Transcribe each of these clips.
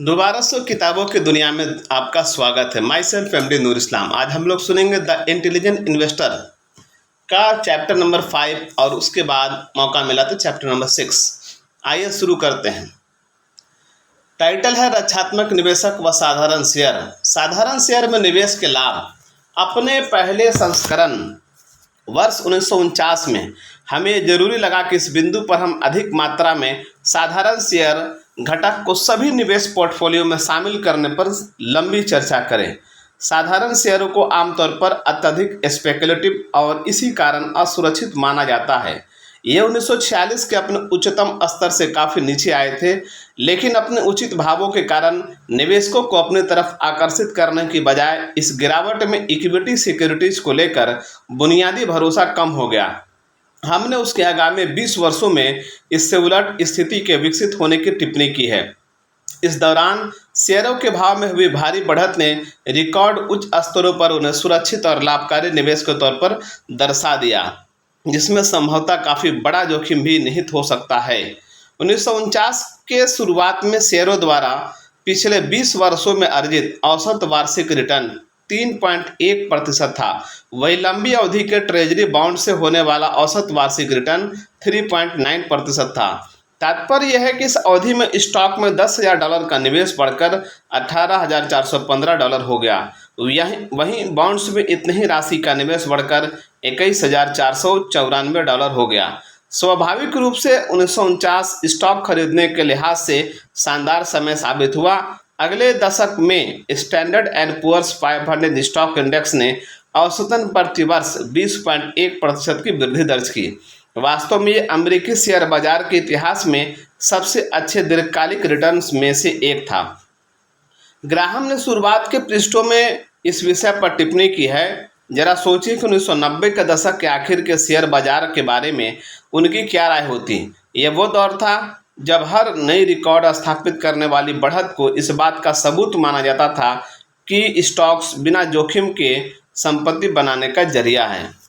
दोबारा से किताबों की दुनिया में आपका स्वागत है। माई सेल्फ एमडी नूर इस्लाम। आज हम लोग सुनेंगे द इंटेलिजेंट इन्वेस्टर का चैप्टर नंबर 5 और उसके बाद मौका मिला तो चैप्टर नंबर 6। आइए शुरू करते हैं। टाइटल है रक्षात्मक निवेशक व साधारण शेयर। साधारण शेयर में निवेश के लाभ। अपने पहले संस्करण वर्ष 1949 में हमें जरूरी लगा कि इस बिंदु पर हम अधिक मात्रा में साधारण शेयर घटक को सभी निवेश पोर्टफोलियो में शामिल करने पर लंबी चर्चा करें। साधारण शेयरों को आमतौर पर अत्यधिक स्पेकुलेटिव और इसी कारण असुरक्षित माना जाता है। ये 1946 के अपने उच्चतम स्तर से काफ़ी नीचे आए थे, लेकिन अपने उचित भावों के कारण निवेशकों को अपनी तरफ आकर्षित करने की बजाय इस गिरावट में इक्विटी सिक्योरिटीज को लेकर बुनियादी भरोसा कम हो गया। हमने उसके आगामी 20 वर्षों में इससे उलट स्थिति के विकसित होने की टिप्पणी की है। इस दौरान शेयरों के भाव में हुई भारी बढ़त ने रिकॉर्ड उच्च स्तरों पर उन्हें सुरक्षित और लाभकारी निवेश के तौर पर दर्शा दिया, जिसमें संभवतः काफ़ी बड़ा जोखिम भी निहित हो सकता है। 1949 के शुरुआत में शेयरों द्वारा पिछले 20 वर्षों में अर्जित औसत वार्षिक रिटर्न 3.1% था। वही लंबी अवधि के ट्रेजरी बॉन्ड से होने वाला औसत वार्षिक रिटर्न 3.9% था। तात्पर्य यह है कि इस अवधि में स्टॉक में $10,000 का निवेश बढ़कर $18,415 हो गया। वहीं बॉन्ड्स में इतनी ही राशि का निवेश बढ़कर $21,494 हो गया। स्वाभाविक रूप से 1949 स्टॉक खरीदने के लिहाज से शानदार समय साबित हुआ। अगले दशक में Standard and Poor's 500 stock index ने औसतन प्रतिवर्ष 20.1% की वृद्धि दर्ज की। वास्तव में ये अमेरिकी शेयर बाजार के इतिहास में सबसे अच्छे दीर्घकालिक रिटर्न्स में से एक था। ग्राहम ने शुरुआत के पृष्ठों में इस विषय पर टिप्पणी की है। जरा सोचिए कि 1990 के दशक के आखिर के शेयर बाजार के बारे में उनकी क्या राय होती। ये वो दौर था जब हर नई रिकॉर्ड स्थापित करने वाली बढ़त को इस बात का सबूत माना जाता था कि स्टॉक्स बिना जोखिम के संपत्ति बनाने का जरिया है।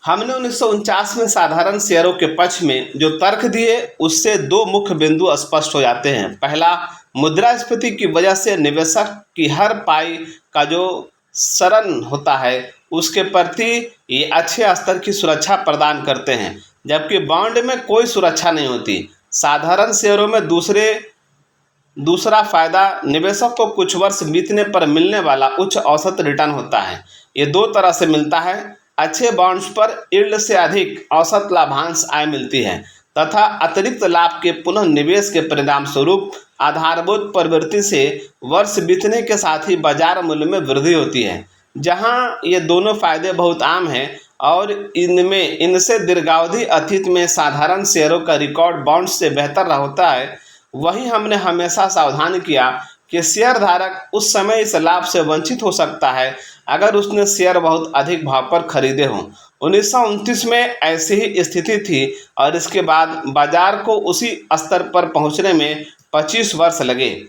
हमने 1949 में साधारण शेयरों के पक्ष में जो तर्क दिए, उससे दो मुख्य बिंदु स्पष्ट हो जाते हैं। पहला, मुद्रास्फीति की वजह से निवेशक की हर पाई का जो शरण होता है उसके प्रति ये अच्छे स्तर की सुरक्षा प्रदान करते हैं, जबकि बॉन्ड में कोई सुरक्षा नहीं होती। साधारण शेयरों में दूसरा फायदा निवेशक को कुछ वर्ष बीतने पर मिलने वाला उच्च औसत रिटर्न होता है। ये दो तरह से मिलता है। अच्छे बॉन्ड्स पर यील्ड से अधिक औसत लाभांश आय मिलती है तथा अतिरिक्त लाभ के पुनः निवेश के परिणाम स्वरूप आधारभूत प्रवृत्ति से वर्ष बीतने के साथ ही बाजार मूल्य में वृद्धि होती है। जहां ये दोनों फायदे बहुत आम हैं और इनसे दीर्घावधि अतीत में साधारण शेयरों का रिकॉर्ड बॉन्ड से बेहतर होता है, वहीं हमने हमेशा सावधान किया कि शेयर धारक उस समय इस लाभ से वंचित हो सकता है अगर उसने शेयर बहुत अधिक भाव पर खरीदे हों। 1929 में ऐसी ही स्थिति थी और इसके बाद बाजार को उसी स्तर पर पहुंचने में 25 वर्ष लगे,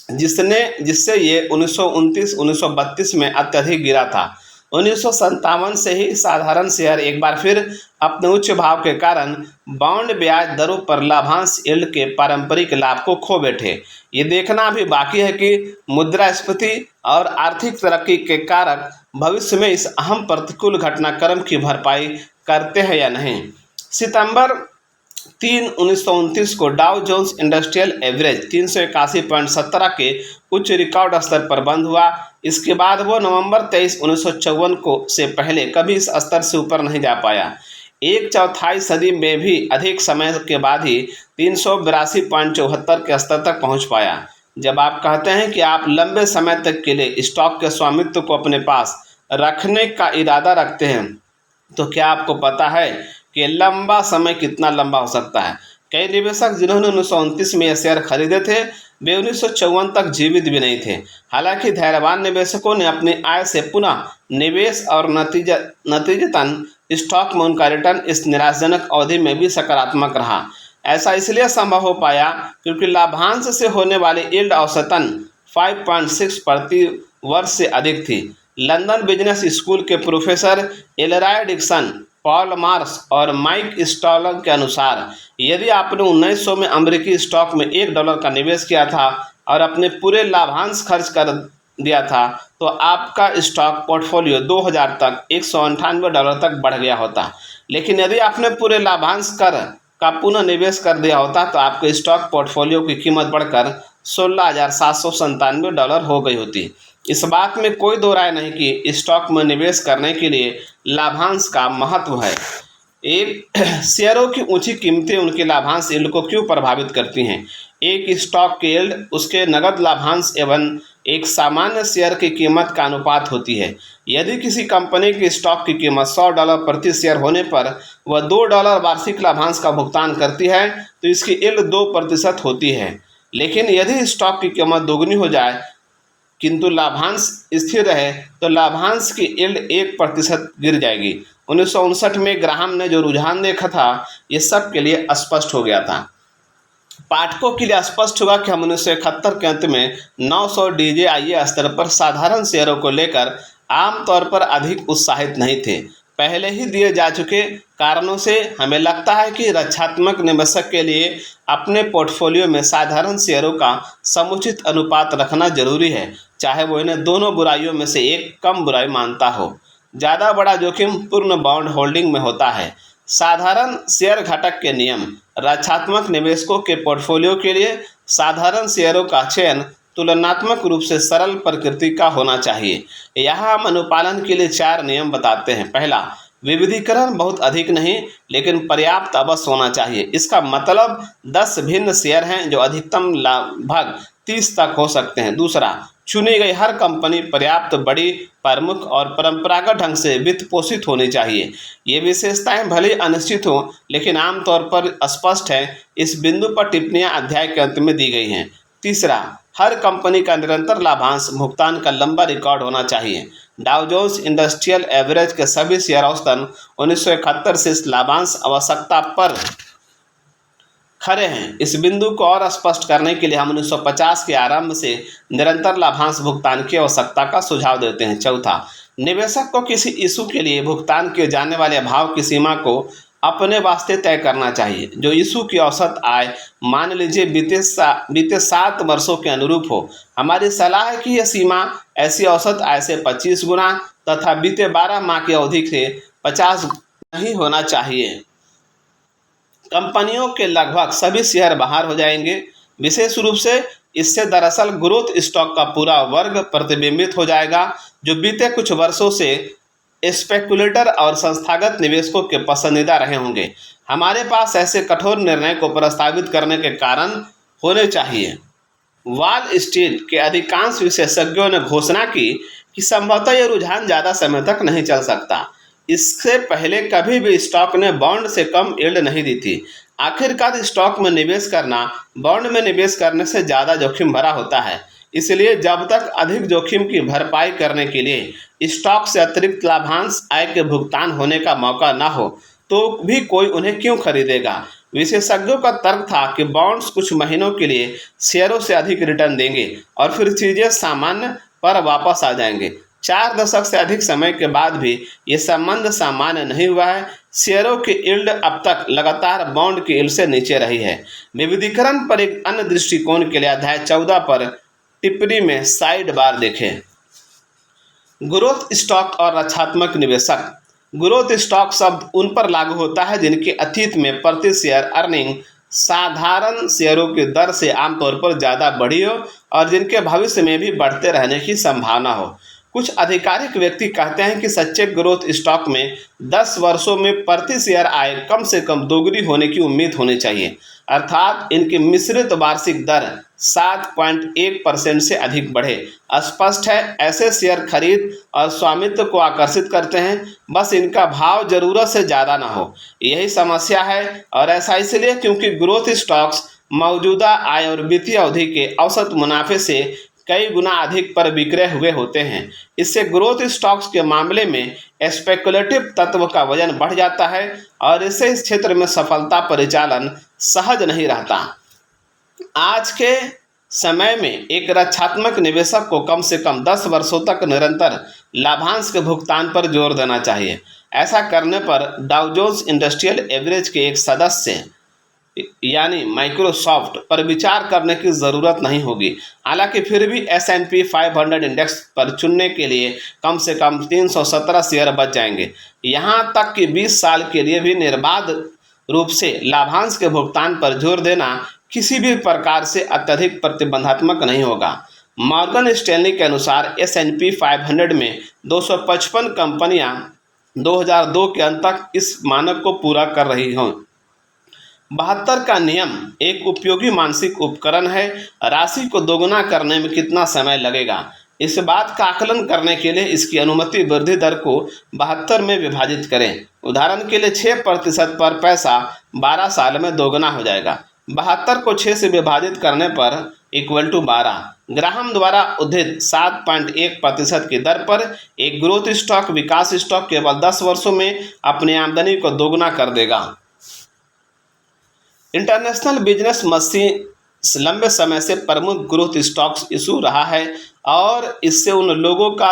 जिससे ये 1932 में अत्यधिक गिरा था। 1957 से ही साधारण शेयर एक बार फिर अपने उच्च भाव के कारण बॉन्ड ब्याज दरों पर लाभांश यील्ड के पारंपरिक लाभ को खो बैठे। ये देखना अभी बाकी है कि मुद्रास्फीति और आर्थिक तरक्की के कारक भविष्य में इस अहम प्रतिकूल घटनाक्रम की भरपाई करते हैं या नहीं। सितंबर 3, 1929 को डाउ जोन्स इंडस्ट्रियल एवरेज 381.17 के उच्च रिकॉर्ड स्तर पर बंद हुआ। इसके बाद वो नवंबर 23, 1954 को से पहले कभी इस स्तर से ऊपर नहीं जा पाया। एक चौथाई सदी में भी अधिक समय के बाद ही 382.74 के स्तर तक पहुंच पाया। जब आप कहते हैं कि आप लंबे समय तक के लिए स्टॉक के स्वामित्व को अपने पास रखने का इरादा रखते हैं, तो क्या आपको पता है कि लंबा समय कितना लंबा हो सकता है? कई निवेशक जिन्होंने 1929 में यह शेयर खरीदे थे, वे 1954 तक जीवित भी नहीं थे। हालांकि धैर्यवान निवेशकों ने अपनी आय से पुनः निवेश और नतीजतन स्टॉक में उनका रिटर्न इस निराशाजनक अवधि में भी सकारात्मक रहा। ऐसा इसलिए संभव हो पाया क्योंकि लाभांश से होने वाली यील्ड औसतन 5.6 प्रति वर्ष से अधिक थी। लंदन बिजनेस स्कूल के professor Elroy Dixon, Paul Marsh और माइक स्टॉलर के अनुसार यदि आपने 1900 में अमेरिकी स्टॉक में $1 का निवेश किया था और अपने पूरे लाभांश खर्च कर दिया था, तो आपका स्टॉक पोर्टफोलियो 2000 तक $198 तक बढ़ गया होता। लेकिन यदि आपने पूरे लाभांश कर का पुनः निवेश कर दिया होता, तो आपके स्टॉक पोर्टफोलियो की कीमत बढ़कर $16,797 हो गई होती। इस बात में कोई दो राय नहीं कि स्टॉक में निवेश करने के लिए लाभांश का महत्व है। एक शेयरों की ऊंची कीमतें उनके लाभांश यील्ड को क्यों प्रभावित करती हैं? एक स्टॉक की यील्ड उसके नगद लाभांश एवं एक सामान्य शेयर की कीमत का अनुपात होती है। यदि किसी कंपनी की स्टॉक की कीमत $100 प्रति शेयर होने पर वह $2 वार्षिक लाभांश का भुगतान करती है, तो इसकी यील्ड 2% होती है। लेकिन यदि स्टॉक की कीमत दोगुनी हो जाए किंतु लाभांश स्थिर रहे, तो लाभांश की यील्ड 1% गिर जाएगी। 1959 में ग्राहम ने जो रुझान देखा था, ये सब के लिए स्पष्ट हो गया था। पाठकों के लिए स्पष्ट होगा कि हम 1971 के अंत में 900 DJIA स्तर पर साधारण शेयरों को लेकर आमतौर पर अधिक उत्साहित नहीं थे। पहले ही दिए जा चुके कारणों से हमें लगता है कि रक्षात्मक निवेशक के लिए अपने पोर्टफोलियो में साधारण शेयरों का समुचित अनुपात रखना जरूरी है, चाहे वो इन्हें दोनों बुराइयों में से एक कम बुराई मानता हो। ज़्यादा बड़ा जोखिम पूर्ण बॉन्ड होल्डिंग में होता है। साधारण शेयर घटक के नियम। रक्षात्मक निवेशकों के पोर्टफोलियो के लिए साधारण शेयरों का चयन तुलनात्मक रूप से सरल प्रकृति का होना चाहिए। यहाँ हम अनुपालन के लिए 4 नियम बताते हैं। पहला, विविधीकरण बहुत अधिक नहीं लेकिन पर्याप्त अवश्य होना चाहिए। इसका मतलब 10 भिन्न शेयर हैं जो अधिकतम लगभग 30 तक हो सकते हैं। दूसरा, चुनी गई हर कंपनी पर्याप्त बड़ी, प्रमुख और परंपरागत ढंग से वित्त पोषित होनी चाहिए। ये विशेषताएं भले अनिश्चित हों लेकिन आमतौर पर स्पष्ट है। इस बिंदु पर टिप्पणियां अध्याय के अंत में दी गई हैं। तीसरा, हर कंपनी का निरंतर लाभांश भुगतान का लंबा रिकॉर्ड होना चाहिए। डाउ जोन्स इंडस्ट्रियल एवरेज के सभी शेयर औसतन 1971 से इस लाभांश आवश्यकता पर खरे हैं। इस बिंदु को और स्पष्ट करने के लिए हम 1950 के आरंभ से निरंतर लाभांश भुगतान की आवश्यकता का सुझाव देते हैं। चौथा, निवेशक को किसी इशू के लिए भुगतान किए जाने वाले भाव की सीमा को अपने वास्ते तय करना चाहिए, जो इशू की औसत आय मान लीजिए बीते 7 वर्षों के अनुरूप हो। हमारी सलाह है कि यह सीमा ऐसी औसत आय से 25 गुना तथा बीते 12 माह की अवधि से 50 नहीं होना चाहिए। कंपनियों के लगभग सभी शेयर बाहर हो जाएंगे। विशेष रूप से इससे दरअसल ग्रोथ स्टॉक का पूरा वर्ग प्रतिबिंबित हो जाएगा, जो बीते कुछ वर्षों से स्पेकुलेटर और संस्थागत निवेशकों के पसंदीदा रहे होंगे। हमारे पास ऐसे कठोर निर्णय को प्रस्तावित करने के कारण होने चाहिए। वॉल स्ट्रीट के अधिकांश विशेषज्ञों ने घोषणा की कि संभवतः यह रुझान ज़्यादा समय तक नहीं चल सकता। इससे पहले कभी भी स्टॉक ने बॉन्ड से कम यील्ड नहीं दी थी। आखिरकार स्टॉक में निवेश करना बॉन्ड में निवेश करने से ज़्यादा जोखिम भरा होता है। इसलिए जब तक अधिक जोखिम की भरपाई करने के लिए स्टॉक से अतिरिक्त लाभांश आय के भुगतान होने का मौका न हो, तो भी कोई उन्हें क्यों खरीदेगा। विशेषज्ञों का तर्क था कि बॉन्ड्स कुछ महीनों के लिए शेयरों से अधिक रिटर्न देंगे और फिर चीज़ें सामान्य पर वापस आ जाएंगे। 4 दशक से अधिक समय के बाद भी ये संबंध सामान्य नहीं हुआ है। शेयरों की यील्ड अब तक लगातार बॉन्ड की यील्ड से नीचे रही है। विविधीकरण पर एक अन्य दृष्टिकोण के लिए अध्याय 14 पर टिप्पणी में साइड बार देखें। ग्रोथ स्टॉक और रक्षात्मक निवेशक। ग्रोथ स्टॉक शब्द उन पर लागू होता है जिनके अतीत में प्रति शेयर अर्निंग साधारण शेयरों की दर से आमतौर पर ज़्यादा बढ़ी हो और जिनके भविष्य में भी बढ़ते रहने की संभावना हो। कुछ आधिकारिक व्यक्ति कहते हैं कि सच्चे ग्रोथ स्टॉक में 10 वर्षों में प्रति शेयर आय कम से कम दोगुनी होने की उम्मीद होनी चाहिए, अर्थात इनकी मिश्रित वार्षिक दर 7.1% से अधिक बढ़े। स्पष्ट है, ऐसे शेयर खरीद और स्वामित्व को आकर्षित करते हैं, बस इनका भाव जरूरत से ज़्यादा ना हो। यही समस्या है और ऐसा इसलिए क्योंकि ग्रोथ स्टॉक्स मौजूदा आय और वित्तीय अवधि के औसत मुनाफे से कई गुना अधिक पर विक्रय हुए होते हैं। इससे ग्रोथ स्टॉक्स के मामले में स्पेकुलेटिव तत्व का वजन बढ़ जाता है और इससे इस क्षेत्र में सफलता परिचालन सहज नहीं रहता। आज के समय में एक रक्षात्मक निवेशक को कम से कम 10 वर्षों तक निरंतर लाभांश के भुगतान पर जोर देना चाहिए। ऐसा करने पर डाउ जोन्स इंडस्ट्रियल एवरेज के एक सदस्य यानी माइक्रोसॉफ्ट पर विचार करने की ज़रूरत नहीं होगी। हालांकि फिर भी S&P 500 इंडेक्स पर चुनने के लिए कम से कम 317 शेयर बच जाएंगे। यहाँ तक कि 20 साल के लिए भी निर्बाध रूप से लाभांश के भुगतान पर जोर देना किसी भी प्रकार से अत्यधिक प्रतिबंधात्मक नहीं होगा। मॉर्गन स्टैनली के अनुसार S&P 500 में 255 कंपनियां 2002 के अंत तक इस मानक को पूरा कर रही हों। 72 का नियम एक उपयोगी मानसिक उपकरण है। राशि को दोगुना करने में कितना समय लगेगा, इस बात का आकलन करने के लिए इसकी अनुमति वृद्धि दर को 72 में विभाजित करें। उदाहरण के लिए 6% पर पैसा 12 साल में दोगुना हो जाएगा। 72 को 6 से विभाजित करने पर =12। ग्राहम द्वारा उद्धृत 7.1% की दर पर एक ग्रोथ स्टॉक विकास स्टॉक केवल 10 वर्षों में अपनी आमदनी को दोगुना कर देगा। इंटरनेशनल बिजनेस मशीन लंबे समय से प्रमुख ग्रोथ स्टॉक्स इशू रहा है और इससे उन लोगों का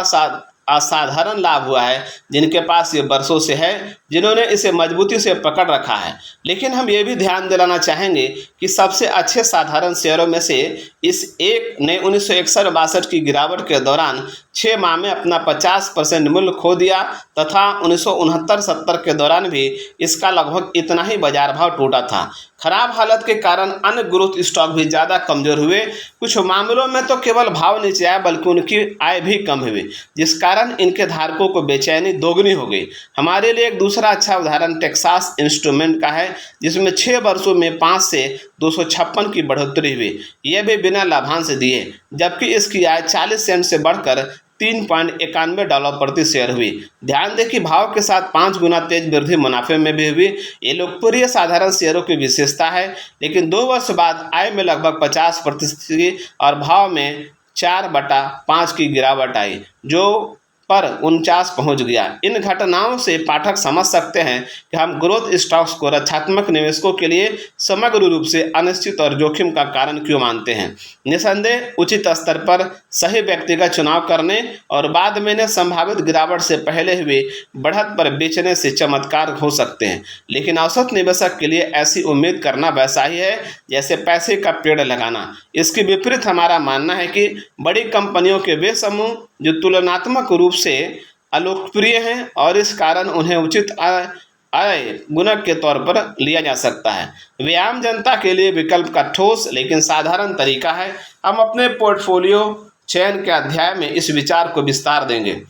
असाधारण लाभ हुआ है जिनके पास ये वर्षों से है, जिन्होंने इसे मजबूती से पकड़ रखा है। लेकिन हम ये भी ध्यान दिलाना चाहेंगे कि सबसे अच्छे साधारण शेयरों में से इस एक ने 1961-62 की गिरावट के दौरान 6 माह में अपना 50% मूल्य खो दिया तथा 1969-70 के दौरान भी इसका लगभग इतना ही बाजार भाव टूटा था। खराब हालत के कारण अन्य ग्रोथ स्टॉक भी ज़्यादा कमज़ोर हुए। कुछ मामलों में तो केवल भाव नीचे आया बल्कि उनकी आय भी कम हुई, जिस कारण इनके धारकों को बेचैनी दोगुनी हो गई। हमारे लिए एक दूसरा अच्छा उदाहरण टेक्सास इंस्ट्रूमेंट का है, जिसमें 6 वर्षों में 5 से 256 की बढ़ोतरी हुई, यह भी बिना लाभांश दिए, जबकि इसकी आय 40 सेंट से बढ़कर $3.91 प्रति शेयर हुई। ध्यान दें कि भाव के साथ 5 गुना तेज वृद्धि मुनाफे में भी हुई। ये लोकप्रिय साधारण शेयरों की विशेषता है, लेकिन 2 वर्ष बाद आय में लगभग 50% की और भाव में 4/5 की गिरावट आई, जो पर 49 पहुंच गया। इन घटनाओं से पाठक समझ सकते हैं कि हम ग्रोथ स्टॉक्स को रक्षात्मक निवेशकों के लिए समग्र रूप से अनिश्चित और जोखिम का कारण क्यों मानते हैं। निसंदेह उचित स्तर पर सही व्यक्ति का चुनाव करने और बाद में इन्हें संभावित गिरावट से पहले हुए बढ़त पर बेचने से चमत्कार हो सकते हैं, लेकिन औसत निवेशक के लिए ऐसी उम्मीद करना वैसा ही है जैसे पैसे का पेड़ लगाना। इसके विपरीत हमारा मानना है कि बड़ी कंपनियों के वे समूह जो तुलनात्मक रूप से अलोकप्रिय हैं और इस कारण उन्हें उचित आय गुणक के तौर पर लिया जा सकता है, वे आम जनता के लिए विकल्प का ठोस लेकिन साधारण तरीका है। हम अपने पोर्टफोलियो चयन के अध्याय में इस विचार को विस्तार देंगे,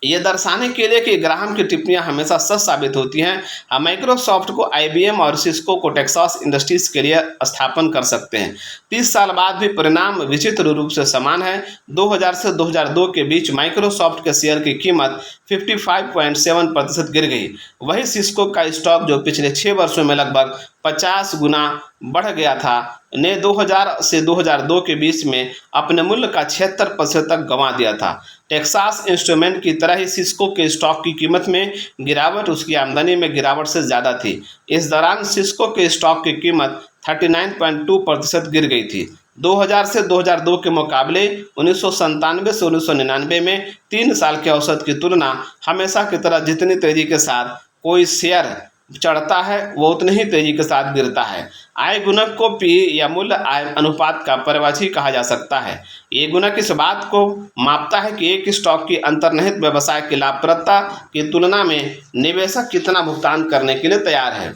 ये दर्शाने के लिए कि ग्राहम की टिप्पणियां हमेशा सच साबित होती हैं। हम माइक्रोसॉफ्ट को IBM और सिस्को को टेक्सास इंडस्ट्रीज के लिए स्थापन कर सकते हैं। 30 साल बाद भी परिणाम विचित्र रूप से समान है। 2000 से 2002 के बीच माइक्रोसॉफ्ट के शेयर की कीमत 55.7% गिर गई। वही सिस्को का स्टॉक जो पिछले 6 वर्षों में लगभग 50 गुना बढ़ गया था, ने 2000 से 2002 के बीच में अपने मूल्य का 76% तक गंवा दिया था। टेक्सास इंस्ट्रूमेंट की तरह ही सिस्को के स्टॉक की कीमत में गिरावट उसकी आमदनी में गिरावट से ज़्यादा थी। इस दौरान सिस्को के स्टॉक की कीमत 39.2% गिर गई थी। 2000 से 2002 के मुकाबले 1997 से 1999 में 3 साल के औसत की तुलना हमेशा की तरह जितनी तेज़ी के साथ कोई शेयर चढ़ता है वो उतनी ही तेजी के साथ गिरता है। आय गुणक को P या मूल्य आय अनुपात का पर्यवाची कहा जा सकता है। ये गुणक इस बात को मापता है कि एक स्टॉक की अंतर्निहित व्यवसाय की लाभप्रदता की तुलना में निवेशक कितना भुगतान करने के लिए तैयार है।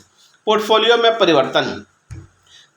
पोर्टफोलियो में परिवर्तन।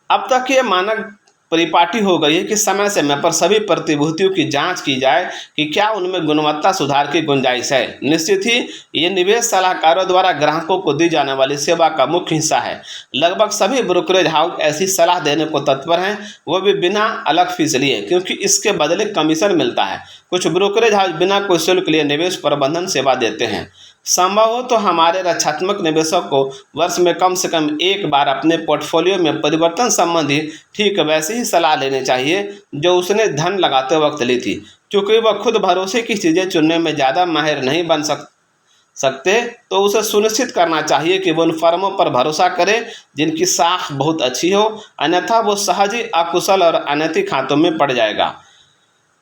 अब तक ये मानक परिपाटी हो गई है कि समय समय पर सभी प्रतिभूतियों की जांच की जाए कि क्या उनमें गुणवत्ता सुधार की गुंजाइश है। निश्चित ही ये निवेश सलाहकारों द्वारा ग्राहकों को दी जाने वाली सेवा का मुख्य हिस्सा है। लगभग सभी ब्रोकरेज हाउस ऐसी सलाह देने को तत्पर हैं, वो भी बिना अलग फीस लिए, क्योंकि इसके बदले कमीशन मिलता है। कुछ ब्रोकरेज हाउस बिना कोई शुल्क लिए निवेश प्रबंधन सेवा देते हैं। संभव हो तो हमारे रक्षात्मक निवेशक को वर्ष में कम से कम एक बार अपने पोर्टफोलियो में परिवर्तन संबंधी ठीक वैसी ही सलाह लेनी चाहिए जो उसने धन लगाते वक्त ली थी। क्योंकि वह खुद भरोसे की चीज़ें चुनने में ज़्यादा माहिर नहीं बन सकते, तो उसे सुनिश्चित करना चाहिए कि वो उन फर्मों पर भरोसा करे जिनकी साख बहुत अच्छी हो, अन्यथा वो सहज ही अकुशल और अनैतिक हाथों में पड़ जाएगा।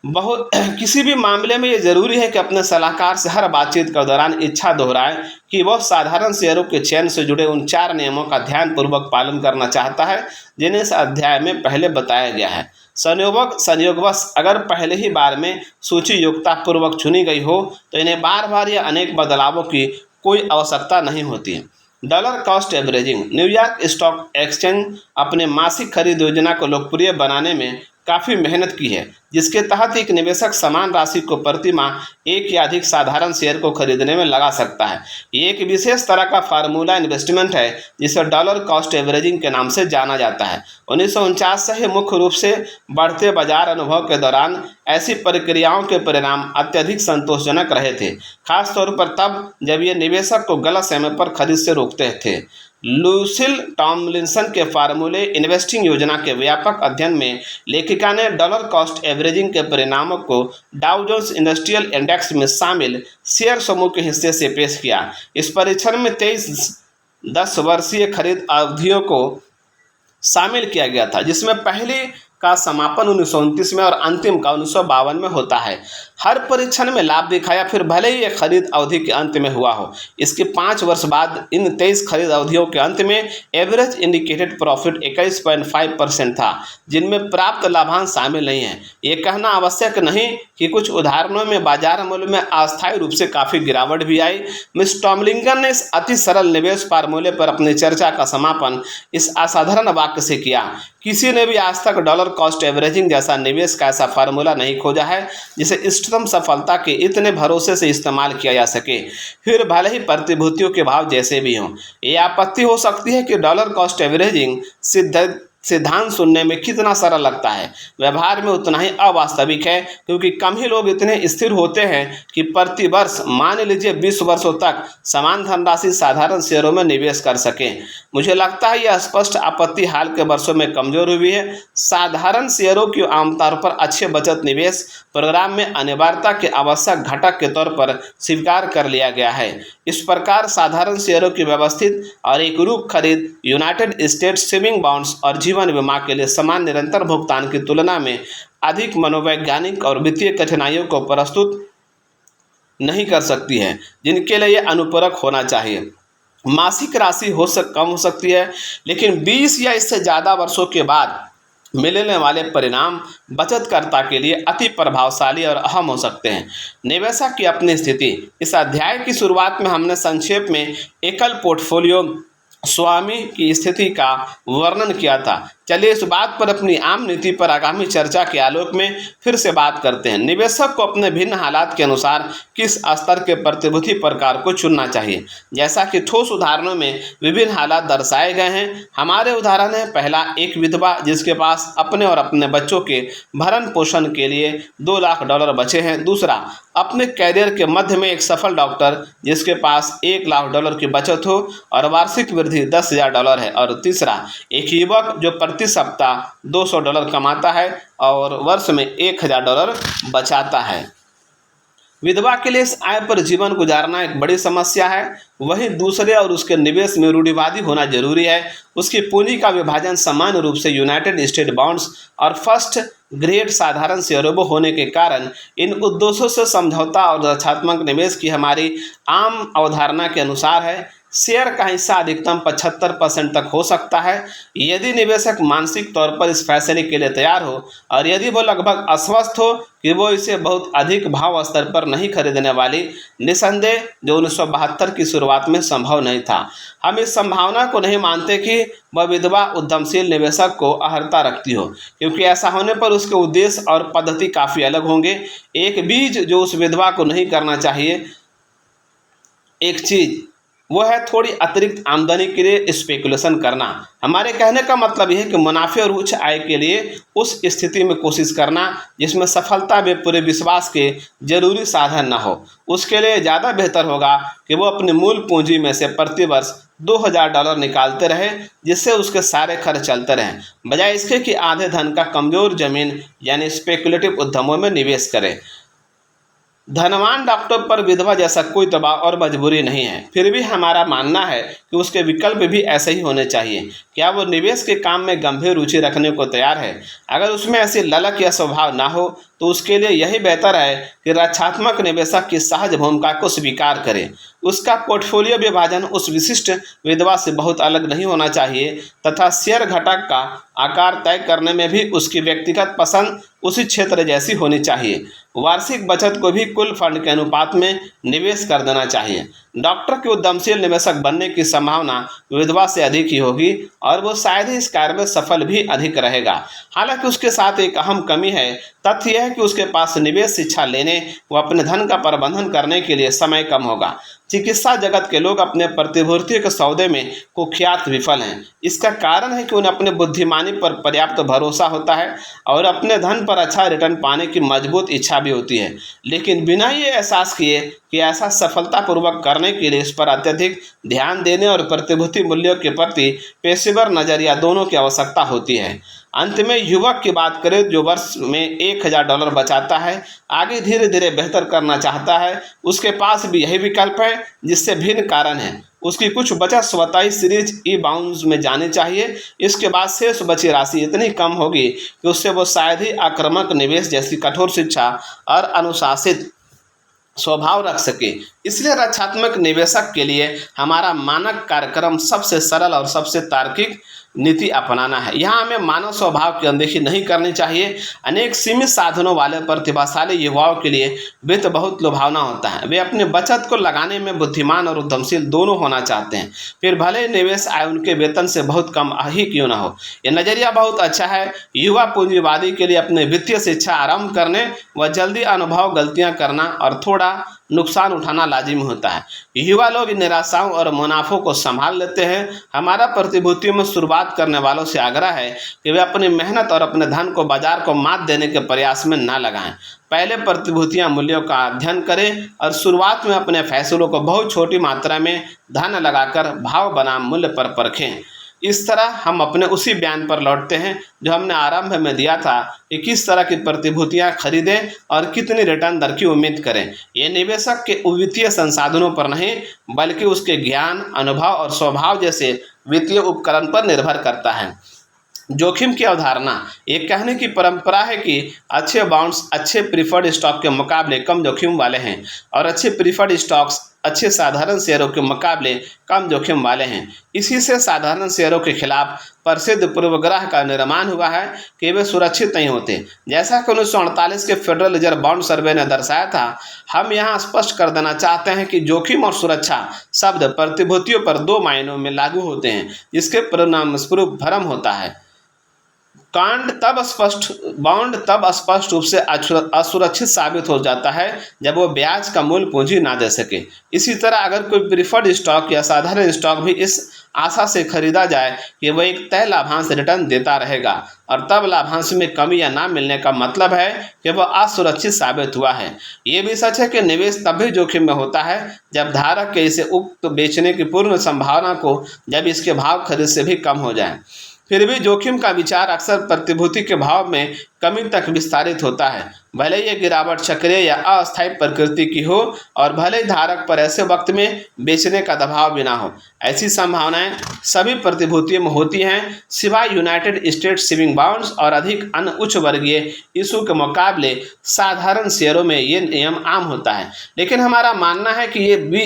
बहुत किसी भी मामले में ये जरूरी है कि अपने सलाहकार से हर बातचीत के दौरान इच्छा दोहराएं कि वह साधारण शेयरों के चयन से जुड़े उन 4 नियमों का ध्यानपूर्वक पालन करना चाहता है जिन्हें इस अध्याय में पहले बताया गया है। संयोगवश अगर पहले ही बार में सूची योग्यता पूर्वक चुनी गई हो तो इन्हें बार बार या अनेक बदलावों की कोई आवश्यकता नहीं होती है। Dollar cost averaging. New York stock exchange अपने मासिक खरीद योजना को लोकप्रिय बनाने में काफ़ी मेहनत की है, जिसके तहत एक निवेशक समान राशि को प्रति माह एक या अधिक साधारण शेयर को खरीदने में लगा सकता है। ये एक विशेष तरह का फार्मूला इन्वेस्टमेंट है जिसे डॉलर कॉस्ट एवरेजिंग के नाम से जाना जाता है। 1949 से ही मुख्य रूप से बढ़ते बाजार अनुभव के दौरान ऐसी प्रक्रियाओं के परिणाम अत्यधिक संतोषजनक रहे थे, खासतौर पर तब जब ये निवेशक को गलत समय पर खरीद से रोकते थे। लूसिल टॉमलिंसन के फार्मूले इन्वेस्टिंग योजना के व्यापक अध्ययन में लेखिका ने डॉलर कॉस्ट एवरेजिंग के परिणामों को डाउ जोन्स इंडस्ट्रियल इंडेक्स में शामिल शेयर समूह के हिस्से से पेश किया। इस परीक्षण में 23 10 वर्षीय खरीद अवधियों को शामिल किया गया था, जिसमें पहली का समापन 1929 में और अंतिम का 1952 में होता है। हर परीक्षण में लाभ दिखाया, फिर भले ही यह खरीद अवधि के अंत में हुआ हो। इसके 5 वर्ष बाद इन 23 खरीद अवधियों के अंत में एवरेज इंडिकेटेड प्रॉफिट 21.5% था, जिनमें प्राप्त लाभांश शामिल नहीं है। ये कहना आवश्यक नहीं कि कुछ उदाहरणों में बाजार मूल्य में अस्थायी रूप से काफ़ी गिरावट भी आई। मिस टॉमलिंगन ने इस अति सरल निवेश फार्मूले पर अपनी चर्चा का समापन इस असाधारण वाक्य से किया, किसी ने भी आज तक डॉलर कॉस्ट एवरेजिंग जैसा निवेश का ऐसा फार्मूला नहीं खोजा है जिसे इष्टतम सफलता के इतने भरोसे से इस्तेमाल किया जा सके, फिर भले ही प्रतिभूतियों के भाव जैसे भी हों। ये आपत्ति हो सकती है कि डॉलर कॉस्ट एवरेजिंग सिद्धांत सुनने में कितना सरल लगता है, व्यवहार में उतना ही अवास्तविक है, क्योंकि कम ही लोग इतने स्थिर होते हैं कि प्रति वर्ष मान लीजिए 20 वर्षों तक समान धनराशि साधारण शेयरों में निवेश कर सकें। मुझे लगता है यह स्पष्ट आपत्ति हाल के वर्षों में कमजोर हुई है। साधारण शेयरों की आमतौर पर अच्छे बचत निवेश प्रोग्राम में अनिवार्यता के आवश्यक घटक के तौर पर स्वीकार कर लिया गया है। इस प्रकार साधारण शेयरों की व्यवस्थित और एकरूप खरीद यूनाइटेड स्टेट्स सेविंग बॉन्ड्स और जीवन बीमा के लिए समान निरंतर भुगतान की तुलना में अधिक मनोवैज्ञानिक और वित्तीय कठिनाइयों को प्रस्तुत नहीं कर सकती है, जिनके लिए यह अनुपूरक होना चाहिए। मासिक राशि कम हो सकती है, लेकिन 20 या इससे ज़्यादा वर्षों के बाद मिलने वाले परिणाम बचतकर्ता के लिए अति प्रभावशाली और अहम हो सकते हैं। निवेशक की अपनी स्थिति। इस अध्याय की शुरुआत में हमने संक्षेप में एकल पोर्टफोलियो स्वामी की स्थिति का वर्णन किया था। चलिए इस बात पर अपनी आम नीति पर आगामी चर्चा के आलोक में फिर से बात करते हैं। निवेशक को अपने भिन्न हालात के अनुसार किस स्तर के प्रतिभूति प्रकार को चुनना चाहिए। जैसा कि ठोस उदाहरणों में विभिन्न हालात दर्शाए गए हैं। हमारे उदाहरण है, पहला, एक विधवा जिसके पास अपने और अपने बच्चों के भरण पोषण के लिए $2 लाख बचे हैं। दूसरा, अपने कैरियर के मध्य में एक सफल डॉक्टर जिसके पास $1 लाख की बचत हो और वार्षिक वृद्धि $10,000 है। और तीसरा, एक युवक जो प्रति सप्ताह $200 कमाता है और वर्ष में $1,000 बचाता है। विधवा के लिए इस आय पर जीवन गुजारना एक बड़ी समस्या है। वहीं दूसरे और उसके निवेश में रूढ़िवादी होना जरूरी है। उसकी पूंजी का विभाजन समान रूप से यूनाइटेड स्टेट बॉन्ड्स और फर्स्ट ग्रेड साधारण शेयरों में होने के कारण इन उद्देश्यों से समझौता और रक्षात्मक निवेश की हमारी आम अवधारणा के अनुसार है। शेयर का हिस्सा अधिकतम 75% तक हो सकता है यदि निवेशक मानसिक तौर पर इस फैसले के लिए तैयार हो और यदि वो लगभग आश्वस्त हो कि वो इसे बहुत अधिक भाव स्तर पर नहीं खरीदने वाली, निसंदेह जो 1972 की शुरुआत में संभव नहीं था। हम इस संभावना को नहीं मानते कि वह विधवा उद्यमशील निवेशक को अर्हता रखती हो, क्योंकि ऐसा होने पर उसके उद्देश्य और पद्धति काफ़ी अलग होंगे। एक बीज जो उस विधवा को नहीं करना चाहिए, एक चीज़ वो है थोड़ी अतिरिक्त आमदनी के लिए स्पेकुलेशन करना। हमारे कहने का मतलब यह है कि मुनाफे और उच्च आय के लिए उस स्थिति में कोशिश करना जिसमें सफलता में पूरे विश्वास के जरूरी साधन न हो। उसके लिए ज़्यादा बेहतर होगा कि वो अपनी मूल पूंजी में से प्रति वर्ष $2,000 निकालते रहे, जिससे उसके सारे खर्च चलते रहें, बजाय इसके कि आधे धन का कमज़ोर जमीन यानी स्पेकुलेटिव उद्यमों में निवेश करें। धनवान डॉक्टर पर विधवा जैसा कोई दबाव और मजबूरी नहीं है। फिर भी हमारा मानना है कि उसके विकल्प भी ऐसे ही होने चाहिए। क्या वो निवेश के काम में गंभीर रुचि रखने को तैयार है? अगर उसमें ऐसी ललक या स्वभाव ना हो तो उसके लिए यही बेहतर है कि रक्षात्मक निवेशक की सहज भूमिका को स्वीकार करे। उसका पोर्टफोलियो विभाजन उस विशिष्ट विधवा से बहुत अलग नहीं होना चाहिए तथा शेयर घटक का आकार तय करने में भी उसकी व्यक्तिगत पसंद उसी क्षेत्र जैसी होनी चाहिए। वार्षिक बचत को भी कुल फंड के अनुपात में निवेश कर देना चाहिए। डॉक्टर के उद्यमशील निवेशक बनने की संभावना विधवा से अधिक ही होगी और वो शायद ही इस कार्य में सफल भी अधिक रहेगा। हालांकि उसके साथ एक अहम कमी है। तथ्य यह है कि उसके पास निवेश शिक्षा लेने व अपने धन का प्रबंधन करने के लिए समय कम होगा। चिकित्सा जगत के लोग अपने प्रतिभूतियों के सौदे में कुख्यात विफल हैं। इसका कारण है कि उन्हें अपने बुद्धिमानी पर पर्याप्त भरोसा होता है और अपने धन पर अच्छा रिटर्न पाने की मजबूत इच्छा भी होती है, लेकिन बिना ये एहसास किए कि ऐसा सफलतापूर्वक करने के लिए इस पर अत्यधिक ध्यान देने और प्रतिभूति मूल्यों के प्रति पेशेवर नजरिया दोनों की आवश्यकता होती है। अंत में युवक की बात करें जो वर्ष में $1000 बचाता है, आगे धीरे धीरे बेहतर करना चाहता है, उसके पास भी यही विकल्प है जिससे भिन्न कारण है। उसकी कुछ बचत स्वतः ही सीरीज ई बाउंड्स में जानी चाहिए। इसके बाद शेष बची राशि इतनी कम होगी कि उससे वो शायद ही आक्रामक निवेश जैसी कठोर शिक्षा और अनुशासित स्वभाव रख सके। इसलिए रक्षात्मक निवेशक के लिए हमारा मानक कार्यक्रम सबसे सरल और सबसे तार्किक नीति अपनाना है। यहाँ हमें मानव स्वभाव की अनदेखी नहीं करनी चाहिए। अनेक सीमित साधनों वाले प्रतिभाशाली युवाओं के लिए वित्त बहुत लुभावना होता है। वे अपनी बचत को लगाने में बुद्धिमान और उद्यमशील दोनों होना चाहते हैं, फिर भले ही निवेश आय उनके वेतन से बहुत कम ही क्यों ना हो। यह नज़रिया बहुत अच्छा है। युवा पूंजीवादी के लिए अपनी वित्तीय शिक्षा आरंभ करने व जल्दी अनुभव गलतियाँ करना और थोड़ा नुकसान उठाना लाजिमी होता है। युवा लोग निराशाओं और मुनाफों को संभाल लेते हैं। हमारा प्रतिभूतियों में शुरुआत करने वालों से आग्रह है कि वे अपनी मेहनत और अपने धन को बाजार को मात देने के प्रयास में न लगाएं। पहले प्रतिभूतियां मूल्यों का अध्ययन करें और शुरुआत में अपने फैसलों को बहुत छोटी मात्रा में धन लगाकर भाव बनाम मूल्य पर परखें। इस तरह हम अपने उसी बयान पर लौटते हैं जो हमने आरंभ में दिया था कि किस तरह की प्रतिभूतियां खरीदें और कितनी रिटर्न दर की उम्मीद करें। ये निवेशक के वित्तीय संसाधनों पर नहीं बल्कि उसके ज्ञान, अनुभव और स्वभाव जैसे वित्तीय उपकरण पर निर्भर करता है। जोखिम की अवधारणा। एक कहने की परंपरा है कि अच्छे बॉन्ड्स अच्छे प्रीफर्ड स्टॉक के मुकाबले कम जोखिम वाले हैं और अच्छे प्रीफर्ड स्टॉक्स अच्छे साधारण शेयरों के मुकाबले कम जोखिम वाले हैं। इसी से साधारण शेयरों के खिलाफ प्रसिद्ध पूर्वाग्रह का निर्माण हुआ है कि वे सुरक्षित नहीं होते। जैसा कि 1948 के फेडरल रिजर्व बॉन्ड सर्वे ने दर्शाया था, हम यहाँ स्पष्ट कर देना चाहते हैं कि जोखिम और सुरक्षा शब्द प्रतिभूतियों पर दो मायनों में लागू होते हैं, जिसके परिणामस्वरूप भ्रम होता है। बॉन्ड तब स्पष्ट रूप से असुरक्षित साबित हो जाता है जब वो ब्याज का मूल पूंजी ना दे सके। इसी तरह अगर कोई प्रीफर्ड स्टॉक या साधारण स्टॉक भी इस आशा से खरीदा जाए कि वह एक तय लाभांश रिटर्न देता रहेगा और तब लाभांश में कमी या ना मिलने का मतलब है कि वह असुरक्षित साबित हुआ है। ये भी सच है कि निवेश तब भी जोखिम में होता है जब धारक के इसे उक्त बेचने की पूर्ण संभावना को जब इसके भाव खरीद से भी कम हो जाए। फिर भी जोखिम का विचार अक्सर प्रतिभूति के भाव में कमी तक विस्तारित होता है, भले ही यह गिरावट चक्रीय या अस्थायी प्रकृति की हो और भले ही धारक पर ऐसे वक्त में बेचने का दबाव भी ना हो। ऐसी संभावनाएं सभी प्रतिभूतियों में होती हैं, सिवाय यूनाइटेड स्टेट्स सेविंग बॉन्ड्स और अधिक अन्य उच्च वर्गीय इशू के मुकाबले साधारण शेयरों में ये नियम आम होता है। लेकिन हमारा मानना है कि ये भी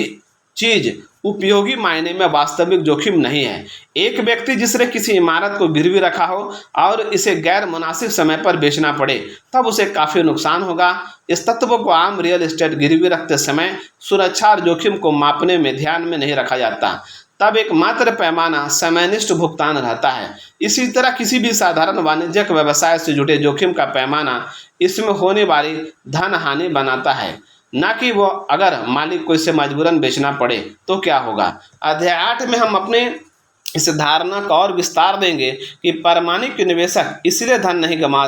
चीज़ उपयोगी मायने में वास्तविक जोखिम नहीं है। एक व्यक्ति जिसने किसी इमारत को गिरवी रखा हो और इसे गैर मुनासिब समय पर बेचना पड़े तब उसे काफ़ी नुकसान होगा। इस तत्व को आम रियल एस्टेट गिरवी रखते समय सुरक्षा और जोखिम को मापने में ध्यान में नहीं रखा जाता, तब एकमात्र पैमाना समयनिष्ठ भुगतान रहता है। इसी तरह किसी भी साधारण वाणिज्यिक व्यवसाय से जुड़े जोखिम का पैमाना इसमें होने वाली धन हानि बनाता है, ना कि वो अगर मालिक को इसे मजबूरन बेचना पड़े तो क्या होगा। अध्याय 8 में हम अपने इस धारणा का और विस्तार देंगे कि प्रामाणिक निवेशक इसलिए धन नहीं गंवा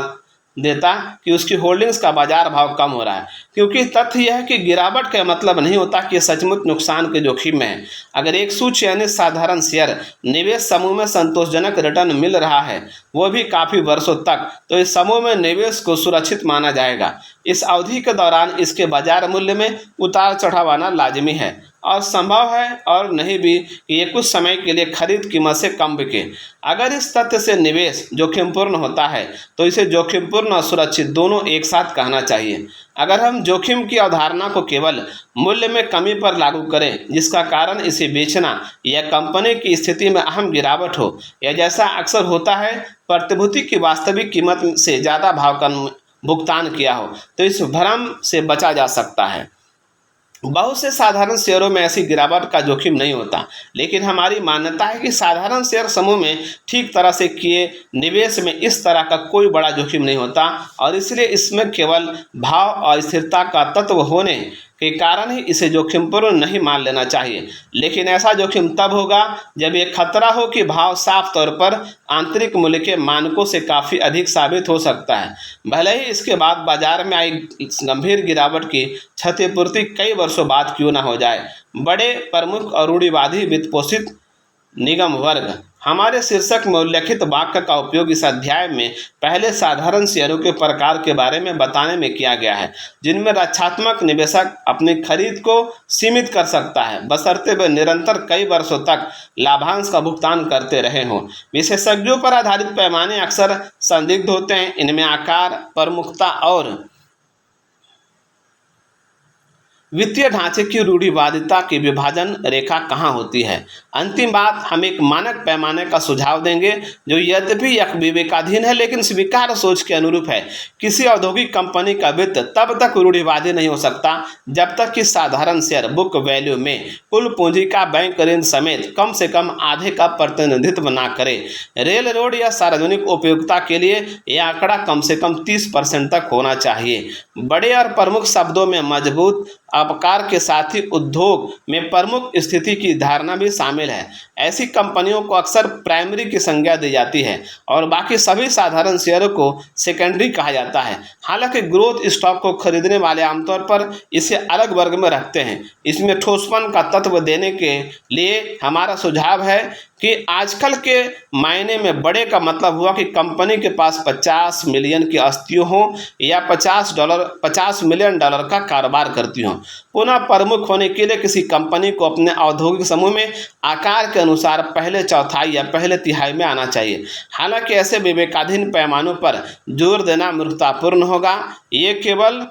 देता कि उसकी होल्डिंग्स का बाजार भाव कम हो रहा है, क्योंकि तथ्य यह है कि गिरावट का मतलब नहीं होता कि सचमुच नुकसान के जोखिम में है। अगर एक सुचयनित साधारण शेयर निवेश समूह में संतोषजनक रिटर्न मिल रहा है, वो भी काफ़ी वर्षों तक, तो इस समूह में निवेश को सुरक्षित माना जाएगा। इस अवधि के दौरान इसके बाजार मूल्य में उतार चढ़ाव आना लाजमी है और संभव है और नहीं भी कि ये कुछ समय के लिए खरीद कीमत से कम बिके। अगर इस तथ्य से निवेश जोखिमपूर्ण होता है तो इसे जोखिमपूर्ण और सुरक्षित दोनों एक साथ कहना चाहिए। अगर हम जोखिम की अवधारणा को केवल मूल्य में कमी पर लागू करें जिसका कारण इसे बेचना या कंपनी की स्थिति में अहम गिरावट हो, या जैसा अक्सर होता है प्रतिभूति की वास्तविक कीमत से ज़्यादा भाव का भुगतान किया हो, तो इस भ्रम से बचा जा सकता है। बहुत से साधारण शेयरों में ऐसी गिरावट का जोखिम नहीं होता, लेकिन हमारी मान्यता है कि साधारण शेयर समूह में ठीक तरह से किए निवेश में इस तरह का कोई बड़ा जोखिम नहीं होता और इसलिए इसमें केवल भाव और स्थिरता का तत्व होने के कारण ही इसे जोखिमपूर्ण नहीं मान लेना चाहिए। लेकिन ऐसा जोखिम तब होगा जब ये खतरा हो कि भाव साफ तौर पर आंतरिक मूल्य के मानकों से काफ़ी अधिक साबित हो सकता है, भले ही इसके बाद बाजार में आई गंभीर गिरावट की क्षतिपूर्ति कई वर्षों बाद क्यों न हो जाए। बड़े प्रमुख और रूढ़िवादी वित्तपोषित निगम वर्ग। हमारे शीर्षक में उल्लेखित वाक्य का उपयोग इस अध्याय में पहले साधारण शेयरों के प्रकार के बारे में बताने में किया गया है जिनमें रक्षात्मक निवेशक अपनी खरीद को सीमित कर सकता है बशर्ते वे निरंतर कई वर्षों तक लाभांश का भुगतान करते रहे हों। विशेषज्ञों पर आधारित पैमाने अक्सर संदिग्ध होते हैं। इनमें आकार, प्रमुखता और वित्तीय ढांचे की रूढ़िवादिता की विभाजन रेखा कहाँ होती है। अंतिम बात, हम एक मानक पैमाने का सुझाव देंगे जो यद्यपि यह विवेकाधीन है लेकिन स्वीकार्य सोच के अनुरूप है। किसी औद्योगिक कंपनी का वित्त तब तक रूढ़िवादी नहीं हो सकता जब तक कि साधारण शेयर बुक वैल्यू में कुल पूंजी का बैंक ऋण समेत कम से कम आधे का प्रतिनिधित्व न करे। रेल, रोड या सार्वजनिक उपयोगिता के लिए यह आंकड़ा कम से कम 30% तक होना चाहिए। बड़े और प्रमुख शब्दों में मजबूत आकार के साथ ही उद्योग में प्रमुख स्थिति की धारणा भी शामिल है। ऐसी कंपनियों को अक्सर प्राइमरी की संज्ञा दी जाती है और बाकी सभी साधारण शेयरों को सेकेंडरी कहा जाता है। हालांकि ग्रोथ स्टॉक को खरीदने वाले आमतौर पर इसे अलग वर्ग में रखते हैं। इसमें ठोसपन का तत्व देने के लिए हमारा सुझाव है कि आजकल के मायने में बड़े का मतलब हुआ कि कंपनी के पास 50 मिलियन की अस्तियों हों या 50 मिलियन डॉलर का कारोबार करती हों। पुनः प्रमुख होने के लिए किसी कंपनी को अपने औद्योगिक समूह में आकार के अनुसार पहले चौथाई या पहले तिहाई में आना चाहिए। हालांकि ऐसे विवेकाधीन पैमानों पर जोर देना मूर्खतापूर्ण होगा। ये केवल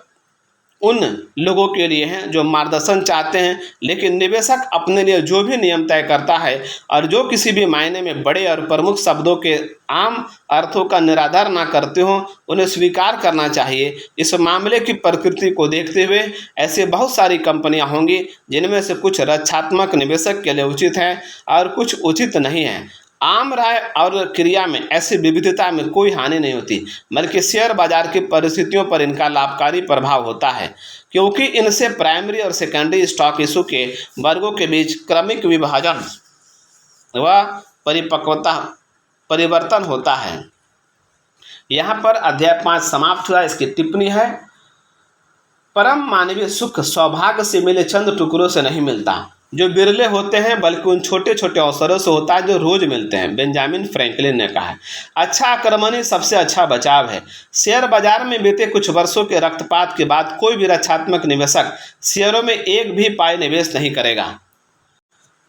उन लोगों के लिए हैं जो मार्गदर्शन चाहते हैं, लेकिन निवेशक अपने लिए जो भी नियम तय करता है और जो किसी भी मायने में बड़े और प्रमुख शब्दों के आम अर्थों का निरादर ना करते हों, उन्हें स्वीकार करना चाहिए। इस मामले की प्रकृति को देखते हुए ऐसे बहुत सारी कंपनियां होंगी जिनमें से कुछ रक्षात्मक निवेशक के लिए उचित हैं और कुछ उचित नहीं हैं। आम राय और क्रिया में ऐसी विविधता में कोई हानि नहीं होती, बल्कि शेयर बाजार की परिस्थितियों पर इनका लाभकारी प्रभाव होता है, क्योंकि इनसे प्राइमरी और सेकेंडरी स्टॉक इशू के वर्गों के बीच क्रमिक विभाजन व परिवर्तन होता है। यहाँ पर अध्याय 5 समाप्त हुआ। इसकी टिप्पणी है, परम मानवीय सुख सौभाग्य से मिले चंद टुकड़ों से नहीं मिलता जो बिरले होते हैं, बल्कि उन छोटे छोटे अवसरों से होता है जो रोज मिलते हैं। बेंजामिन फ्रैंकलिन ने कहा है। अच्छा आक्रमण ही सबसे अच्छा बचाव है। शेयर बाजार में बीते कुछ वर्षों के रक्तपात के बाद कोई भी रक्षात्मक निवेशक शेयरों में एक भी पाई निवेश नहीं करेगा।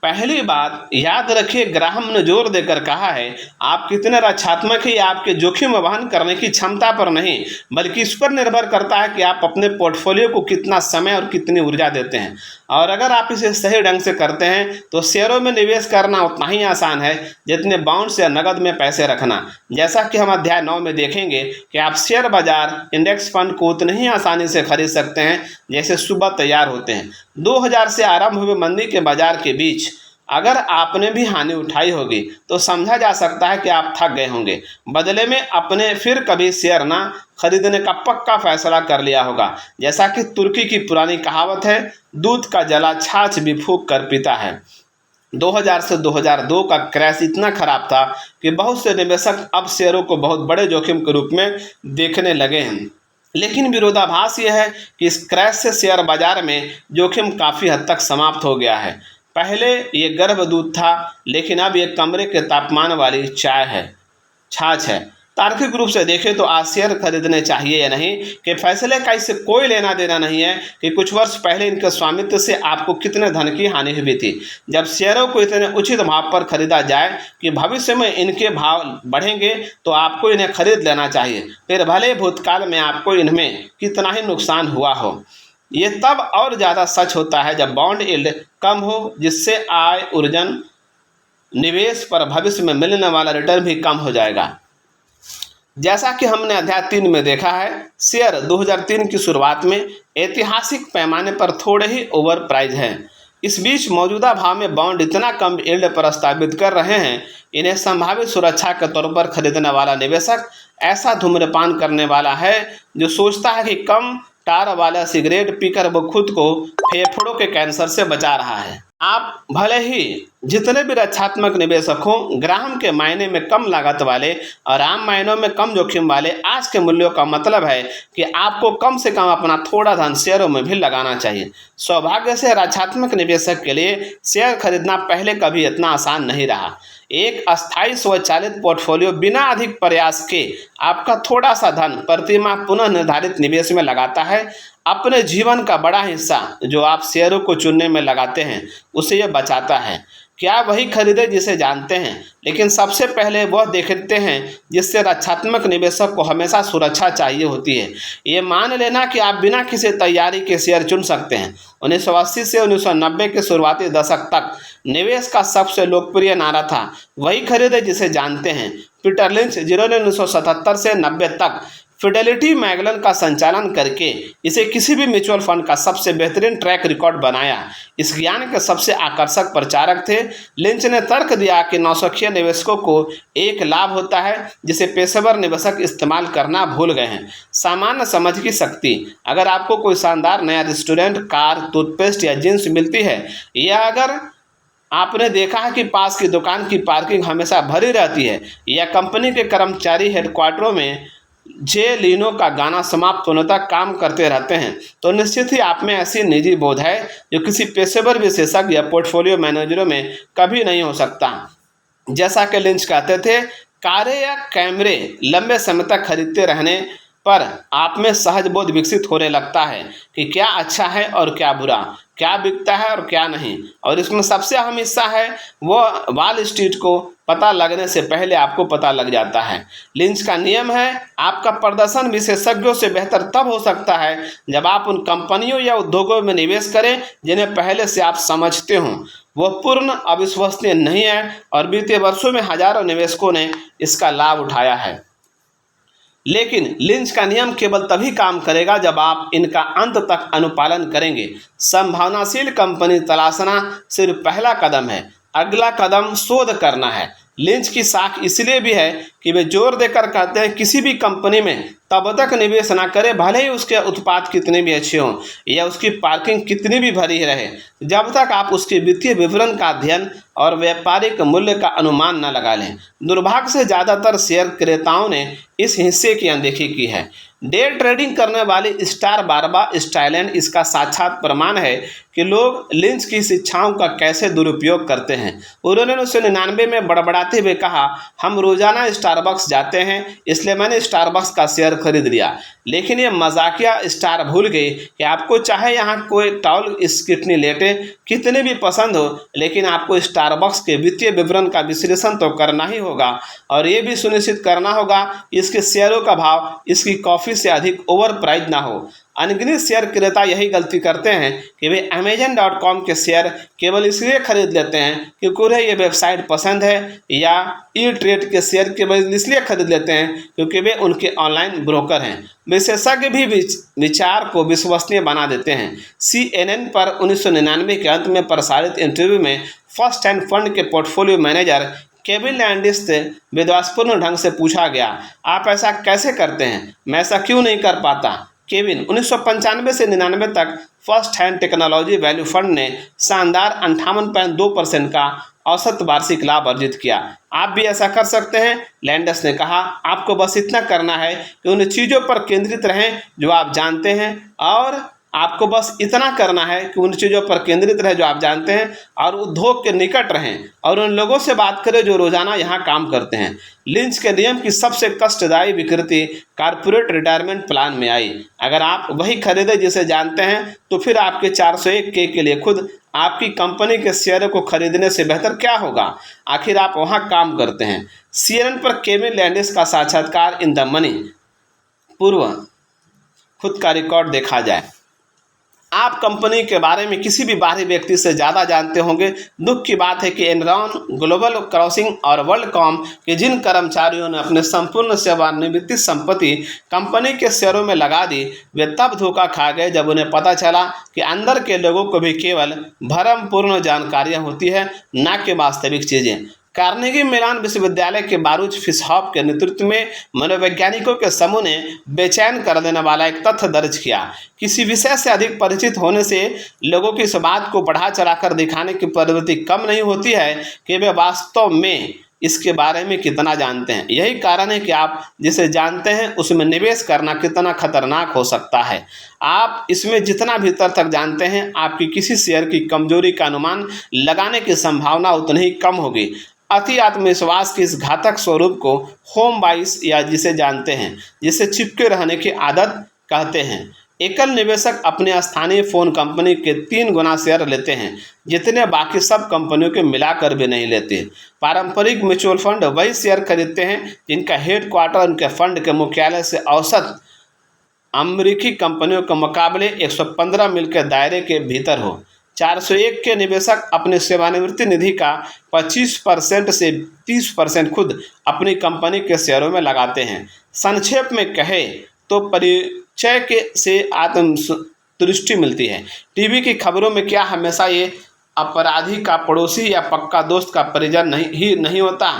पहली बात याद रखिए, ग्राहम ने जोर देकर कहा है, आप कितने रक्षात्मक हैं आपके जोखिम वहन करने की क्षमता पर नहीं, बल्कि इस पर निर्भर करता है कि आप अपने पोर्टफोलियो को कितना समय और कितनी ऊर्जा देते हैं। और अगर आप इसे सही ढंग से करते हैं तो शेयरों में निवेश करना उतना ही आसान है जितने बाउंड्स या नकद में पैसे रखना। जैसा कि हम अध्याय 9 में देखेंगे कि आप शेयर बाजार इंडेक्स फंड को उतनी ही आसानी से खरीद सकते हैं जैसे सुबह तैयार होते हैं। 2000 से आरंभ हुए मंदी के बाजार के बीच अगर आपने भी हानि उठाई होगी तो समझा जा सकता है कि आप थक गए होंगे। बदले में अपने फिर कभी शेयर ना खरीदने का पक्का फैसला कर लिया होगा। जैसा कि तुर्की की पुरानी कहावत है, दूध का जला छाछ भी फूंक कर पीता है। 2000 से 2002 का क्रैश इतना खराब था कि बहुत से निवेशक अब शेयरों को बहुत बड़े जोखिम के रूप में देखने लगे हैं। लेकिन विरोधाभास यह है कि इस क्रैश से शेयर बाजार में जोखिम काफ़ी हद तक समाप्त हो गया है। पहले ये गर्भ दूध था, लेकिन अब ये कमरे के तापमान वाली छाछ है। तार्किक रूप से देखें तो आज शेयर खरीदने चाहिए या नहीं कि फैसले का इससे कोई लेना देना नहीं है कि कुछ वर्ष पहले इनके स्वामित्व से आपको कितने धन की हानि हुई थी। जब शेयरों को इतने उचित भाव पर खरीदा जाए कि भविष्य में इनके भाव बढ़ेंगे तो आपको इन्हें खरीद लेना चाहिए, फिर भले भूतकाल में आपको इनमें कितना ही नुकसान हुआ हो। ये तब और ज़्यादा सच होता है जब बॉन्ड यील्ड कम हो, जिससे आय अर्जन निवेश पर भविष्य में मिलने वाला रिटर्न भी कम हो जाएगा। जैसा कि हमने अध्याय 3 में देखा है, शेयर 2003 की शुरुआत में ऐतिहासिक पैमाने पर थोड़े ही ओवर प्राइस हैं। इस बीच मौजूदा भाव में बॉन्ड इतना कम यील्ड प्रस्तावित कर रहे हैं, इन्हें संभावित सुरक्षा के तौर पर खरीदने वाला निवेशक ऐसा धूम्रपान करने वाला है जो सोचता है कि कम टार वाला सिगरेट पीकर वो खुद को फेफड़ों के कैंसर से बचा रहा है। आप भले ही जितने भी रक्षात्मक निवेशक हों, ग्राम के मायने में कम लागत वाले और आम मायनों में कम जोखिम वाले आज के मूल्यों का मतलब है कि आपको कम से कम अपना थोड़ा धन शेयरों में भी लगाना चाहिए। सौभाग्य से रक्षात्मक निवेशक के लिए शेयर खरीदना पहले कभी इतना आसान नहीं रहा। एक अस्थायी स्वचालित पोर्टफोलियो बिना अधिक प्रयास के आपका थोड़ा सा धन प्रतिमाह पुनः निर्धारित निवेश में लगाता है। अपने जीवन का बड़ा हिस्सा जो आप शेयरों को चुनने में लगाते हैं उसे यह बचाता है। क्या वही खरीदे जिसे जानते हैं, लेकिन सबसे पहले वह देखते हैं जिससे रक्षात्मक निवेशक को हमेशा सुरक्षा चाहिए होती है। ये मान लेना कि आप बिना किसी तैयारी के शेयर चुन सकते हैं। 1980 से 1990 के शुरुआती दशक तक निवेश का सबसे लोकप्रिय नारा था, वही खरीदे जिसे जानते हैं। पीटर लिंच, जिन्होंने 1977 से 90 तक फिडेलिटी मैगलन का संचालन करके इसे किसी भी म्यूचुअल फंड का सबसे बेहतरीन ट्रैक रिकॉर्ड बनाया, इस ज्ञान के सबसे आकर्षक प्रचारक थे। लिंच ने तर्क दिया कि नौशेखिया निवेशकों को एक लाभ होता है जिसे पेशेवर निवेशक इस्तेमाल करना भूल गए हैं, सामान्य समझ की शक्ति। अगर आपको कोई शानदार नया रेस्टोरेंट, कार, टूथपेस्ट या जींस मिलती है, या अगर आपने देखा है कि पास की दुकान की पार्किंग हमेशा भरी रहती है, या कंपनी के कर्मचारी हेडक्वार्टरों में जे लीनो का गाना समाप्त होने तक काम करते रहते हैं, तो निश्चित ही आप में ऐसी निजी बोध है जो किसी पेशेवर विशेषज्ञ या पोर्टफोलियो मैनेजरों में कभी नहीं हो सकता। जैसा कि लिंच कहते थे, कारें या कैमरे लंबे समय तक खरीदते रहने पर आप में सहज बोध विकसित होने लगता है कि क्या अच्छा है और क्या बुरा, क्या बिकता है और क्या नहीं। और इसमें सबसे अहम हिस्सा है वो वॉल स्ट्रीट को पता लगने से पहले आपको पता लग जाता है। लिंच का नियम है, आपका प्रदर्शन विशेषज्ञों से बेहतर तब हो सकता है जब आप उन कंपनियों या उद्योगों में निवेश करें जिन्हें पहले से आप समझते हों। वह पूर्ण अविश्वसनीय नहीं है और बीते वर्षों में हजारों निवेशकों ने इसका लाभ उठाया है। लेकिन लिंच का नियम केवल तभी काम करेगा जब आप इनका अंत तक अनुपालन करेंगे। संभावनाशील कंपनी तलाशना सिर्फ पहला कदम है, अगला कदम शोध करना है। लिंच की साख इसलिए भी है कि वे जोर देकर कहते हैं किसी भी कंपनी में तब तक निवेश ना करें भले ही उसके उत्पाद कितने भी अच्छे हों या उसकी पार्किंग कितनी भी भरी रहे, जब तक आप उसके वित्तीय विवरण का अध्ययन और व्यापारिक मूल्य का अनुमान न लगा लें। दुर्भाग्य से ज़्यादातर शेयर क्रेताओं ने इस हिस्से की अनदेखी की है। डे ट्रेडिंग करने वाली स्टार बारबा स्टाइलैंड इसका साक्षात प्रमाण है कि लोग लिंच की शिक्षाओं का कैसे दुरुपयोग करते हैं। उन्होंने 1999 में बड़बड़ाते हुए कहा, हम रोजाना स्टारबक्स जाते हैं इसलिए मैंने स्टारबक्स का शेयर खरीद लिया। लेकिन ये मजाकिया स्टार भूल गए कि आपको चाहे यहाँ कोई टॉल कितनी लेटे कितने भी पसंद हो, लेकिन आपको स्टारबक्स के वित्तीय विवरण का विश्लेषण तो करना ही होगा और ये भी सुनिश्चित करना होगा इसके शेयरों का भाव इसकी कॉफ़ी से अधिक ओवर प्राइस ना हो। अनगिनत शेयर क्रेता यही गलती करते हैं कि वे Amazon.com के शेयर केवल इसलिए खरीद लेते हैं क्योंकि उन्हें ये वेबसाइट पसंद है, या ई-ट्रेड के शेयर केवल इसलिए खरीद लेते हैं क्योंकि वे उनके ऑनलाइन ब्रोकर हैं। विशेषज्ञ भी विचार को विश्वसनीय बना देते हैं। CNN पर 1999 के अंत में प्रसारित इंटरव्यू में फर्स्ट हैंड फंड के पोर्टफोलियो मैनेजर केविन लैंडिस से विद्वासपूर्ण ढंग से पूछा गया, आप ऐसा कैसे करते हैं, मैं ऐसा क्यों नहीं कर पाता। केविन 1995 से 99 तक first hand technology value fund ने शानदार 58.2% का औसत वार्षिक लाभ अर्जित किया। आप भी ऐसा कर सकते हैं, लैंडस ने कहा। आपको बस इतना करना है कि उन चीज़ों पर केंद्रित रहें जो आप जानते हैं और आपको बस इतना करना है कि उन चीज़ों पर केंद्रित रहे जो आप जानते हैं और उद्योग के निकट रहें और उन लोगों से बात करें जो रोजाना यहाँ काम करते हैं। लिंच के नियम की सबसे कष्टदायी विकृति कारपोरेट रिटायरमेंट प्लान में आई। अगर आप वही खरीदे जिसे जानते हैं तो फिर आपके 401K के लिए खुद आपकी कंपनी के शेयरों को खरीदने से बेहतर क्या होगा। आखिर आप वहाँ काम करते हैं। CNN पर केविन लैंडिस का साक्षात्कार इन द मनी पूर्व खुद का रिकॉर्ड देखा जाए। आप कंपनी के बारे में किसी भी बाहरी व्यक्ति से ज़्यादा जानते होंगे। दुख की बात है कि एनरॉन, ग्लोबल क्रॉसिंग और वर्ल्डकॉम के जिन कर्मचारियों ने अपने संपूर्ण सेवानिवृत्ति संपत्ति कंपनी के शेयरों में लगा दी, वे तब धोखा खा गए जब उन्हें पता चला कि अंदर के लोगों को भी केवल भ्रमपूर्ण जानकारियाँ होती है, न कि वास्तविक चीज़ें। कार्नेगी मेलन विश्वविद्यालय के बारूच फिशहॉफ के नेतृत्व में मनोवैज्ञानिकों के समूह ने बेचैन कर देने वाला एक तथ्य दर्ज किया। किसी विषय से अधिक परिचित होने से लोगों की इस बात को बढ़ा चढ़ाकर दिखाने की प्रवृत्ति कम नहीं होती है कि वे वास्तव में इसके बारे में कितना जानते हैं। यही कारण है कि आप जिसे जानते हैं उसमें निवेश करना कितना खतरनाक हो सकता है। आप इसमें जितना भीतर तक जानते हैं, आपकी किसी शेयर की कमजोरी का अनुमान लगाने की संभावना उतनी ही कम होगी। अति आत्मविश्वास की इस घातक स्वरूप को होम बाइस या जिसे जानते हैं, जिसे चिपके रहने की आदत कहते हैं। एकल निवेशक अपने स्थानीय फोन कंपनी के 3 गुना शेयर लेते हैं जितने बाकी सब कंपनियों के मिलाकर भी नहीं लेते। पारंपरिक म्यूचुअल फंड वही शेयर खरीदते हैं जिनका हेडक्वार्टर उनके फंड के मुख्यालय से औसत अमेरिकी कंपनियों के मुकाबले 115 मील के दायरे के भीतर हो। 401 के निवेशक अपने सेवानिवृत्ति निधि का 25% से 30% खुद अपनी कंपनी के शेयरों में लगाते हैं। संक्षेप में कहे तो परिचय के से आत्मदृष्टि मिलती है। टीवी की खबरों में क्या हमेशा ये अपराधी का पड़ोसी या पक्का दोस्त का परिजन नहीं होता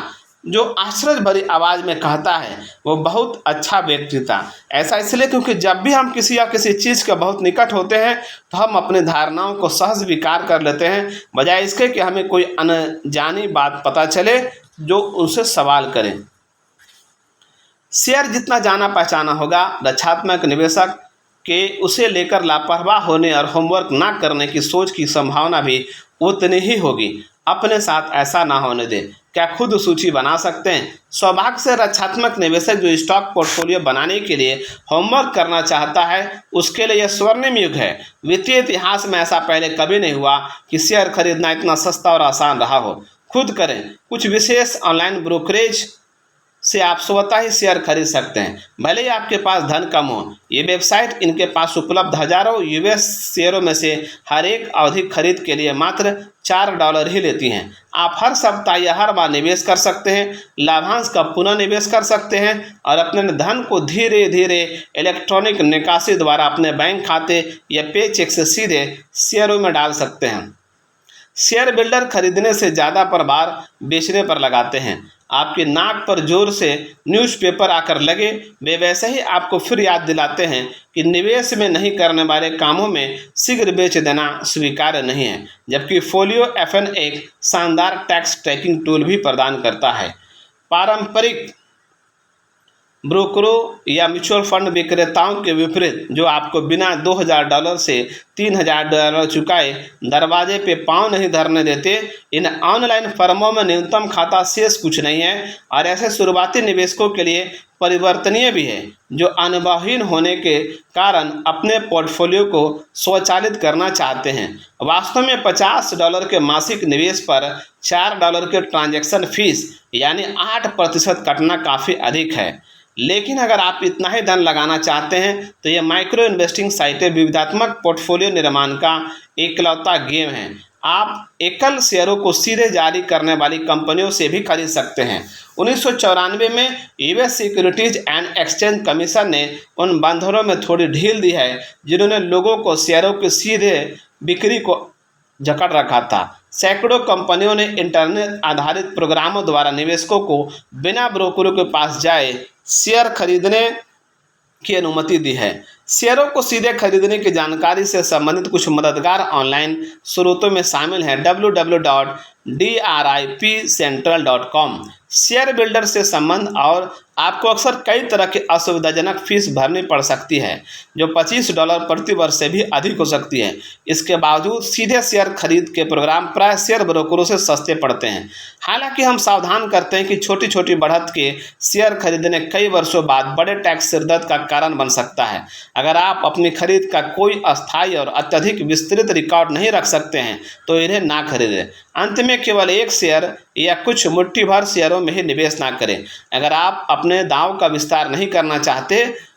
जो आश्चर्य भरी आवाज़ में कहता है वो बहुत अच्छा व्यक्ति था। ऐसा इसलिए क्योंकि जब भी हम किसी या किसी चीज़ के बहुत निकट होते हैं तो हम अपनी धारणाओं को सहज स्वीकार कर लेते हैं, बजाय इसके कि हमें कोई अनजानी बात पता चले जो उनसे सवाल करें। शेयर जितना जाना पहचाना होगा, रक्षात्मक निवेशक के उसे लेकर लापरवाह होने और होमवर्क ना करने की सोच की संभावना भी उतनी ही होगी। अपने साथ ऐसा ना होने दें। क्या खुद सूची बना सकते हैं? सौभाग्य से रक्षात्मक निवेशक जो स्टॉक पोर्टफोलियो बनाने के लिए होमवर्क करना चाहता है, उसके लिए यह स्वर्णिम युग है। वित्तीय इतिहास में ऐसा पहले कभी नहीं हुआ कि शेयर खरीदना इतना सस्ता और आसान रहा हो। खुद करें। कुछ विशेष ऑनलाइन ब्रोकरेज से आप स्वतः ही शेयर खरीद सकते हैं, भले ही आपके पास धन कम हो। ये वेबसाइट इनके पास उपलब्ध हजारों यूएस शेयरों में से हर एक अवधि खरीद के लिए मात्र $4 ही लेती हैं। आप हर सप्ताह या हर बार निवेश कर सकते हैं, लाभांश का पुनः निवेश कर सकते हैं और अपने धन को धीरे धीरे इलेक्ट्रॉनिक निकासी द्वारा अपने बैंक खाते या पे चेक से सीधे शेयरों में डाल सकते हैं। शेयर बिल्डर खरीदने से ज़्यादा प्रभार बेचने पर लगाते हैं। आपके नाक पर जोर से न्यूज़पेपर आकर लगे, वे वैसे ही आपको फिर याद दिलाते हैं कि निवेश में नहीं करने वाले कामों में शीघ्र बेच देना स्वीकार्य नहीं है। जबकि फोलियो FN एक शानदार टैक्स ट्रैकिंग टूल भी प्रदान करता है। पारंपरिक ब्रोकरों या म्यूचुअल फंड विक्रेताओं के विपरीत, जो आपको बिना $2000 से $3000 चुकाए दरवाजे पे पांव नहीं धरने देते, इन ऑनलाइन फर्मों में न्यूनतम खाता शेष कुछ नहीं है और ऐसे शुरुआती निवेशकों के लिए परिवर्तनीय भी है जो अनुभवहीन होने के कारण अपने पोर्टफोलियो को स्वचालित करना चाहते हैं। वास्तव में $50 के मासिक निवेश पर $4 के ट्रांजैक्शन फीस यानी 8% कटना काफ़ी अधिक है। लेकिन अगर आप इतना ही धन लगाना चाहते हैं तो ये माइक्रो इन्वेस्टिंग साइटें विविधात्मक पोर्टफोलियो निर्माण का इकलौता गेम है। आप एकल शेयरों को सीधे जारी करने वाली कंपनियों से भी खरीद सकते हैं। 1994 में US securities and exchange commission ने उन बंधनों में थोड़ी ढील दी है जिन्होंने लोगों को शेयरों की सीधे बिक्री को जकड़ रखा था। सैकड़ों कंपनियों ने इंटरनेट आधारित प्रोग्रामों द्वारा निवेशकों को बिना ब्रोकरों के पास जाए शेयर खरीदने की अनुमति दी है। शेयरों को सीधे खरीदने की जानकारी से संबंधित कुछ मददगार ऑनलाइन स्रोतों में शामिल हैं www.investortools.com, DRIPcentral.com। शेयर बिल्डर से संबंध और आपको अक्सर कई तरह की असुविधाजनक फीस भरनी पड़ सकती है, जो $25 प्रति वर्ष से भी अधिक हो सकती है। इसके बावजूद सीधे शेयर खरीद के प्रोग्राम प्राय शेयर ब्रोकरों से सस्ते पड़ते हैं। हालांकि हम सावधान करते हैं कि छोटी छोटी बढ़त के शेयर खरीदने कई वर्षों बाद बड़े टैक्स सिरदर्द का कारण बन सकता है। अगर आप अपनी खरीद का कोई अस्थायी और अत्यधिक विस्तृत रिकॉर्ड नहीं रख सकते हैं तो इन्हें ना खरीदें। अंत में केवल एक शेयर या कुछ मुट्ठी भर शेयरों में ही निवेश ना करें। अगर आप अपने दांव का विस्तार नहीं करना चाहते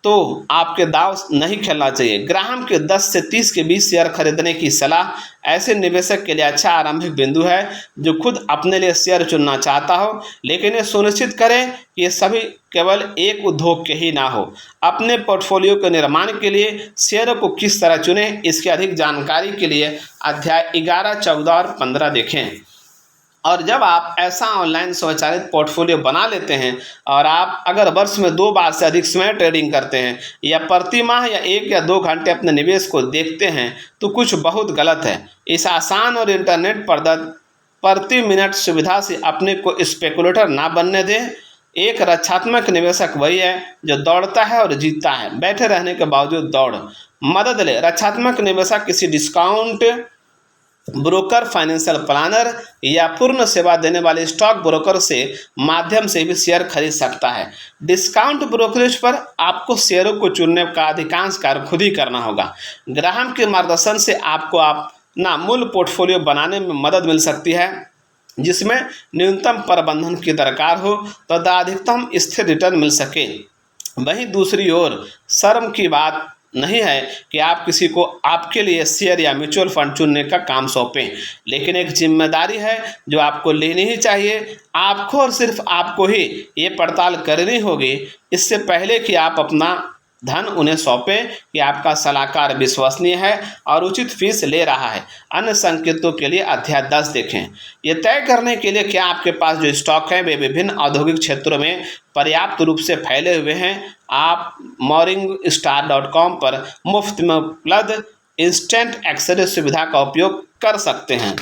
तो आपके दांव नहीं खेलना चाहिए। ग्राहम के 10 से 30 के बीच शेयर खरीदने की सलाह ऐसे निवेशक के लिए अच्छा आरंभिक बिंदु है जो खुद अपने लिए शेयर चुनना चाहता हो, लेकिन ये सुनिश्चित करें कि ये सभी केवल एक उद्योग के ही ना हो। अपने पोर्टफोलियो के निर्माण के लिए शेयरों को किस तरह चुनें, इसकी अधिक जानकारी के लिए अध्याय 11, 14 और 15 देखें। और जब आप ऐसा ऑनलाइन स्वचालित पोर्टफोलियो बना लेते हैं और आप अगर वर्ष में 2 बार से अधिक समय ट्रेडिंग करते हैं या प्रति माह या 1 या 2 घंटे अपने निवेश को देखते हैं तो कुछ बहुत गलत है। इस आसान और इंटरनेट प्रदत्त प्रति मिनट सुविधा से अपने को स्पेकुलेटर ना बनने दें। एक रक्षात्मक निवेशक वही है जो दौड़ता है और जीतता है, बैठे रहने के बावजूद दौड़। मदद ले। रक्षात्मक निवेशक किसी डिस्काउंट ब्रोकर, फाइनेंशियल प्लानर या पूर्ण सेवा देने वाले स्टॉक ब्रोकर से माध्यम से भी शेयर खरीद सकता है। डिस्काउंट ब्रोकरेज पर आपको शेयरों को चुनने का अधिकांश कार्य खुद ही करना होगा। ग्राहक के मार्गदर्शन से आपको अपना मूल पोर्टफोलियो बनाने में मदद मिल सकती है, जिसमें न्यूनतम प्रबंधन की दरकार हो तथा अधिकतम स्थिर रिटर्न मिल सके। वहीं दूसरी ओर शर्म की बात नहीं है कि आप किसी को आपके लिए शेयर या म्यूचुअल फंड चुनने का काम सौंपें, लेकिन एक जिम्मेदारी है जो आपको लेनी ही चाहिए। आपको और सिर्फ आपको ही ये पड़ताल करनी होगी इससे पहले कि आप अपना धन उन्हें सौंपें कि आपका सलाहकार विश्वसनीय है और उचित फीस ले रहा है। अन्य संकेतों के लिए अध्याय 10 देखें। ये तय करने के लिए कि आपके पास जो स्टॉक हैं वे विभिन्न औद्योगिक क्षेत्रों में पर्याप्त रूप से फैले हुए हैं, आप morningstar.com पर मुफ्त में उपलब्ध इंस्टेंट एक्सेस सुविधा का उपयोग कर सकते हैं।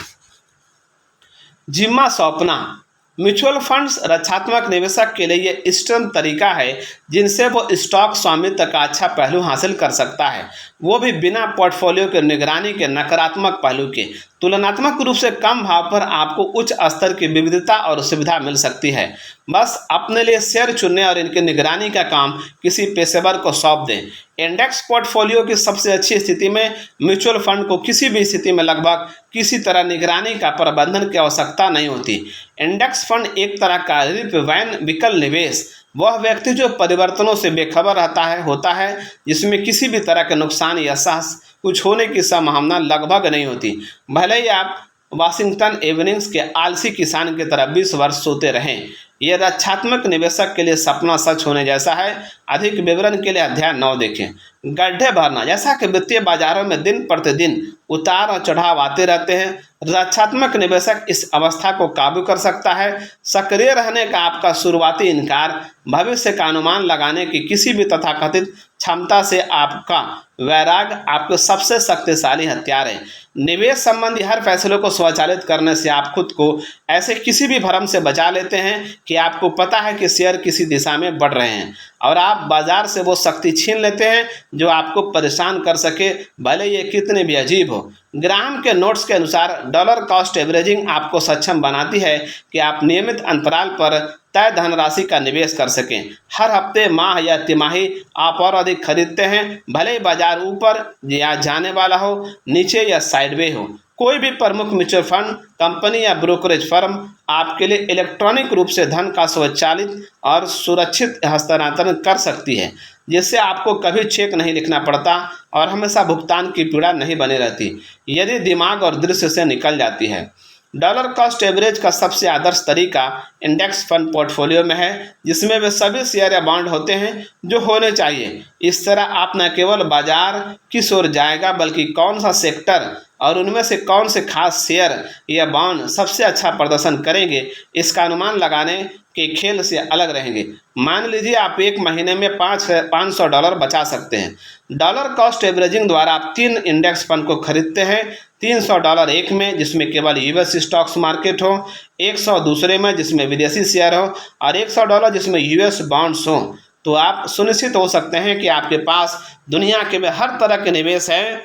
जिम्मा सौंपना। म्यूचुअल फंड्स रक्षात्मक निवेशक के लिए ये इष्टतम तरीका है जिनसे वो स्टॉक स्वामित्व का अच्छा पहलू हासिल कर सकता है, वो भी बिना पोर्टफोलियो के निगरानी के नकारात्मक पहलू के। तुलनात्मक रूप से कम भाव पर आपको उच्च स्तर की विविधता और सुविधा मिल सकती है। बस अपने लिए शेयर चुनने और इनकी निगरानी का काम किसी पेशेवर को सौंप दें। इंडेक्स पोर्टफोलियो की सबसे अच्छी स्थिति में म्यूचुअल फंड को किसी भी स्थिति में लगभग किसी तरह निगरानी का प्रबंधन की आवश्यकता नहीं होती। इंडेक्स फंड एक तरह का रिपवैन विकल निवेश, वह व्यक्ति जो परिवर्तनों से बेखबर होता है जिसमें किसी भी तरह के नुकसान या साहस कुछ होने की संभावना लगभग नहीं होती। भले ही आप वाशिंगटन इवनिंग्स के आलसी किसान की तरह 20 वर्ष सोते रहें, यह रक्षात्मक निवेशक के लिए सपना सच होने जैसा है। अधिक विवरण के लिए अध्याय 9 देखें। गड्ढे भरना। जैसा कि वित्तीय बाजारों में दिन प्रतिदिन उतार और चढ़ाव आते रहते हैं, रक्षात्मक निवेशक इस अवस्था को काबू कर सकता है। सक्रिय रहने का आपका शुरुआती इनकार भविष्य का अनुमान लगाने की किसी भी तथाकथित क्षमता से आपका वैराग्य आपके सबसे शक्तिशाली हथियार है। निवेश संबंधी हर फैसले को स्वचालित करने से आप खुद को ऐसे किसी भी भ्रम से बचा लेते हैं कि आपको पता है कि शेयर किसी दिशा में बढ़ रहे हैं और आप बाजार से वो शक्ति छीन लेते हैं जो आपको परेशान कर सके, भले ये कितने भी अजीब हो। ग्राहम के नोट्स के अनुसार डॉलर कॉस्ट एवरेजिंग आपको सक्षम बनाती है कि आप नियमित अंतराल पर तय धनराशि का निवेश कर सकें। हर हफ्ते, माह या तिमाही आप और अधिक खरीदते हैं, भले ही बाजार ऊपर या जाने वाला हो, नीचे या साइडवे हो। कोई भी प्रमुख म्यूचुअल फंड कंपनी या ब्रोकरेज फर्म आपके लिए इलेक्ट्रॉनिक रूप से धन का स्वचालित और सुरक्षित हस्तांतरण कर सकती है, जिससे आपको कभी चेक नहीं लिखना पड़ता और हमेशा भुगतान की पीड़ा नहीं बनी रहती यदि दिमाग और दृश्य से निकल जाती है। डॉलर कॉस्ट एवरेज का सबसे आदर्श तरीका इंडेक्स फंड पोर्टफोलियो में है, जिसमें वे सभी शेयर या बॉन्ड होते हैं जो होने चाहिए। इस तरह आप न केवल बाजार किस ओर जाएगा बल्कि कौन सा सेक्टर और उनमें से कौन से खास शेयर या बॉन्ड सबसे अच्छा प्रदर्शन करेंगे इसका अनुमान लगाने के खेल से अलग रहेंगे। मान लीजिए आप एक महीने में $500 बचा सकते हैं। डॉलर कॉस्ट एवरेजिंग द्वारा आप 3 इंडेक्स फंड को खरीदते हैं। $300 एक में जिसमें केवल यूएस स्टॉक्स मार्केट हो, 100 दूसरे में जिसमें विदेशी शेयर हो और $100 जिसमें यूएस बॉन्ड्स हो, तो आप सुनिश्चित हो सकते हैं कि आपके पास दुनिया के में हर तरह के निवेश हैं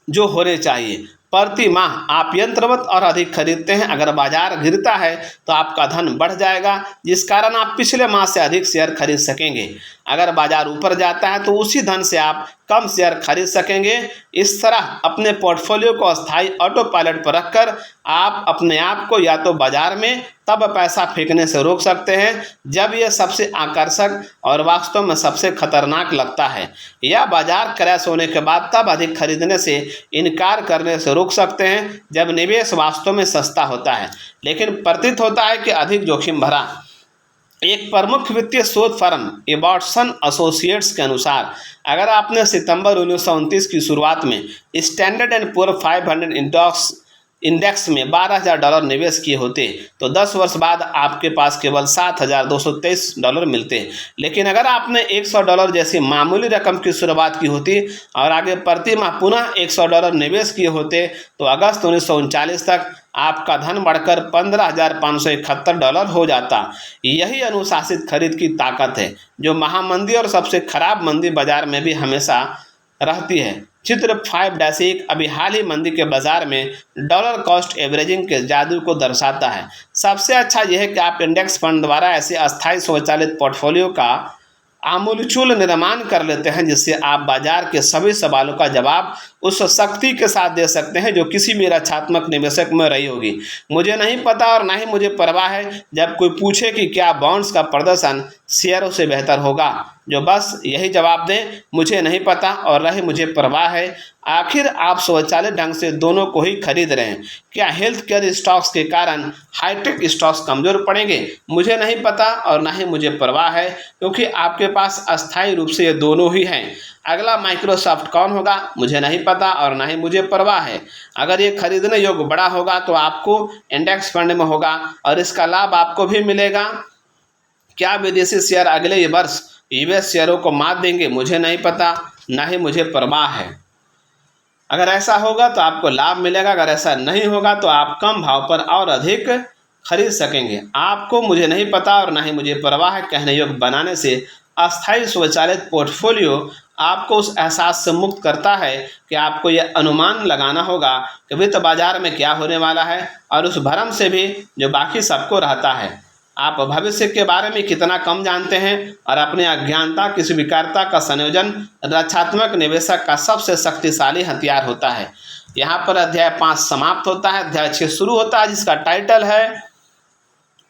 जो होने चाहिए। प्रति माह आप यंत्रवत और अधिक खरीदते हैं। अगर बाजार गिरता है तो आपका धन बढ़ जाएगा, जिस कारण आप पिछले माह से अधिक शेयर खरीद सकेंगे। अगर बाजार ऊपर जाता है तो उसी धन से आप कम शेयर खरीद सकेंगे। इस तरह अपने पोर्टफोलियो को अस्थायी ऑटो पायलट पर रखकर आप अपने आप को या तो बाजार में तब पैसा फेंकने से रोक सकते हैं जब यह सबसे आकर्षक और वास्तव में सबसे खतरनाक लगता है, या बाजार क्रैश होने के बाद तब अधिक खरीदने से इनकार करने से रोक सकते हैं जब निवेश वास्तव में सस्ता होता है लेकिन प्रतीत होता है कि अधिक जोखिम भरा। एक प्रमुख वित्तीय शोध फर्म एबॉट्सन एसोसिएट्स के अनुसार अगर आपने सितंबर 1929 की शुरुआत में स्टैंडर्ड एंड पुअर 500 इंडेक्स में $12,000 निवेश किए होते तो 10 वर्ष बाद आपके पास केवल $7,223 मिलते। लेकिन अगर आपने $100 जैसी मामूली रकम की शुरुआत की होती और आगे प्रति माह पुनः $100 निवेश किए होते तो अगस्त 1939 तक आपका धन बढ़कर $15,571 हो जाता। यही अनुशासित खरीद की ताकत है जो महामंदी और सबसे खराब मंदी बाजार में भी हमेशा रहती है। चित्र 5-1 अभी हाल ही मंदी के बाजार में डॉलर कॉस्ट एवरेजिंग के जादू को दर्शाता है। सबसे अच्छा यह है कि आप इंडेक्स फंड द्वारा ऐसे अस्थायी स्वचालित पोर्टफोलियो का आमूलचूल निर्माण कर लेते हैं जिससे आप बाजार के सभी सवालों का जवाब उस शक्ति के साथ दे सकते हैं जो किसी भी रक्षात्मक निवेशक में रही होगी। मुझे नहीं पता और ना ही मुझे परवाह है जब कोई पूछे कि क्या बॉन्ड्स का प्रदर्शन शेयरों से बेहतर होगा, जो बस यही जवाब दें, मुझे नहीं पता और ना ही मुझे परवाह है। आखिर आप स्वचालित ढंग से दोनों को ही खरीद रहे हैं। क्या हेल्थ केयर स्टॉक्स के कारण हाईटेक स्टॉक्स कमजोर पड़ेंगे? मुझे नहीं पता और ना ही मुझे परवाह है, क्योंकि आपके पास अस्थायी रूप से ये दोनों ही हैं। अगला माइक्रोसॉफ्ट कौन होगा? मुझे नहीं पता और ना ही मुझे परवाह है। अगर ये खरीदने योग्य बड़ा होगा तो आपको इंडेक्स फंड में होगा और इसका लाभ आपको भी मिलेगा। क्या विदेशी शेयर अगले वर्ष यूएस शेयरों को मात देंगे? मुझे नहीं पता, ना ही मुझे परवाह है। अगर ऐसा होगा तो आपको लाभ मिलेगा, अगर ऐसा नहीं होगा तो आप कम भाव पर और अधिक खरीद सकेंगे। आपको मुझे नहीं पता और ना ही मुझे परवाह है कहने योग्य बनाने से अस्थायी स्वचालित पोर्टफोलियो आपको उस एहसास से मुक्त करता है कि आपको यह अनुमान लगाना होगा कि वित्त बाजार में क्या होने वाला है और उस भ्रम से भी जो बाकी सबको रहता है। आप भविष्य के बारे में कितना कम जानते हैं और अपने अज्ञानता की स्वीकारता का संयोजन रक्षात्मक निवेशक का सबसे शक्तिशाली हथियार होता है। यहाँ पर अध्याय 5 समाप्त होता है। अध्याय 6 शुरू होता है जिसका टाइटल है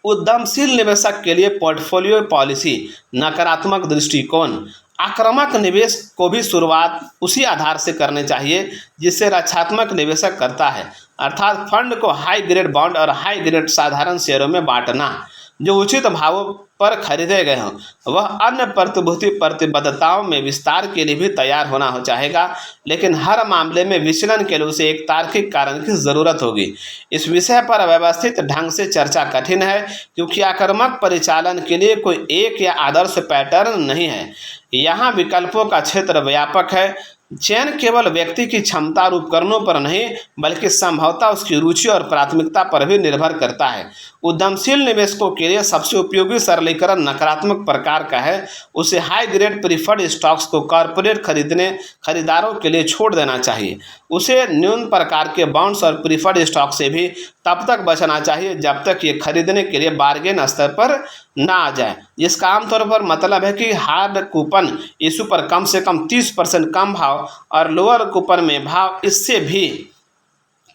उद्यमशील निवेशक के लिए पोर्टफोलियो पॉलिसी, नकारात्मक दृष्टिकोण। आक्रामक निवेश को भी शुरुआत उसी आधार से करने चाहिए जिससे रक्षात्मक निवेशक करता है, अर्थात फंड को हाई ग्रेड बॉन्ड और हाई ग्रेड साधारण शेयरों में बांटना जो उचित भावों पर खरीदे गए हों। वह अन्य प्रतिभूति प्रतिबद्धताओं में विस्तार के लिए भी तैयार होना हो चाहेगा, लेकिन हर मामले में विचलन के लिए उसे एक तार्किक कारण की ज़रूरत होगी। इस विषय पर व्यवस्थित ढंग से चर्चा कठिन है क्योंकि आक्रामक परिचालन के लिए कोई एक या आदर्श पैटर्न नहीं है। यहाँ विकल्पों का क्षेत्र व्यापक है। चयन केवल व्यक्ति की क्षमता और उपकरणों पर नहीं बल्कि संभवतः उसकी रुचि और प्राथमिकता पर भी निर्भर करता है। उद्यमशील निवेशकों के लिए सबसे उपयोगी सरलीकरण नकारात्मक प्रकार का है। उसे हाई ग्रेड प्रीफर्ड स्टॉक्स को कॉर्पोरेट खरीदारों के लिए छोड़ देना चाहिए। उसे न्यून प्रकार के बॉन्ड्स और प्रीफर्ड स्टॉक से भी तब तक बचना चाहिए जब तक ये खरीदने के लिए बार्गेन स्तर पर ना आ जाए, जिसका आमतौर पर मतलब है कि हार्ड कूपन इशू पर कम से कम 30% कम भाव और लोअर कूपन में भाव इससे भी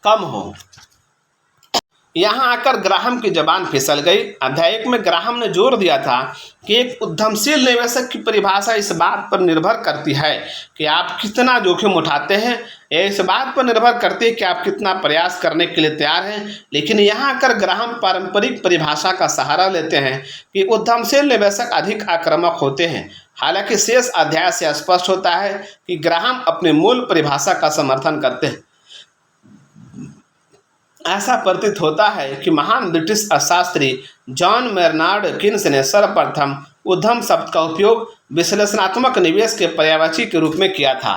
कम हो। यहाँ आकर ग्राहम की जबान फिसल गई। अध्याय 1 में ग्राहम ने जोर दिया था कि एक उद्यमशील निवेशक की परिभाषा इस बात पर निर्भर करती है कि आप कितना जोखिम उठाते हैं। यह इस बात पर निर्भर करती है कि आप कितना प्रयास करने के लिए तैयार हैं। लेकिन यहाँ आकर ग्राहम पारंपरिक परिभाषा का सहारा लेते हैं कि उद्यमशील निवेशक अधिक आक्रामक होते हैं। हालांकि शेष अध्याय से स्पष्ट होता है कि ग्राहम अपने मूल परिभाषा का समर्थन करते हैं। ऐसा प्रतीत होता है कि महान ब्रिटिश अर्थशास्त्री जॉन मेर्नार्ड किन्स ने सर्वप्रथम उद्यम शब्द का उपयोग विश्लेषणात्मक निवेश के पर्यायवाची के रूप में किया था।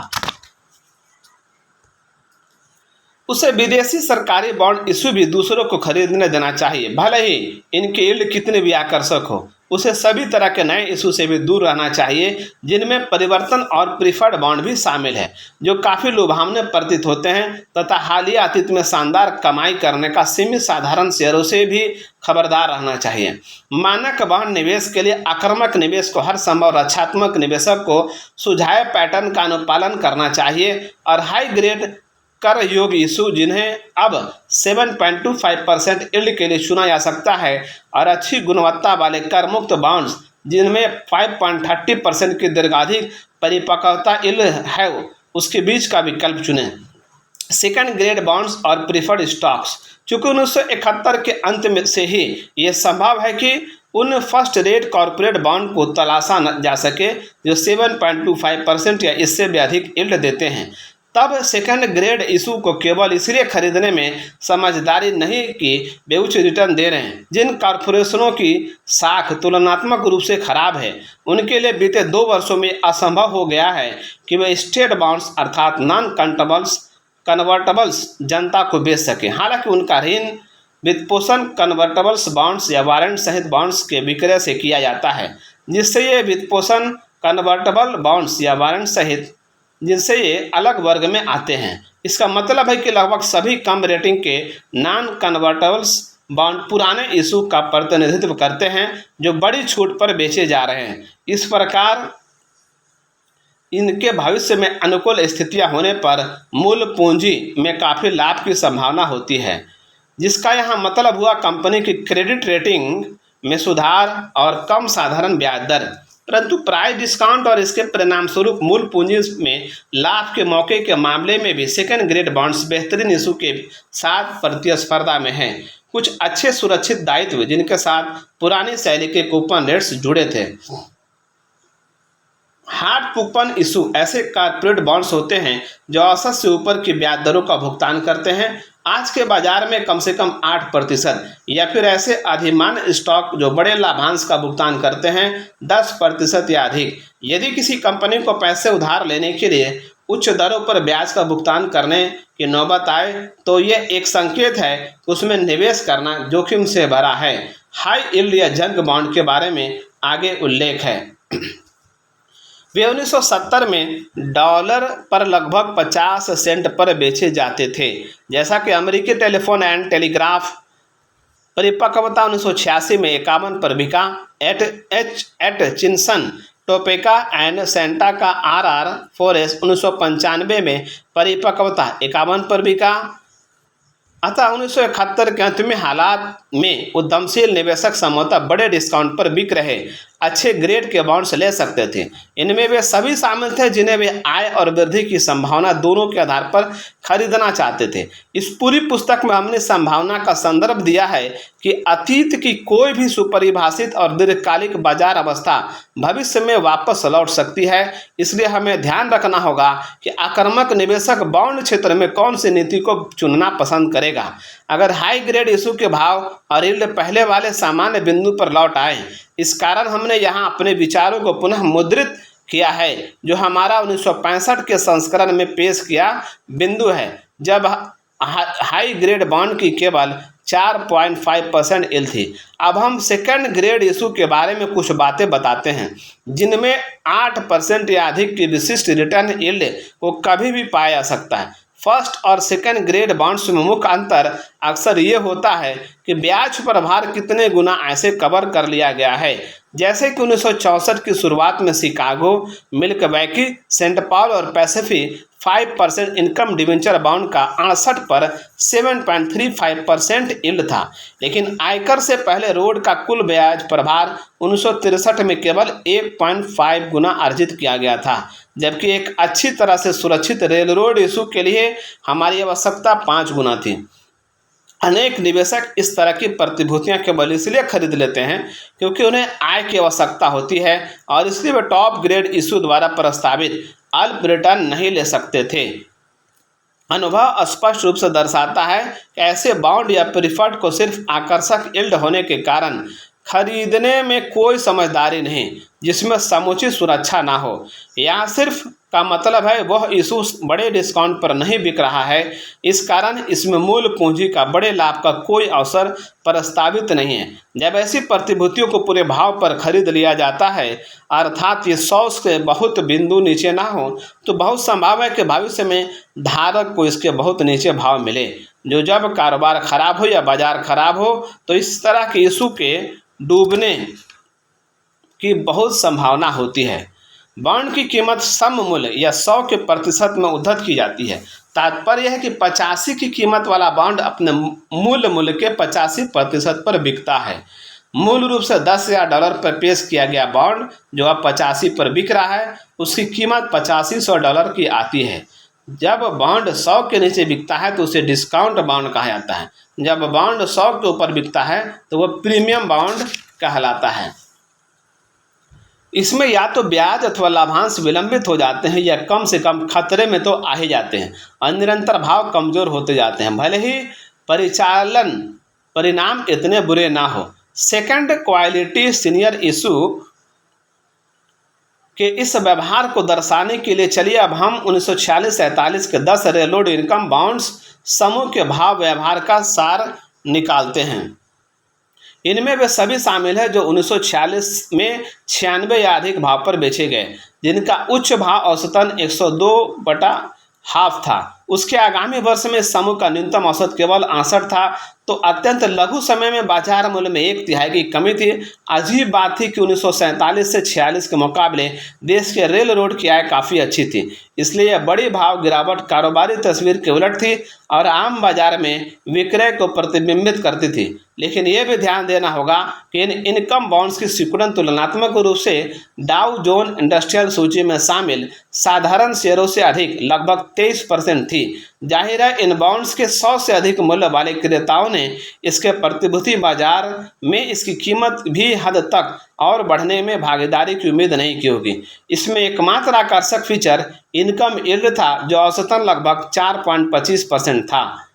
उसे विदेशी सरकारी बॉन्ड इश्यू भी दूसरों को खरीदने देना चाहिए, भले ही इनकी यील्ड कितने भी आकर्षक हो। उसे सभी तरह के नए इशू से भी दूर रहना चाहिए जिनमें परिवर्तन और प्रीफर्ड बॉन्ड भी शामिल है, जो काफ़ी लुभावने प्रतीत होते हैं तथा हालिया अतीत में शानदार कमाई करने का सीमित साधारण शेयरों से भी खबरदार रहना चाहिए। मानक बॉन्ड निवेश के लिए आक्रामक निवेश को हर संभव रक्षात्मक निवेशक को सुझाए पैटर्न का अनुपालन करना चाहिए और हाई ग्रेड कर योग्य इशू जिन्हें अब 7.25% यील्ड के लिए चुना जा सकता है और अच्छी गुणवत्ता वाले कर मुक्त बॉन्ड्स जिनमें 5.30% की दीर्घाधिक परिपक्वता यील्ड है उसके बीच का विकल्प चुनें। सेकंड ग्रेड बॉन्ड्स और प्रीफर्ड स्टॉक्स, चूँकि 1971 के अंत में से ही ये संभव है कि उन फर्स्ट रेट कॉरपोरेट बॉन्ड को तलाशा जा सके जो 7.25% या इससे भी अधिक यील्ड देते हैं, तब सेकंड ग्रेड इशू को केवल इसलिए खरीदने में समझदारी नहीं कि वे उच्च रिटर्न दे रहे हैं। जिन कॉरपोरेशनों की साख तुलनात्मक रूप से खराब है उनके लिए बीते 2 वर्षों में असंभव हो गया है कि वे स्टेट बॉन्ड्स अर्थात नॉन कन्वर्टेबल्स जनता को बेच सकें। हालांकि उनका ऋण वित्तपोषण कन्वर्टेबल्स बॉन्ड्स या वारंट सहित बॉन्ड्स के विक्रय से किया जाता है, जिससे ये वित्तपोषण कन्वर्टेबल बॉन्ड्स या वारंट सहित जिनसे ये अलग वर्ग में आते हैं। इसका मतलब है कि लगभग सभी कम रेटिंग के नॉन कन्वर्टेबल्स बॉन्ड पुराने इशू का प्रतिनिधित्व करते हैं जो बड़ी छूट पर बेचे जा रहे हैं। इस प्रकार इनके भविष्य में अनुकूल स्थितियां होने पर मूल पूंजी में काफ़ी लाभ की संभावना होती है, जिसका यहाँ मतलब हुआ कंपनी की क्रेडिट रेटिंग में सुधार और कम साधारण ब्याज दर। परंतु प्राइस डिस्काउंट और इसके परिणाम स्वरूप मूल पूंजी में लाभ के मौके के मामले में भी सेकंड ग्रेड बॉन्ड्स बेहतरीन इशू के साथ प्रतिस्पर्धा में हैं। कुछ अच्छे सुरक्षित दायित्व जिनके साथ पुरानी शैली के कूपन रेट्स जुड़े थे। हार्ड कूपन इशू ऐसे कॉर्पोरेट बॉन्ड्स होते हैं जो औसत से ऊपर की ब्याज दरों का भुगतान करते हैं, आज के बाजार में कम से कम 8%, या फिर ऐसे अधिमान्य स्टॉक जो बड़े लाभांश का भुगतान करते हैं 10% या अधिक। यदि किसी कंपनी को पैसे उधार लेने के लिए उच्च दरों पर ब्याज का भुगतान करने की नौबत आए तो यह एक संकेत है कि उसमें निवेश करना जोखिम से भरा है। हाई यील्ड या जंक बॉन्ड के बारे में आगे उल्लेख है। वे 1970 में डॉलर पर लगभग 50 सेंट पर बेचे जाते थे। जैसा कि अमेरिकी टेलीफोन एंड टेलीग्राफ परिपक्वता 1986 में 51 पर बिका। एट चिनसन टोपेका एंड सेंटा का RR4S 1995 में परिपक्वता 51 पर बिका। अतः 1971 के अंत में हालात में उद्यमशील निवेशक संभवतः बड़े डिस्काउंट पर बिक रहे अच्छे ग्रेड के बॉन्ड्स ले सकते थे। इनमें वे सभी शामिल थे जिन्हें वे आय और वृद्धि की संभावना दोनों के आधार पर खरीदना चाहते थे। इस पूरी पुस्तक में हमने संभावना का संदर्भ दिया है कि अतीत की कोई भी सुपरिभाषित और दीर्घकालिक बाजार अवस्था भविष्य में वापस लौट सकती है। इसलिए हमें ध्यान रखना होगा कि आक्रामक निवेशक बॉन्ड क्षेत्र में कौन सी नीति को चुनना पसंद करेगा। अगर हाई ग्रेड इशू के भाव और यील्ड पहले वाले सामान्य बिंदु पर लौट आए, इस कारण हमने यहाँ अपने विचारों को पुनः मुद्रित किया है जो हमारा 1965 के संस्करण में पेश किया बिंदु है, जब हाई ग्रेड बॉन्ड की केवल 4.5% यील्ड थी। अब हम सेकंड ग्रेड इशू के बारे में कुछ बातें बताते हैं जिनमें 8% या अधिक की विशिष्ट रिटर्न यील्ड को कभी भी पाया जा सकता है। फर्स्ट और सेकंड ग्रेड बॉन्ड्स में मुख्य अंतर अक्सर ये होता है कि ब्याज प्रभार कितने गुना ऐसे कवर कर लिया गया है। जैसे कि 1964 की शुरुआत में शिकागो, मिल्वॉकी, सेंट पॉल और पैसिफिक 5% इनकम डिवेंचर बॉन्ड का 68 पर 7.35% यील्ड था, लेकिन आयकर से पहले रोड का कुल ब्याज प्रभार 1963 में केवल 1.5 गुना अर्जित किया गया था, जबकि एक अच्छी तरह से सुरक्षित रेल रोड इशू के लिए हमारी आवश्यकता 5 गुना थी। अनेक निवेशक इस तरह की प्रतिभूतियां केवल इसलिए खरीद लेते हैं क्योंकि उन्हें आय की आवश्यकता होती है और इसलिए वे टॉप ग्रेड इशू द्वारा प्रस्तावित अल्प रिटर्न नहीं ले सकते थे। अनुभव स्पष्ट रूप से दर्शाता है कि ऐसे बॉन्ड या प्रीफर्ड को सिर्फ आकर्षक यील्ड होने के कारण खरीदने में कोई समझदारी नहीं, जिसमें समुचित सुरक्षा ना हो। यहाँ सिर्फ का मतलब है वह इशू बड़े डिस्काउंट पर नहीं बिक रहा है। इस कारण इसमें मूल पूंजी का बड़े लाभ का कोई अवसर प्रस्तावित नहीं है। जब ऐसी प्रतिभूतियों को पूरे भाव पर खरीद लिया जाता है, अर्थात ये 100 से बहुत बिंदु नीचे ना हो, तो बहुत संभव है कि भविष्य में धारक को इसके बहुत नीचे भाव मिले। जो जब कारोबार खराब हो या बाजार खराब हो, तो इस तरह के इशू के डूबने की बहुत संभावना होती है। बॉन्ड की कीमत सम मूल्य या 100 के प्रतिशत में उद्धृत की जाती है। तात्पर्य है कि 85 की कीमत वाला बॉन्ड अपने मूल्य के 85% पर बिकता है। मूल रूप से $10,000 पर पेश किया गया बॉन्ड जो अब 85 पर बिक रहा है, उसकी कीमत $8500 की आती है। जब बॉन्ड 100 के नीचे बिकता है तो उसे डिस्काउंट बॉन्ड कहा जाता है। जब बॉन्ड 100 के ऊपर बिकता है तो वह प्रीमियम बॉन्ड कहलाता है। इसमें या तो ब्याज अथवा लाभांश विलंबित हो जाते हैं या कम से कम खतरे में तो आ ही जाते हैं और निरंतर भाव कमजोर होते जाते हैं, भले ही परिचालन परिणाम इतने बुरे ना हो। सेकंड क्वालिटी सीनियर इशू के इस व्यवहार को दर्शाने के लिए चलिए अब हम 1946-47 के 10 रेलोड इनकम बॉन्ड्स समूह के भाव व्यवहार का सार निकालते हैं। इनमें वे सभी शामिल हैं जो 1946 में 96 या अधिक भाव पर बेचे गए, जिनका उच्च भाव औसतन 102/2 था। उसके आगामी वर्ष में इस समूह का न्यूनतम औसत केवल 68 था, तो अत्यंत लघु समय में बाजार मूल्य में 1/3 की कमी थी। अजीब बात थी कि 1947 से 46 के मुकाबले देश के रेल रोड की आय काफ़ी अच्छी थी, इसलिए यह बड़ी भाव गिरावट कारोबारी तस्वीर के उलट थी और आम बाजार में विक्रय को प्रतिबिंबित करती थी। लेकिन यह भी ध्यान देना होगा कि इन इनकम बॉन्ड्स की सिकुड़न तुलनात्मक रूप से डाउ जोन इंडस्ट्रियल सूची में शामिल साधारण शेयरों से अधिक लगभग 23% थी। जाहिर है इन बॉन्ड्स के 100 से अधिक मूल्य वाले क्रेताओं ने इसके प्रतिभूति बाजार में इसकी कीमत भी हद तक और बढ़ने में भागीदारी की उम्मीद नहीं की होगी। इसमें एकमात्र आकर्षक फीचर इनकम यील्ड था जो औसतन लगभग 4.25% था।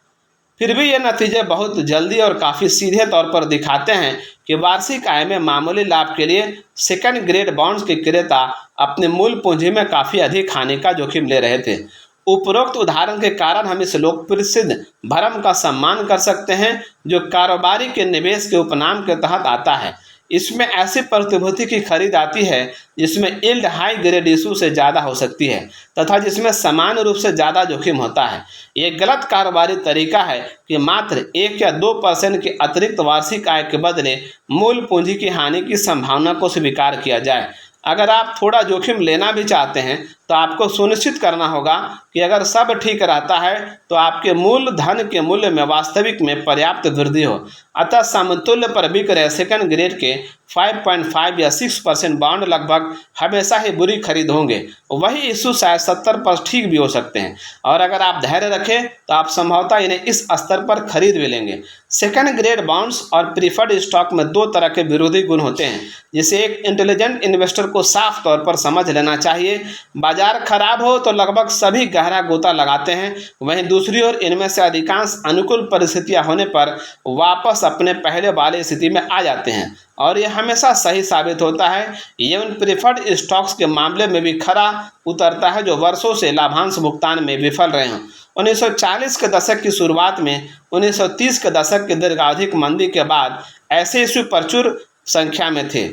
फिर भी ये नतीजे बहुत जल्दी और काफ़ी सीधे तौर पर दिखाते हैं कि वार्षिक आय में मामूली लाभ के लिए सेकंड ग्रेड बॉन्ड्स के क्रेता अपने मूल पूंजी में काफ़ी अधिक हानि का जोखिम ले रहे थे। उपरोक्त उदाहरण के कारण हम इस लोकप्रसिद्ध भरम का सम्मान कर सकते हैं जो कारोबारी के निवेश के उपनाम के तहत आता है। इसमें ऐसी प्रतिभूति की खरीद आती है जिसमें यील्ड हाई ग्रेड इशू से ज़्यादा हो सकती है तथा जिसमें समान रूप से ज़्यादा जोखिम होता है। ये गलत कारोबारी तरीका है कि मात्र 1 या 2% की अतिरिक्त वार्षिक आय के बदले मूल पूंजी की हानि की संभावना को स्वीकार किया जाए। अगर आप थोड़ा जोखिम लेना भी चाहते हैं तो आपको सुनिश्चित करना होगा कि अगर सब ठीक रहता है तो आपके मूल धन के मूल्य में वास्तविक में पर्याप्त वृद्धि हो। अतः समतुल्य पर बिक रहे सेकंड ग्रेड के 5.5 या 6% बॉन्ड लगभग हमेशा ही बुरी खरीद होंगे। वही इशू शायद 70 पर ठीक भी हो सकते हैं और अगर आप धैर्य रखें तो आप संभवतः इन्हें इस स्तर पर खरीद भी लेंगे। सेकंड ग्रेड बॉन्ड्स और प्रीफर्ड स्टॉक में 2 तरह के विरोधी गुण होते हैं जिसे एक इंटेलिजेंट इन्वेस्टर को साफ तौर पर समझ लेना चाहिए। बाजार खराब हो तो लगभग सभी गहरा गोता लगाते हैं, वहीं दूसरी ओर इनमें से अधिकांश अनुकूल परिस्थितियां होने पर वापस अपने पहले वाले स्थिति में आ जाते हैं और यह हमेशा सही साबित होता है। ये उन प्रीफर्ड स्टॉक्स के मामले में भी खरा उतरता है जो वर्षों से लाभांश भुगतान में विफल रहे हैं। 1940 के दशक की शुरुआत में 1930 के दशक की दीर्घावधिक मंदी के बाद ऐसे इशू प्रचुर संख्या में थे।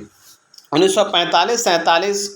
1945-47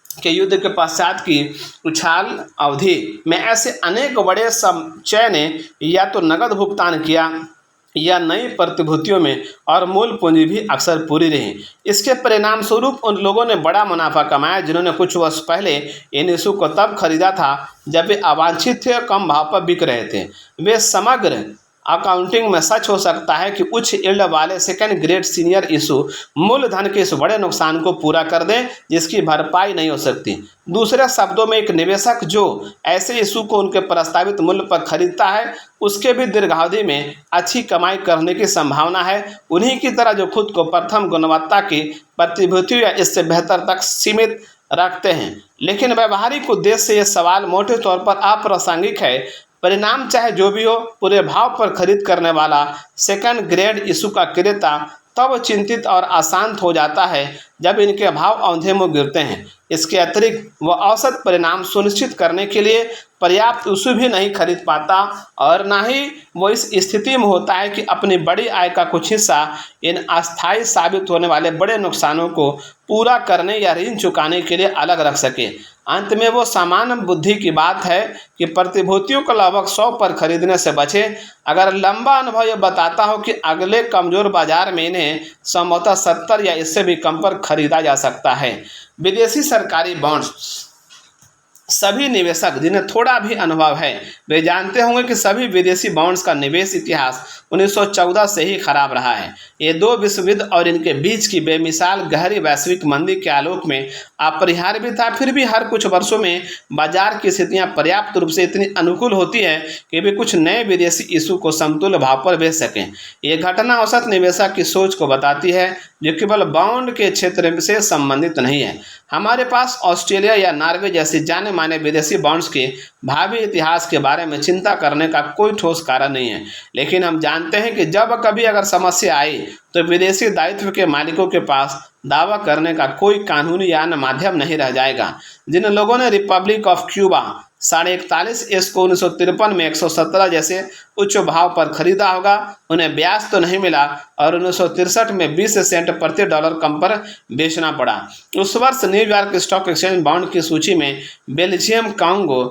के युद्ध के पश्चात की उछाल अवधि में ऐसे अनेक बड़े संचय ने या तो नकद भुगतान किया या नई प्रतिभूतियों में और मूल पूंजी भी अक्सर पूरी रही। इसके परिणाम स्वरूप उन लोगों ने बड़ा मुनाफा कमाया जिन्होंने कुछ वर्ष पहले इन इशू को तब खरीदा था जब वे अवांछित थे और कम भाव पर बिक रहे थे। वे समग्र अकाउंटिंग में सच हो सकता है कि उच्च यील्ड वाले सेकंड ग्रेड सीनियर इशू मूलधन के इस बड़े नुकसान को पूरा कर दें जिसकी भरपाई नहीं हो सकती। दूसरे शब्दों में एक निवेशक जो ऐसे इशू को उनके प्रस्तावित मूल्य पर खरीदता है उसके भी दीर्घावधि में अच्छी कमाई करने की संभावना है, उन्हीं की तरह जो खुद को प्रथम गुणवत्ता की प्रतिभूतियों या इससे बेहतर तक सीमित रखते हैं। लेकिन व्यावहारिक उद्देश्य से यह सवाल मोटे तौर पर अप्रासंगिक है। परिणाम चाहे जो भी हो, पूरे भाव पर खरीद करने वाला सेकंड ग्रेड इशू का क्रेता तब चिंतित और अशांत हो जाता है जब इनके भाव औंधे मुँह गिरते हैं। इसके अतिरिक्त वह औसत परिणाम सुनिश्चित करने के लिए पर्याप्त ईशू भी नहीं खरीद पाता और ना ही वो इस स्थिति में होता है कि अपनी बड़ी आय का कुछ हिस्सा इन अस्थायी साबित होने वाले बड़े नुकसानों को पूरा करने या ऋण चुकाने के लिए अलग रख सके। अंत में वो सामान्य बुद्धि की बात है कि प्रतिभूतियों को लगभग 100 पर खरीदने से बचे। अगर लंबा अनुभव यह बताता हो कि अगले कमज़ोर बाजार में इन्हें संभवतः 70 या इससे भी कम पर खरीदा जा सकता है। विदेशी सरकारी बॉन्ड्स। सभी निवेशक जिन्हें थोड़ा भी अनुभव है वे जानते होंगे कि सभी विदेशी बॉन्ड्स का निवेश इतिहास 1914 से ही खराब रहा है। ये दो विश्व युद्ध और इनके बीच की बेमिसाल गहरी वैश्विक मंदी के आलोक में अपरिहार्य भी था। फिर भी हर कुछ वर्षों में बाजार की स्थितियां पर्याप्त रूप से इतनी अनुकूल होती है कि वे कुछ नए विदेशी इशू को समतुल्य भाव पर बेच सकें। ये घटना औसत निवेशक की सोच को बताती है जो केवल बॉन्ड के क्षेत्र से संबंधित नहीं है। हमारे पास ऑस्ट्रेलिया या नॉर्वे जैसी जाने माने विदेशी बॉन्ड्स के भावी इतिहास के बारे में चिंता करने का कोई ठोस कारण नहीं है, लेकिन हम जानते हैं कि जब कभी अगर समस्या आई तो विदेशी दायित्व के मालिकों के पास दावा करने का कोई कानूनी या अन्य माध्यम नहीं रह जाएगा। जिन लोगों ने रिपब्लिक ऑफ क्यूबा 41.5 को 1953 में 117 जैसे उच्च भाव पर खरीदा होगा, उन्हें ब्याज तो नहीं मिला और 1963 में 20 सेंट प्रति डॉलर कम पर बेचना पड़ा। उस वर्ष न्यूयॉर्क स्टॉक एक्सचेंज बॉन्ड की सूची में बेल्जियम कांगो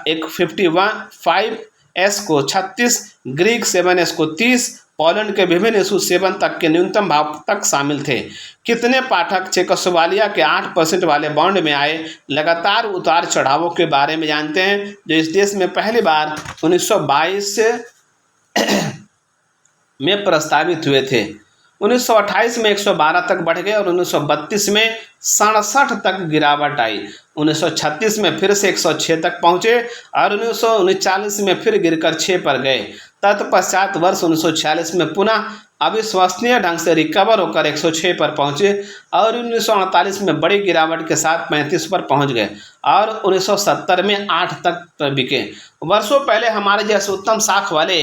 एक 55S को 36, ग्रीक 7S को 30, पोलैंड के विभिन्न इशू 7 तक के न्यूनतम भाव तक शामिल थे। कितने पाठक चेकोस्लोवाकिया के 8% वाले बॉन्ड में आए लगातार उतार चढ़ावों के बारे में जानते हैं, जो इस देश में पहली बार 1922 में प्रस्तावित हुए थे। 1928 में 112 तक बढ़ गए और 1932 में 67 तक गिरावट आई। 1936 में फिर से 106 तक पहुंचे और 1939 में फिर गिरकर 6 पर गए। तत्पश्चात वर्ष 1946 में पुनः अविश्वसनीय ढंग से रिकवर होकर 106 पर पहुंचे और 1948 में बड़ी गिरावट के साथ 35 पर पहुंच गए और 1970 में 8 तक बिके। वर्षों पहले हमारे जैसे उत्तम साख वाले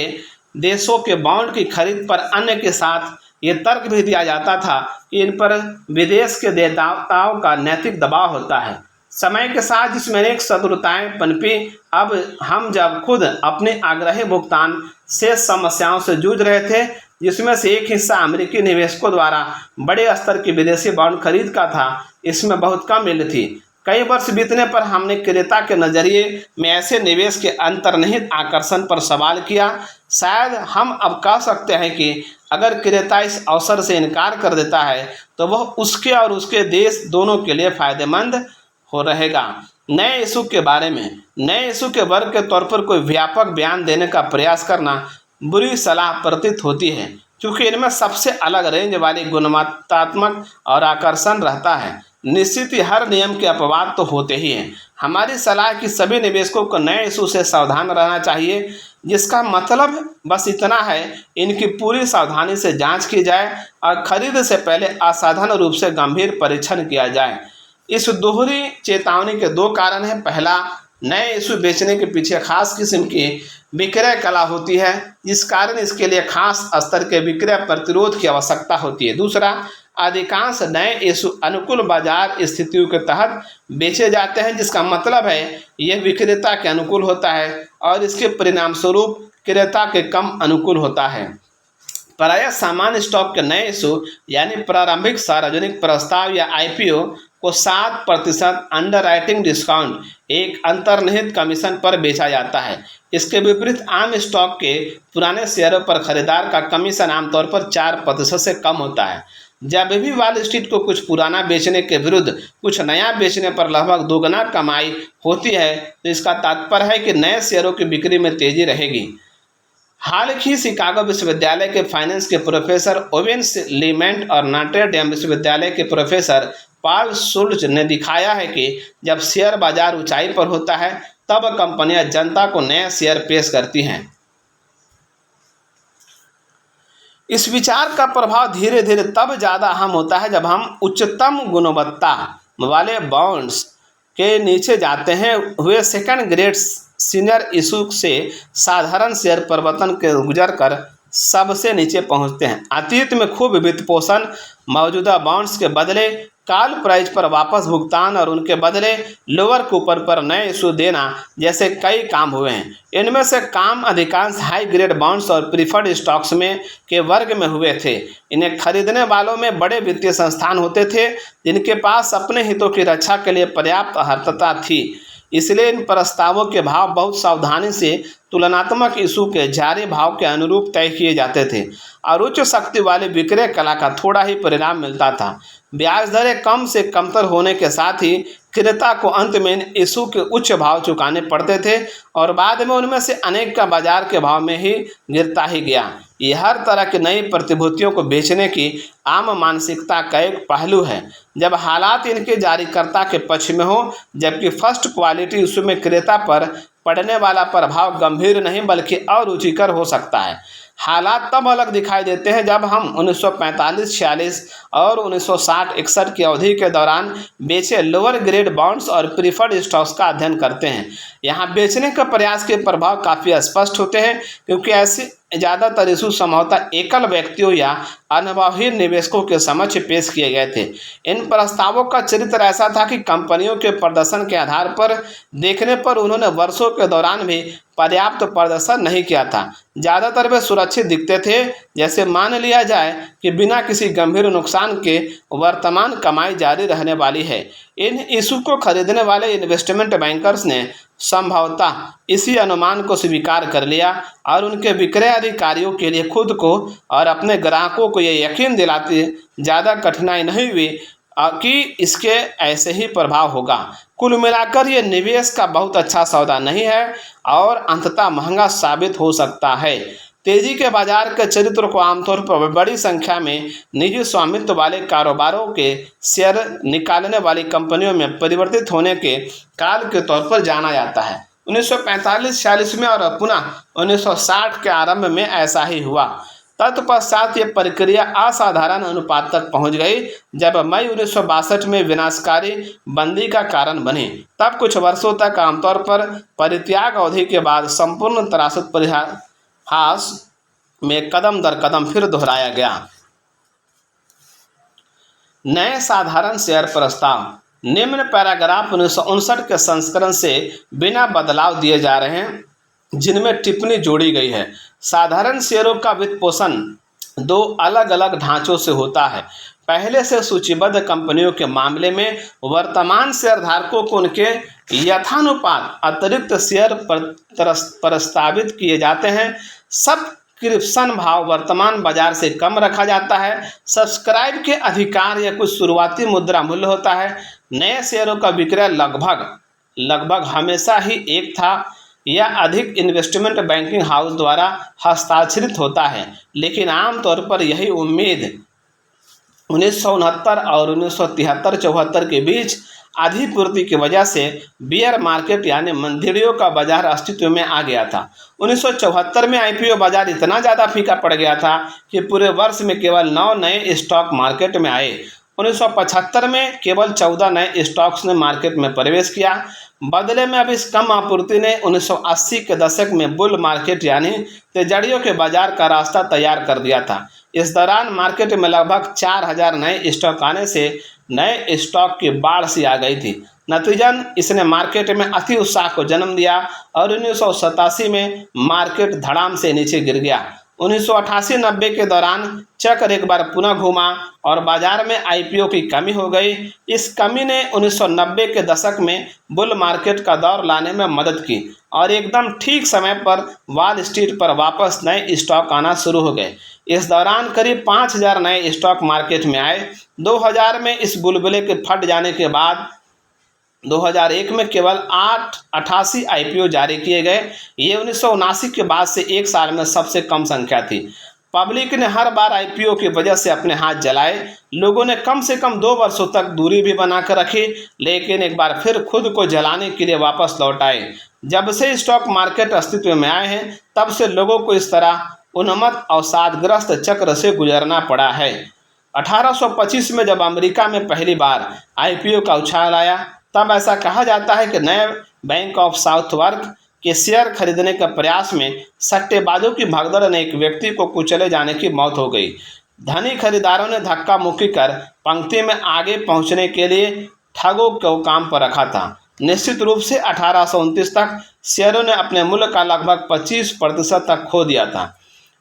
देशों के बॉन्ड की खरीद पर अन्य के साथ ये तर्क भी दिया जाता था कि इन पर विदेश के देवताओं का नैतिक दबाव होता है। समय के साथ जिसमें अनेक शत्रुताएं पनपी, अब हम जब खुद अपने आग्रही भुगतान से समस्याओं से जूझ रहे थे, जिसमें से एक हिस्सा अमेरिकी निवेशकों द्वारा बड़े स्तर की विदेशी बॉन्ड खरीद का था, इसमें बहुत कम मिल थी। कई वर्ष बीतने पर हमने क्रेता के नज़रिए में ऐसे निवेश के अंतर्निहित आकर्षण पर सवाल किया। शायद हम अब कह सकते हैं कि अगर क्रेता इस अवसर से इनकार कर देता है तो वह उसके और उसके देश दोनों के लिए फायदेमंद हो रहेगा। नए इशू के बारे में नए इशू के वर्ग के तौर पर कोई व्यापक बयान देने का प्रयास करना बुरी सलाह प्रतीत होती है, क्योंकि इनमें सबसे अलग रेंज वाली गुणवत्तात्मक और आकर्षण रहता है। निश्चित ही हर नियम के अपवाद तो होते ही हैं। हमारी सलाह कि सभी निवेशकों को नए इशू से सावधान रहना चाहिए, जिसका मतलब बस इतना है इनकी पूरी सावधानी से जांच की जाए और खरीद से पहले असाधारण रूप से गंभीर परीक्षण किया जाए। इस दोहरी चेतावनी के 2 कारण हैं। पहला, नए इशू बेचने के पीछे खास किस्म की विक्रय कला होती है, जिस कारण इसके लिए खास स्तर के विक्रय प्रतिरोध की आवश्यकता होती है। दूसरा, अधिकांश नए इशू अनुकूल बाजार स्थितियों के तहत बेचे जाते हैं, जिसका मतलब है यह विक्रेता के अनुकूल होता है और इसके परिणाम स्वरूप क्रेता के कम अनुकूल होता है। प्रायः सामान्य स्टॉक के नए इशू यानी प्रारंभिक सार्वजनिक प्रस्ताव या IPO को 7% अंडरराइटिंग डिस्काउंट, एक अंतर्निहित कमीशन पर बेचा जाता है। इसके विपरीत आम स्टॉक के पुराने शेयरों पर खरीदार का कमीशन आमतौर पर 4% से कम होता है। जब भी वॉल स्ट्रीट को कुछ पुराना बेचने के विरुद्ध कुछ नया बेचने पर लगभग दोगुना कमाई होती है, तो इसका तात्पर्य है कि नए शेयरों की बिक्री में तेजी रहेगी। हाल ही शिकागो विश्वविद्यालय के फाइनेंस के प्रोफेसर ओवेन लीमेंट और नॉट्रे डेम विश्वविद्यालय के प्रोफेसर पॉल शुल्ट्ज ने दिखाया है कि जब शेयर बाजार ऊंचाई पर होता है तब कंपनियां जनता को नए शेयर पेश करती हैं। इस विचार का प्रभाव धीरे धीरे तब ज़्यादा अहम होता है जब हम उच्चतम गुणवत्ता वाले बॉन्ड्स के नीचे जाते हैं हुए सेकंड ग्रेड सीनियर इशू से साधारण शेयर परिवर्तन के गुजर कर सबसे नीचे पहुंचते हैं। अतीत में खूब वित्त पोषण, मौजूदा बॉन्ड्स के बदले कॉल प्राइस पर वापस भुगतान और उनके बदले लोअर कूपन पर नए इशू देना जैसे कई काम हुए हैं। इनमें से काम अधिकांश हाई ग्रेड बॉन्ड्स और प्रीफर्ड स्टॉक्स में के वर्ग में हुए थे। इन्हें खरीदने वालों में बड़े वित्तीय संस्थान होते थे जिनके पास अपने हितों की रक्षा के लिए पर्याप्त अहर्ता थी। इसलिए इन प्रस्तावों के भाव बहुत सावधानी से तुलनात्मक इशू के जारी भाव के अनुरूप तय किए जाते थे और उच्च शक्ति वाले विक्रय कला का थोड़ा ही परिणाम मिलता था। ब्याज दरें कम से कमतर होने के साथ ही क्रेता को अंत में इन इशू के उच्च भाव चुकाने पड़ते थे और बाद में उनमें से अनेक का बाजार के भाव में ही गिरता ही गया। ये हर तरह की नई प्रतिभूतियों को बेचने की आम मानसिकता का एक पहलू है जब हालात इनके जारीकर्ता के पक्ष में हो, जबकि फर्स्ट क्वालिटी इशू में क्रेता पर पड़ने वाला प्रभाव गंभीर नहीं बल्कि अरुचिकर हो सकता है। हालात तब अलग दिखाई देते हैं जब हम 1945-46 और 1960-61 की अवधि के दौरान बेचे लोअर ग्रेड बॉन्ड्स और प्रीफर्ड स्टॉक्स का अध्ययन करते हैं। यहाँ बेचने का प्रयास के प्रभाव काफ़ी स्पष्ट होते हैं क्योंकि ऐसे ज़्यादातर इशू संभवतः एकल व्यक्तियों या अनुभवहीन निवेशकों के समक्ष पेश किए गए थे। इन प्रस्तावों का चरित्र ऐसा था कि कंपनियों के प्रदर्शन के आधार पर देखने पर उन्होंने वर्षों के दौरान भी पर्याप्त प्रदर्शन नहीं किया था। ज़्यादातर वे सुरक्षित दिखते थे, जैसे मान लिया जाए कि बिना किसी गंभीर नुकसान के वर्तमान कमाई जारी रहने वाली है। इन इशू को खरीदने वाले इन्वेस्टमेंट बैंकर्स ने संभवतः इसी अनुमान को स्वीकार कर लिया और उनके विक्रय अधिकारियों के लिए खुद को और अपने ग्राहकों को ये यकीन दिलाते ज़्यादा कठिनाई नहीं हुई कि इसके ऐसे ही प्रभाव होगा। कुल मिलाकर ये निवेश का बहुत अच्छा सौदा नहीं है और अंततः महंगा साबित हो सकता है। तेजी के बाजार के चरित्र को आमतौर पर बड़ी संख्या में निजी स्वामित्व वाले कारोबारों के शेयर निकालने वाली कंपनियों में परिवर्तित होने के काल के तौर पर जाना जाता है। 1945-46 में और पुनः 1960 के आरंभ में ऐसा ही हुआ। तत्पश्चात ये प्रक्रिया असाधारण अनुपात तक पहुंच गई जब मई 1962 में विनाशकारी बंदी का कारण बनी। तब कुछ वर्षों तक आमतौर पर परित्याग अवधि के बाद संपूर्ण त्रासद परिहास में कदम दर कदम फिर दोहराया गया। नए साधारण शेयर प्रस्ताव निम्न पैराग्राफ 1959 के संस्करण से बिना बदलाव दिए जा रहे हैं जिनमें टिप्पणी जोड़ी गई है। साधारण शेयरों का वित्त पोषण दो अलग अलग ढांचों से होता है। पहले से सूचीबद्ध कंपनियों के मामले में वर्तमान शेयरधारकों को उनके यथानुपात अतिरिक्त शेयर प्रस्तावित किए जाते हैं। सब्सक्रिप्शन भाव वर्तमान बाजार से कम रखा जाता है। सब्सक्राइब के अधिकार या कुछ शुरुआती मुद्रा मूल्य होता है। नए शेयरों का विक्रय लगभग हमेशा ही एक था या अधिक इन्वेस्टमेंट बैंकिंग हाउस द्वारा हस्ताक्षरित होता है, लेकिन आमतौर पर यही उम्मीद 1969 और 1973-74 के बीच अधिपूर्ति की वजह से बियर मार्केट यानी मंदिरियों का बाजार अस्तित्व में आ गया था। 1974 में आईपीओ बाजार इतना ज़्यादा फीका पड़ गया था कि पूरे वर्ष में केवल 9 नए स्टॉक मार्केट में आए। 1975 में केवल 14 नए स्टॉक्स ने मार्केट में प्रवेश किया। बदले में अब इस कम आपूर्ति ने 1980 के दशक में बुल मार्केट यानी तेजड़ियों के बाजार का रास्ता तैयार कर दिया था। इस दौरान मार्केट में लगभग 4000 नए स्टॉक आने से नए स्टॉक की बाढ़ सी आ गई थी। नतीजन इसने मार्केट में अति उत्साह को जन्म दिया और 1987 में मार्केट धड़ाम से नीचे गिर गया। 1988-90 के दौरान चक्र एक बार पुनः घूमा और बाजार में आईपीओ की कमी हो गई। इस कमी ने 1990 के दशक में बुल मार्केट का दौर लाने में मदद की और एकदम ठीक समय पर वॉल स्ट्रीट पर वापस नए स्टॉक आना शुरू हो गए। इस दौरान करीब 5000 नए स्टॉक मार्केट में आए। 2000 में इस बुलबुले के फट जाने के बाद 2001 में केवल 88 आईपीओ जारी किए गए। ये 1979 के बाद से एक साल में सबसे कम संख्या थी। पब्लिक ने हर बार आईपीओ की वजह से अपने हाथ जलाए। लोगों ने कम से कम 2 वर्षों तक दूरी भी बनाकर रखी, लेकिन एक बार फिर खुद को जलाने के लिए वापस लौट आए। जब से स्टॉक मार्केट अस्तित्व में आए हैं तब से लोगों को इस तरह उन्मत्त अवसादग्रस्त चक्र से गुजरना पड़ा है। 1825 में जब अमेरिका में पहली बार आईपीओ का उछाल आया तब ऐसा कहा जाता है कि नए बैंक ऑफ साउथवार्क कि शेयर खरीदने के प्रयास में सट्टेबाजों की भगदड़ ने एक व्यक्ति को कुचले जाने की मौत हो गई। धनी खरीदारों ने धक्का मुक्की कर पंक्ति में आगे पहुंचने के लिए ठगों को काम पर रखा था। निश्चित रूप से 1829 तक शेयरों ने अपने मूल्य का लगभग 25% तक खो दिया था।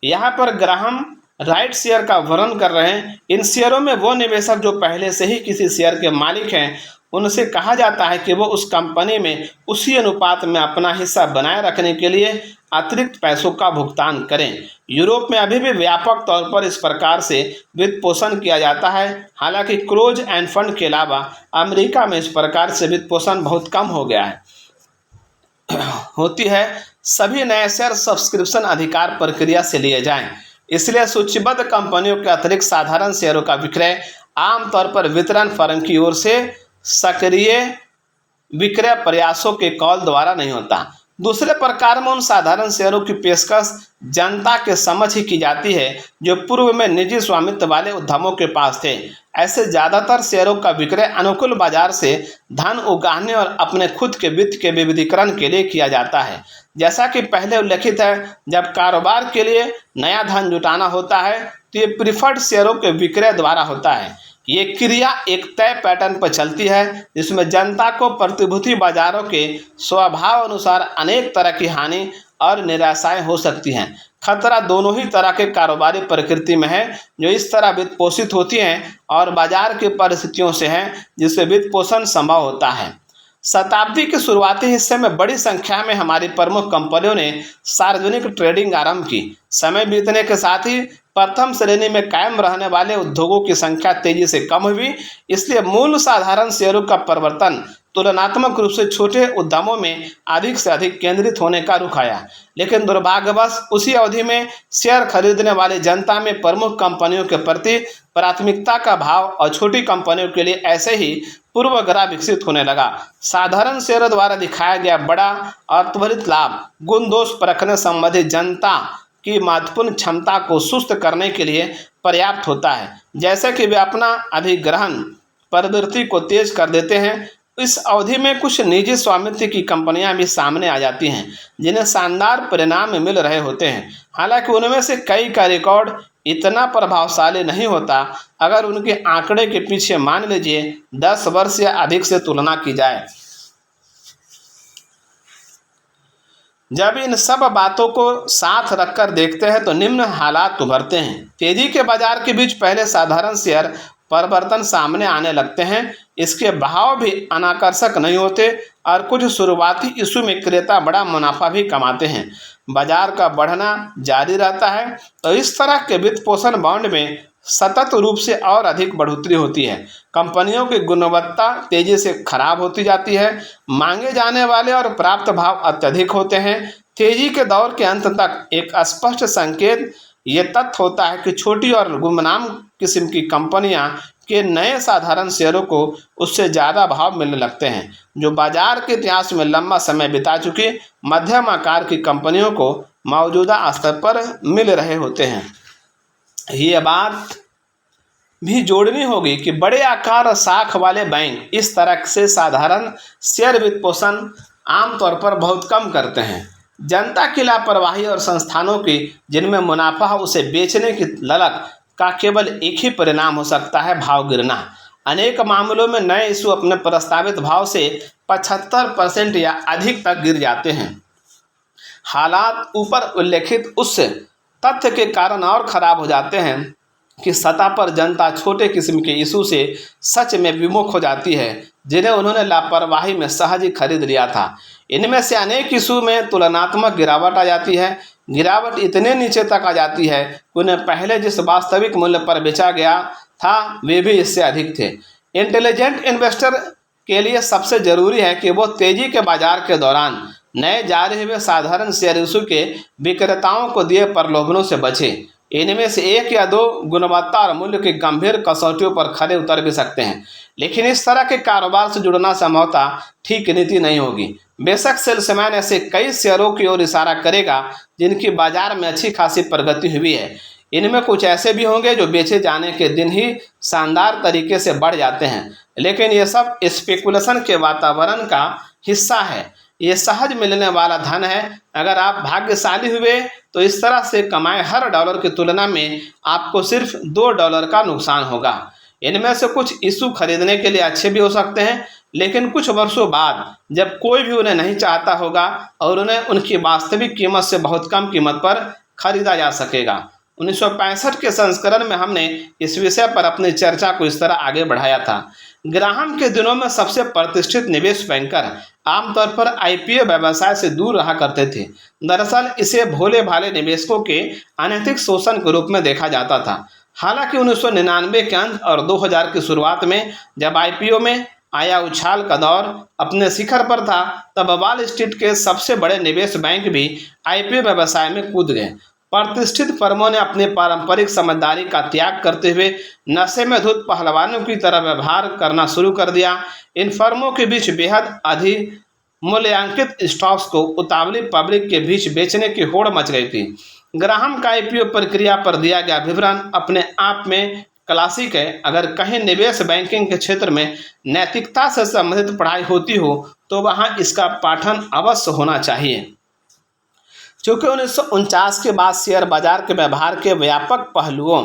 यहाँ पर ग्राहम राइट शेयर का वर्णन कर रहे हैं। इन शेयरों में वो निवेशक जो पहले से ही किसी शेयर के मालिक हैं, उनसे कहा जाता है कि वो उस कंपनी में उसी अनुपात में अपना हिस्सा बनाए रखने के लिए अतिरिक्त पैसों का भुगतान करें। यूरोप में अभी भी व्यापक तौर पर इस प्रकार से वित्त पोषण किया जाता है। हालांकि क्लोज एंड फंड के अलावा अमेरिका में इस प्रकार से वित्त पोषण बहुत कम हो गया है होती है। सभी नए शेयर सब्सक्रिप्शन अधिकार प्रक्रिया से लिए जाएं। इसलिए सूचीबद्ध कंपनियों के अतिरिक्त साधारण शेयरों का विक्रय आमतौर पर वितरण फर्म की ओर से सक्रिय विक्रय प्रयासों के कॉल द्वारा नहीं होता। दूसरे प्रकार में उन साधारण शेयरों की पेशकश जनता के समक्ष ही की जाती है जो पूर्व में निजी स्वामित्व वाले उद्यमों के पास थे। ऐसे ज़्यादातर शेयरों का विक्रय अनुकूल बाजार से धन उगाहने और अपने खुद के वित्त के विविधीकरण के लिए किया जाता है। जैसा कि पहले उल्लेखित है, जब कारोबार के लिए नया धन जुटाना होता है तो ये प्रिफर्ड शेयरों के विक्रय द्वारा होता है। ये क्रिया एक तय पैटर्न पर चलती है जिसमें जनता को प्रतिभूति बाजारों के स्वभाव अनुसार अनेक तरह की हानि और निराशाएं हो सकती हैं। खतरा दोनों ही तरह के कारोबारी प्रकृति में है, जो इस तरह वित्त पोषित होती हैं और बाजार की परिस्थितियों से हैं जिससे वित्त पोषण संभव होता है। शताब्दी के शुरुआती हिस्से में बड़ी संख्या में हमारी प्रमुख कंपनियों ने सार्वजनिक ट्रेडिंग आरंभ की। समय बीतने के साथ ही प्रथम श्रेणी में कायम रहने वाले उद्योगों की संख्या तेजी से कम हुई। इसलिए मूल साधारण शेयरों का परिवर्तन तुलनात्मक रूप से छोटे उद्यमों में अधिक से अधिक केंद्रित होने का रुख आया। लेकिन दुर्भाग्यवश उसी अवधि में शेयर खरीदने वाली जनता में प्रमुख कंपनियों के प्रति प्राथमिकता का भाव और छोटी कंपनियों के लिए ऐसे ही पूर्वाग्रह विकसित होने लगा। साधारण शेयरों द्वारा दिखाया गया बड़ा और त्वरित लाभ गुण दोष परखने संबंधी जनता की महत्वपूर्ण क्षमता को सुस्त करने के लिए पर्याप्त होता है। जैसे कि वे अपना अधिग्रहण प्रवृत्ति को तेज कर देते हैं। इस अवधि में कुछ निजी स्वामित्व की कंपनियां भी सामने आ जाती हैं जिन्हें शानदार परिणाम मिल रहे होते हैं। हालांकि उनमें से कई का रिकॉर्ड इतना प्रभावशाली नहीं होता अगर उनके आंकड़े के पीछे मान लीजिए 10 वर्ष या अधिक से तुलना की जाए। जब इन सब बातों को साथ रखकर देखते हैं तो निम्न हालात उभरते हैं। तेजी के बाजार के बीच पहले साधारण शेयर परिवर्तन सामने आने लगते हैं। इसके भाव भी अनाकर्षक नहीं होते और कुछ शुरुआती इशू में क्रेता बड़ा मुनाफा भी कमाते हैं। बाजार का बढ़ना जारी रहता है तो इस तरह के वित्त पोषण बॉन्ड में सतत रूप से और अधिक बढ़ोतरी होती है। कंपनियों की गुणवत्ता तेजी से खराब होती जाती है। मांगे जाने वाले और प्राप्त भाव अत्यधिक होते हैं। तेजी के दौर के अंत तक एक स्पष्ट संकेत ये तथ्य होता है कि छोटी और गुमनाम किस्म की कंपनियां के नए साधारण शेयरों को उससे ज़्यादा भाव मिलने लगते हैं जो बाजार के इतिहास में लंबा समय बिता चुकी मध्यम आकार की कंपनियों को मौजूदा स्तर पर मिल रहे होते हैं। ये बात भी जोड़नी होगी कि बड़े आकार और साख वाले बैंक इस तरह से साधारण शेयर वित्त पोषण आमतौर पर बहुत कम करते हैं। जनता की लापरवाही और संस्थानों की जिनमें मुनाफा हो उसे बेचने की ललक का केवल एक ही परिणाम हो सकता है, भाव गिरना। अनेक मामलों में नए इशू अपने प्रस्तावित भाव से 75% या अधिक तक गिर जाते हैं। हालात ऊपर उल्लेखित उस तथ्य के कारण और खराब हो जाते हैं कि सतह पर जनता छोटे किस्म के इशू से सच में विमुख हो जाती है जिन्हें उन्होंने लापरवाही में सहज ही खरीद लिया था। इनमें से अनेक इशू में तुलनात्मक गिरावट आ जाती है। गिरावट इतने नीचे तक आ जाती है कि उन्हें पहले जिस वास्तविक मूल्य पर बेचा गया था वे भी इससे अधिक थे। इंटेलिजेंट इन्वेस्टर के लिए सबसे ज़रूरी है कि वो तेजी के बाजार के दौरान नए जारी हुए साधारण शेयर इशू के विक्रेताओं को दिए प्रलोभनों से बचे। इनमें से एक या दो गुणवत्ता और मूल्य की गंभीर कसौटियों पर खरे उतर भी सकते हैं, लेकिन इस तरह के कारोबार से जुड़ना संभवतः ठीक नीति नहीं होगी। बेशक सेल्समैन ऐसे कई शेयरों की ओर इशारा करेगा जिनकी बाजार में अच्छी खासी प्रगति हुई है। इनमें कुछ ऐसे भी होंगे जो बेचे जाने के दिन ही शानदार तरीके से बढ़ जाते हैं, लेकिन ये सब स्पेकुलेशन के वातावरण का हिस्सा है। ये सहज मिलने वाला धन है। अगर आप भाग्यशाली हुए तो इस तरह से कमाए हर डॉलर की तुलना में आपको सिर्फ $2 का नुकसान होगा। इनमें से कुछ इशू खरीदने के लिए अच्छे भी हो सकते हैं, लेकिन कुछ वर्षों बाद जब कोई भी उन्हें नहीं चाहता होगा और उन्हें उनकी वास्तविक कीमत से बहुत कम कीमत पर खरीदा जा सकेगा। 1965 के संस्करण में हमने इस विषय पर अपनी चर्चा को इस तरह आगे बढ़ाया था। ग्राहम के दिनों में सबसे प्रतिष्ठित निवेश बैंकर आमतौर पर आईपीओ व्यवसाय से दूर रहा करते थे। दरअसल इसे भोले भाले निवेशकों के अनैतिक शोषण के रूप में देखा जाता था। हालांकि 1999 के अंत और 2000 की शुरुआत में जब आईपीओ में आया उछाल का दौर अपने शिखर पर था, तब वॉल स्ट्रीट के सबसे बड़े निवेश बैंक भी आईपीओ व्यवसाय में कूद गए। प्रतिष्ठित फर्मों ने अपनी पारंपरिक समझदारी का त्याग करते हुए नशे में धुत पहलवानों की तरह व्यवहार करना शुरू कर दिया। इन फर्मों के बीच बेहद अधिक मूल्यांकित स्टॉक्स को उतावली पब्लिक के बीच बेचने की होड़ मच गई थी। ग्राहम का आईपीओ प्रक्रिया पर दिया गया विवरण अपने आप में क्लासिक है। अगर कहीं निवेश बैंकिंग के क्षेत्र में नैतिकता से संबंधित पढ़ाई होती हो तो वहां इसका पाठन अवश्य होना चाहिए। चूंकि 1949 के बाद शेयर बाजार के व्यवहार के व्यापक पहलुओं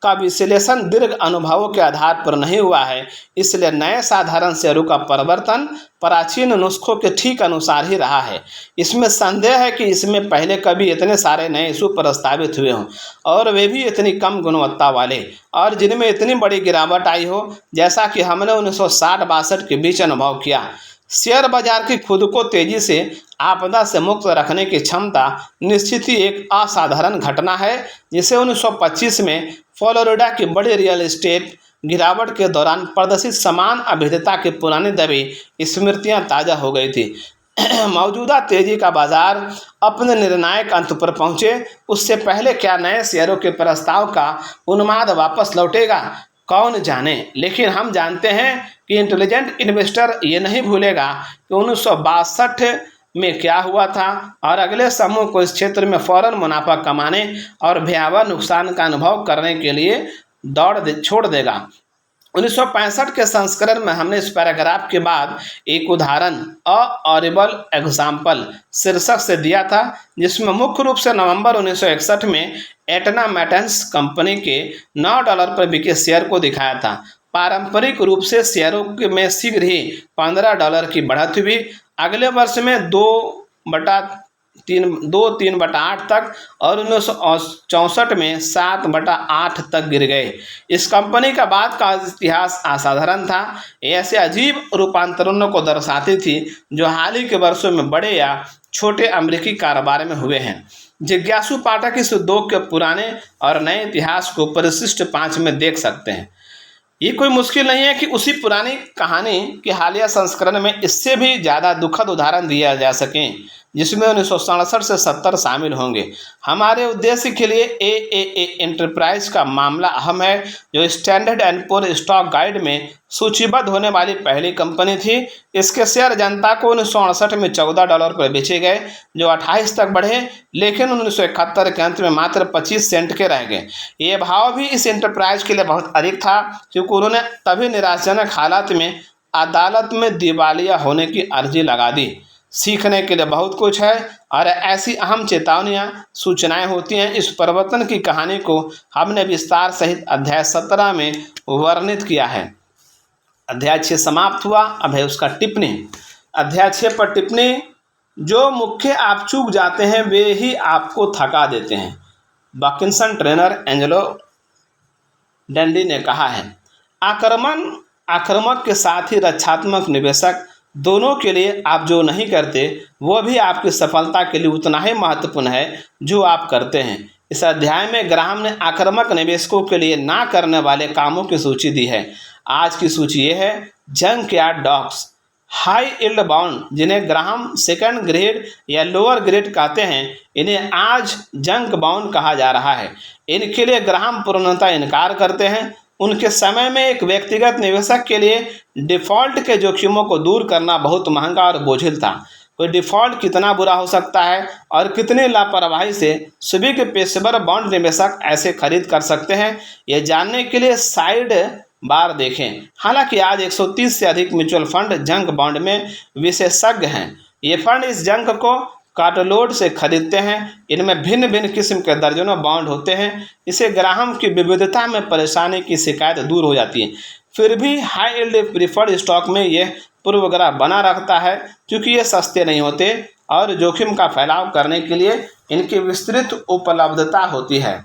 का विश्लेषण दीर्घ अनुभवों के आधार पर नहीं हुआ है, इसलिए नए साधारण शेयरों का परिवर्तन प्राचीन नुस्खों के ठीक अनुसार ही रहा है। इसमें संदेह है कि इसमें पहले कभी इतने सारे नए इशू प्रस्तावित हुए हों और वे भी इतनी कम गुणवत्ता वाले, और जिनमें इतनी बड़ी गिरावट आई हो जैसा कि हमने 1960-62 के बीच अनुभव किया। शेयर बाजार की खुद को तेजी से आपदा से मुक्त रखने की क्षमता निश्चित ही एक असाधारण घटना है, जिसे 1925 में फ्लोरिडा की बड़ी रियल एस्टेट गिरावट के दौरान प्रदर्शित समान अभेद्यता की पुरानी दबी स्मृतियां ताज़ा हो गई थी। मौजूदा तेजी का बाजार अपने निर्णायक अंत पर पहुंचे उससे पहले क्या नए शेयरों के प्रस्ताव का उन्माद वापस लौटेगा, कौन जाने। लेकिन हम जानते हैं कि इंटेलिजेंट इन्वेस्टर ये नहीं भूलेगा कि 1962 में क्या हुआ था और अगले समूह को इस क्षेत्र में फौरन मुनाफा कमाने और भयावह नुकसान का अनुभव करने के लिए छोड़ देगा। 1965 के संस्करण में हमने इस पैराग्राफ के बाद एक उदाहरण अ ऑरेबल एग्जाम्पल शीर्षक से दिया था, जिसमें मुख्य रूप से नवंबर 1961 में एटना मेटेंस कंपनी के $9 पर बिके शेयर को दिखाया था। पारंपरिक रूप से शेयरों में शीघ्र ही $15 की बढ़त हुई। अगले वर्ष में 2/3 तक और 1964 में 7/8 तक गिर गए। इस कंपनी का बाद का इतिहास असाधारण था। ऐसे अजीब रूपांतरणों को दर्शाती थी जो हाल ही के वर्षों में बड़े या छोटे अमेरिकी कारोबार में हुए हैं। जिज्ञासु पाठक इस उद्योग के पुराने और नए इतिहास को परिशिष्ट 5 में देख सकते हैं। ये कोई मुश्किल नहीं है कि उसी पुरानी कहानी के हालिया संस्करण में इससे भी ज़्यादा दुखद उदाहरण दिया जा सकें, जिसमें 1967 से 70 शामिल होंगे। हमारे उद्देश्य के लिए AAA एंटरप्राइज का मामला अहम है, जो standard and poor stock guide में सूचीबद्ध होने वाली पहली कंपनी थी। इसके शेयर जनता को 1968 में $14 पर बेचे गए, जो 28 तक बढ़े, लेकिन 1971 के अंत में मात्र 25 सेंट के रह गए। ये भाव भी इस एंटरप्राइज के लिए बहुत अधिक था, क्योंकि उन्होंने तभी निराशाजनक हालात में अदालत में दिवालिया होने की अर्जी लगा दी। सीखने के लिए बहुत कुछ है और ऐसी अहम चेतावनियां सूचनाएं होती हैं। इस परिवर्तन की कहानी को हमने विस्तार सहित अध्याय 17 में वर्णित किया है। अध्याय 6 समाप्त हुआ। अब है उसका टिप्पणी। अध्याय 6 पर टिप्पणी। जो मुख्य आप चूक जाते हैं वे ही आपको थका देते हैं। बकिंसन ट्रेनर एंजेलो डंडी ने कहा है। आक्रामक के साथ ही रक्षात्मक निवेशक दोनों के लिए आप जो नहीं करते वो भी आपकी सफलता के लिए उतना ही महत्वपूर्ण है जो आप करते हैं। इस अध्याय में ग्राहम ने आक्रामक निवेशकों के लिए ना करने वाले कामों की सूची दी है। आज की सूची ये है। Junk yard dogs, high yield bond, जिन्हें ग्राहम सेकंड ग्रेड या लोअर ग्रेड कहते हैं, इन्हें आज जंक बॉन्ड कहा जा रहा है। इनके लिए ग्राहम पूर्णतः इनकार करते हैं। उनके समय में एक व्यक्तिगत निवेशक के लिए डिफ़ॉल्ट के जोखिमों को दूर करना बहुत महंगा और बोझिल था। कोई डिफ़ॉल्ट कितना बुरा हो सकता है और कितनी लापरवाही से सभी के पेशेवर बॉन्ड निवेशक ऐसे खरीद कर सकते हैं, यह जानने के लिए साइड बार देखें। हालांकि आज 130 से अधिक म्यूचुअल फंड जंक बॉन्ड में विशेषज्ञ हैं। ये फंड इस जंक को कार्टलोड से खरीदते हैं। इनमें भिन्न भिन्न किस्म के दर्जनों बॉन्ड होते हैं। इससे ग्राहक की विविधता में परेशानी की शिकायत दूर हो जाती है। फिर भी हाई यील्ड प्रीफर्ड स्टॉक में यह पूर्वाग्रह बना रहता है, क्योंकि ये सस्ते नहीं होते और जोखिम का फैलाव करने के लिए इनकी विस्तृत उपलब्धता होती है।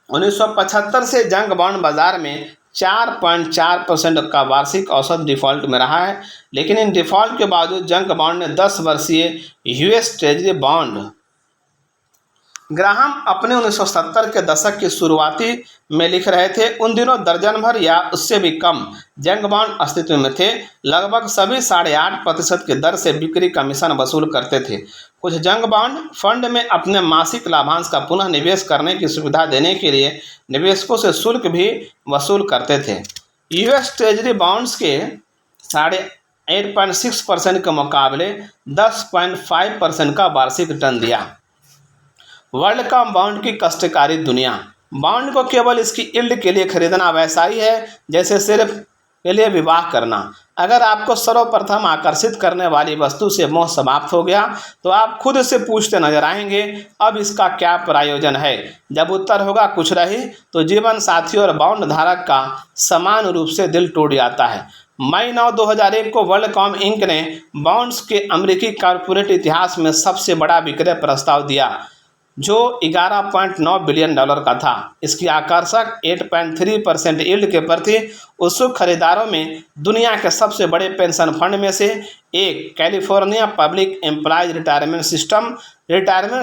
1975 से जंक बॉन्ड बाजार में 4.4% का वार्षिक औसत डिफॉल्ट में रहा है, लेकिन इन डिफॉल्ट के बावजूद जंक बॉन्ड ने 10 वर्षीय यूएस ट्रेजरी बॉन्ड ग्राहम अपने 1970 के दशक की शुरुआती में लिख रहे थे। उन दिनों दर्जन भर या उससे भी कम जंक बॉन्ड अस्तित्व में थे। लगभग सभी 8.5% की दर से बिक्री कमीशन वसूल करते थे। कुछ जंक बॉन्ड फंड में अपने मासिक लाभांश का पुनः निवेश करने की सुविधा देने के लिए निवेशकों से शुल्क भी वसूल करते थे। यूएस ट्रेजरी बॉन्ड्स के 8.6% के मुकाबले 10.5% का वार्षिक रिटर्न दिया। वर्ल्ड कप बॉन्ड की कष्टकारी दुनिया। बॉन्ड को केवल इसकी यील्ड के लिए खरीदना वैसा ही है जैसे सिर्फ के लिए विवाह करना। अगर आपको सर्वप्रथम आकर्षित करने वाली वस्तु से मोह समाप्त हो गया तो आप खुद से पूछते नजर आएंगे, अब इसका क्या प्रयोजन है। जब उत्तर होगा कुछ नहीं, तो जीवन साथी और बॉन्ड धारक का समान रूप से दिल टूट जाता है। मई 9, 2001 को वर्ल्ड कॉम इंक ने बॉन्ड्स के अमेरिकी कॉर्पोरेट इतिहास में सबसे बड़ा विक्रय प्रस्ताव दिया, जो $11.9 बिलियन का था। इसकी आकर्षक 8.3% यील्ड के प्रति उत्सुक खरीदारों में दुनिया के सबसे बड़े पेंशन फंड में से एक California public employees retirement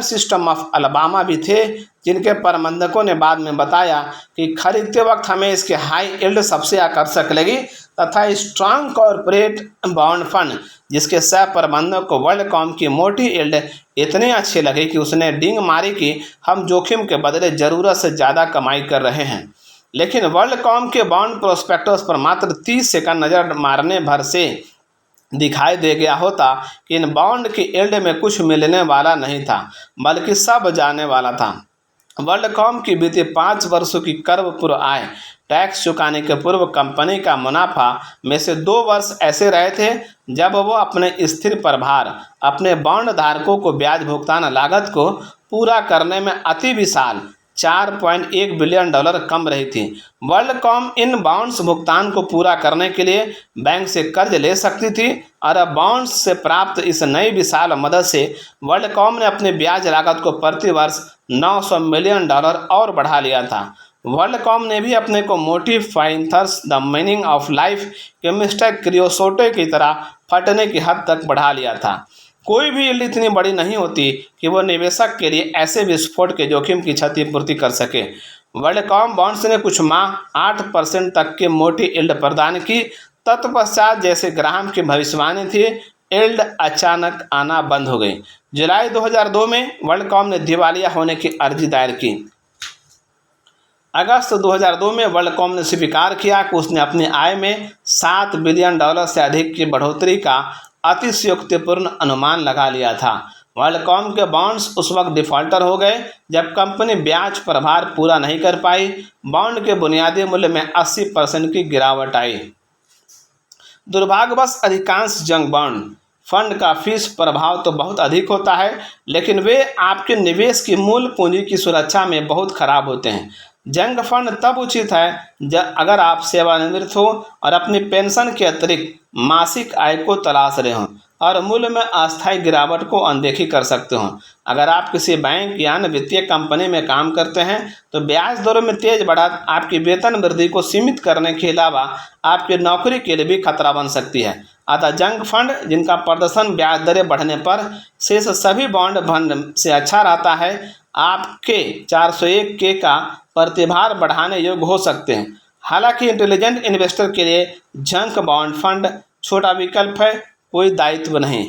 system of Alabama भी थे, जिनके प्रबंधकों ने बाद में बताया कि खरीदते वक्त हमें इसके हाई यील्ड सबसे आकर्षक लगी तथा स्ट्रांग कॉर्पोरेट बॉन्ड फंड जिसके सह प्रबंधक को वर्ल्ड कॉम की मोटी यील्ड इतनी अच्छी लगी कि उसने डींग मारी कि हम जोखिम के बदले ज़रूरत से ज़्यादा कमाई कर रहे हैं। लेकिन वर्ल्ड कॉम के बॉन्ड प्रोस्पेक्टस पर मात्र 30 सेकंड नज़र मारने भर से दिखाई दे गया होता कि इन बॉन्ड की यील्ड में कुछ मिलने वाला नहीं था, बल्कि सब जाने वाला था। वर्ल्ड कॉम की बीते 5 वर्षों की कर पूर्व आय टैक्स चुकाने के पूर्व कंपनी का मुनाफा में से 2 वर्ष ऐसे रहे थे जब वो अपने स्थिर प्रभार अपने बॉन्ड धारकों को ब्याज भुगतान लागत को पूरा करने में अति विशाल $4.1 बिलियन कम रही थी। वर्ल्ड कॉम इन बॉन्ड्स भुगतान को पूरा करने के लिए बैंक से कर्ज ले सकती थी और अब बॉन्ड्स से प्राप्त इस नई विशाल मदद से वर्ल्ड कॉम ने अपनी ब्याज लागत को प्रति वर्ष $900 मिलियन और बढ़ा लिया था। वर्ल्ड कॉम ने भी अपने को मोटी फाइंथर्स द मीनिंग ऑफ लाइफ के मिस्टर क्रियोसोटे की तरह फटने की हद तक बढ़ा लिया था। कोई भी यील्ड इतनी बड़ी नहीं होती कि वो निवेशक के लिए ऐसे विस्फोट के जोखिम की क्षतिपूर्ति कर सके। वर्ल्ड कॉम बॉन्ड्स ने कुछ माह 8% तक की मोटी यील्ड प्रदान की। तत्पश्चात जैसे ग्राहक की भविष्यवाणी थी, यील्ड अचानक आना बंद हो गई। जुलाई 2002 में वर्ल्ड कॉम ने दिवालिया होने की अर्जी दायर की। अगस्त 2002 में वर्ल्ड कॉम ने स्वीकार किया कि उसने अपनी आय में $7 बिलियन से अधिक की बढ़ोतरी का अतिशयोक्तिपूर्ण अनुमान लगा लिया था। वर्ल्ड कॉम के बॉन्ड्स उस वक्त डिफॉल्टर हो गए जब कंपनी ब्याज प्रभार पूरा नहीं कर पाई। बॉन्ड के बुनियादी मूल्य में 80% की गिरावट आई। दुर्भाग्यवश अधिकांश जंक बॉन्ड फंड का फीस प्रभाव तो बहुत अधिक होता है, लेकिन वे आपके निवेश की मूल पूंजी की सुरक्षा में बहुत खराब होते हैं। जंक फंड तब उचित है अगर आप सेवानिवृत्त हो और अपनी पेंशन के अतिरिक्त मासिक आय को तलाश रहे हों और मूल्य में अस्थायी गिरावट को अनदेखी कर सकते हो। अगर आप किसी बैंक या अन्य वित्तीय कंपनी में काम करते हैं तो ब्याज दरों में तेज बढ़त आपकी वेतन वृद्धि को सीमित करने के अलावा आपकी नौकरी के लिए भी खतरा बन सकती है। अतः जंक फंड जिनका प्रदर्शन ब्याज दरें बढ़ने पर शेष सभी बॉन्ड फंड से अच्छा रहता है, आपके 401K का प्रतिभार बढ़ाने योग्य हो सकते हैं। हालांकि इंटेलिजेंट इन्वेस्टर के लिए जंक बॉन्ड फंड छोटा विकल्प है, कोई दायित्व नहीं।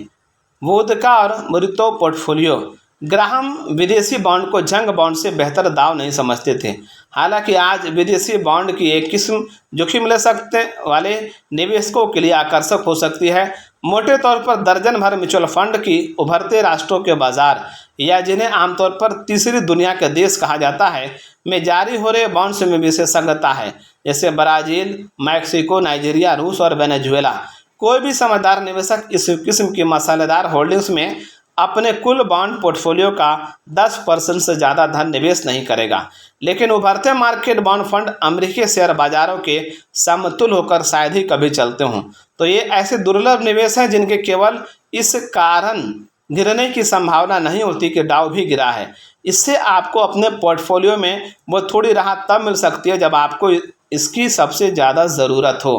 वोदका और मृतो पोर्टफोलियो। ग्राहक विदेशी बॉन्ड को जंक बॉन्ड से बेहतर दाव नहीं समझते थे। हालांकि आज विदेशी बॉन्ड की एक किस्म जोखिम ले सकते वाले निवेशकों के लिए आकर्षक हो सकती है। मोटे तौर पर दर्जन भर म्यूचुअल फंड की उभरते राष्ट्रों के बाजार या जिन्हें आमतौर पर तीसरी दुनिया के देश कहा जाता है में जारी हो रहे बॉन्ड्स में विशेषज्ञता है, जैसे ब्राज़ील, मैक्सिको, नाइजीरिया, रूस और वेनेजुएला। कोई भी समझदार निवेशक इस किस्म की मसालेदार होल्डिंग्स में अपने कुल बॉन्ड पोर्टफोलियो का 10% से ज़्यादा धन निवेश नहीं करेगा, लेकिन उभरते मार्केट बॉन्ड फंड अमेरिकी शेयर बाजारों के समतुल्य होकर शायद ही कभी चलते हों। तो ये ऐसे दुर्लभ निवेश हैं जिनके केवल इस कारण गिरने की संभावना नहीं होती कि डाउ भी गिरा है। इससे आपको अपने पोर्टफोलियो में वो थोड़ी राहत तब मिल सकती है जब आपको इसकी सबसे ज़्यादा ज़रूरत हो।